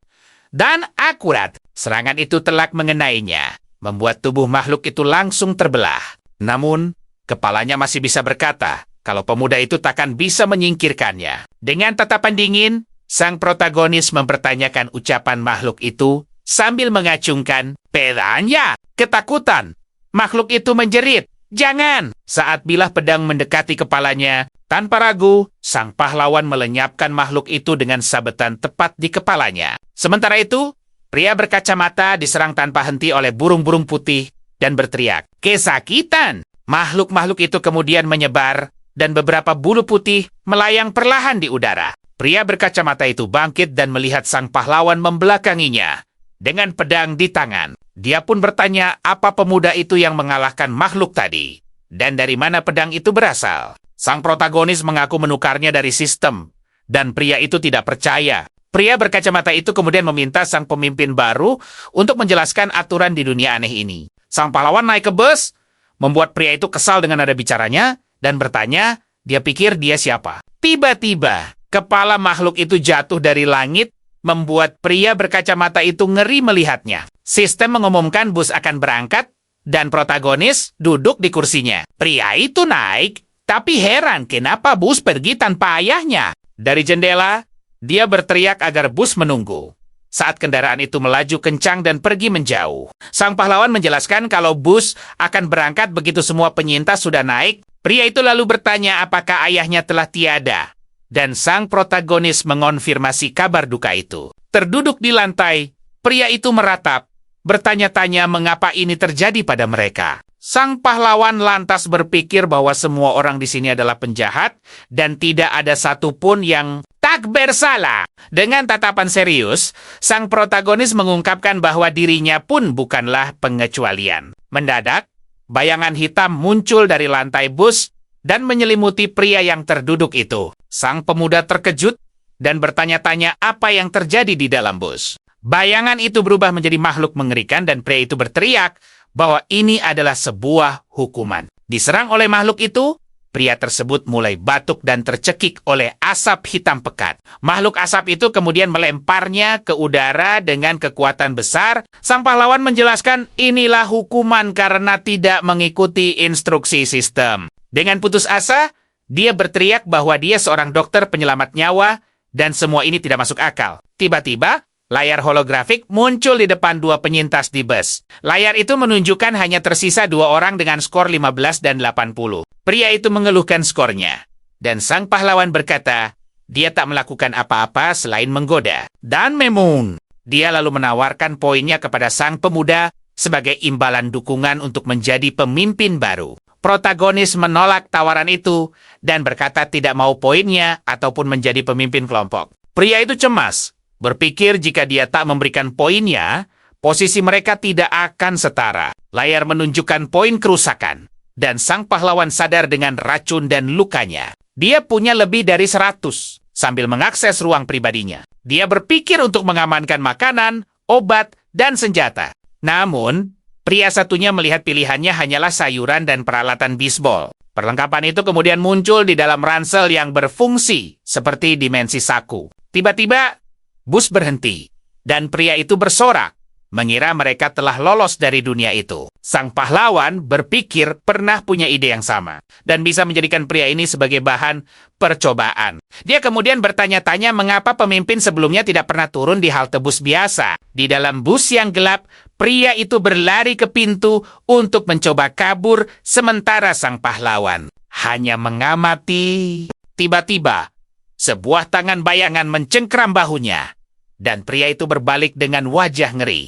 Dan akurat, serangan itu telak mengenainya, membuat tubuh makhluk itu langsung terbelah. Namun, kepalanya masih bisa berkata kalau pemuda itu takkan bisa menyingkirkannya. Dengan tatapan dingin, sang protagonis mempertanyakan ucapan makhluk itu sambil mengacungkan pedangnya. Ketakutan Makhluk itu menjerit, "Jangan!" Saat bilah pedang mendekati kepalanya, tanpa ragu, sang pahlawan melenyapkan makhluk itu dengan sabetan tepat di kepalanya. Sementara itu, pria berkacamata diserang tanpa henti oleh burung-burung putih dan berteriak, "Kesakitan!" Makhluk-makhluk itu kemudian menyebar, dan beberapa bulu putih melayang perlahan di udara. Pria berkacamata itu bangkit dan melihat sang pahlawan membelakanginya dengan pedang di tangan. Dia pun bertanya apa pemuda itu yang mengalahkan makhluk tadi, dan dari mana pedang itu berasal. Sang protagonis mengaku menukarnya dari sistem, dan pria itu tidak percaya. Pria berkacamata itu kemudian meminta sang pemimpin baru untuk menjelaskan aturan di dunia aneh ini. Sang pahlawan naik ke bus, membuat pria itu kesal dengan nada bicaranya, dan bertanya, dia pikir dia siapa. Tiba-tiba, kepala makhluk itu jatuh dari langit, membuat pria berkacamata itu ngeri melihatnya. Sistem mengumumkan bus akan berangkat, dan protagonis duduk di kursinya. Pria itu naik, tapi heran kenapa bus pergi tanpa ayahnya. Dari jendela, dia berteriak agar bus menunggu. Saat kendaraan itu melaju kencang dan pergi menjauh, sang pahlawan menjelaskan kalau bus akan berangkat begitu semua penyintas sudah naik. Pria itu lalu bertanya apakah ayahnya telah tiada. Dan sang protagonis mengonfirmasi kabar duka itu. Terduduk di lantai, pria itu meratap, bertanya-tanya mengapa ini terjadi pada mereka. Sang pahlawan lantas berpikir bahwa semua orang di sini adalah penjahat dan tidak ada satupun yang tak bersalah. Dengan tatapan serius, sang protagonis mengungkapkan bahwa dirinya pun bukanlah pengecualian. Mendadak, bayangan hitam muncul dari lantai bus dan menyelimuti pria yang terduduk itu. Sang pemuda terkejut dan bertanya-tanya apa yang terjadi di dalam bus. Bayangan itu berubah menjadi makhluk mengerikan dan pria itu berteriak bahwa ini adalah sebuah hukuman. Diserang oleh makhluk itu, pria tersebut mulai batuk dan tercekik oleh asap hitam pekat. Makhluk asap itu kemudian melemparnya ke udara dengan kekuatan besar. Sang pahlawan menjelaskan inilah hukuman karena tidak mengikuti instruksi sistem. Dengan putus asa, dia berteriak bahwa dia seorang dokter penyelamat nyawa dan semua ini tidak masuk akal. Tiba-tiba, layar holografik muncul di depan dua penyintas di bus. Layar itu menunjukkan hanya tersisa 2 orang dengan skor 15 dan 80. Pria itu mengeluhkan skornya. Dan sang pahlawan berkata, dia tak melakukan apa-apa selain menggoda. Dan memang, dia lalu menawarkan poinnya kepada sang pemuda sebagai imbalan dukungan untuk menjadi pemimpin baru. Protagonis menolak tawaran itu dan berkata tidak mau poinnya ataupun menjadi pemimpin kelompok. Pria itu cemas, berpikir jika dia tak memberikan poinnya, posisi mereka tidak akan setara. Layar menunjukkan poin kerusakan, dan sang pahlawan sadar dengan racun dan lukanya. Dia punya lebih dari 100, sambil mengakses ruang pribadinya. Dia berpikir untuk mengamankan makanan, obat, dan senjata. Namun, pria satunya melihat pilihannya hanyalah sayuran dan peralatan bisbol. Perlengkapan itu kemudian muncul di dalam ransel yang berfungsi seperti dimensi saku. Tiba-tiba, bus berhenti, dan pria itu bersorak, mengira mereka telah lolos dari dunia itu. Sang pahlawan berpikir pernah punya ide yang sama, dan bisa menjadikan pria ini sebagai bahan percobaan. Dia kemudian bertanya-tanya mengapa pemimpin sebelumnya tidak pernah turun di halte bus biasa. Di dalam bus yang gelap, pria itu berlari ke pintu untuk mencoba kabur, sementara sang pahlawan hanya mengamati. Tiba-tiba, sebuah tangan bayangan mencengkram bahunya, dan pria itu berbalik dengan wajah ngeri.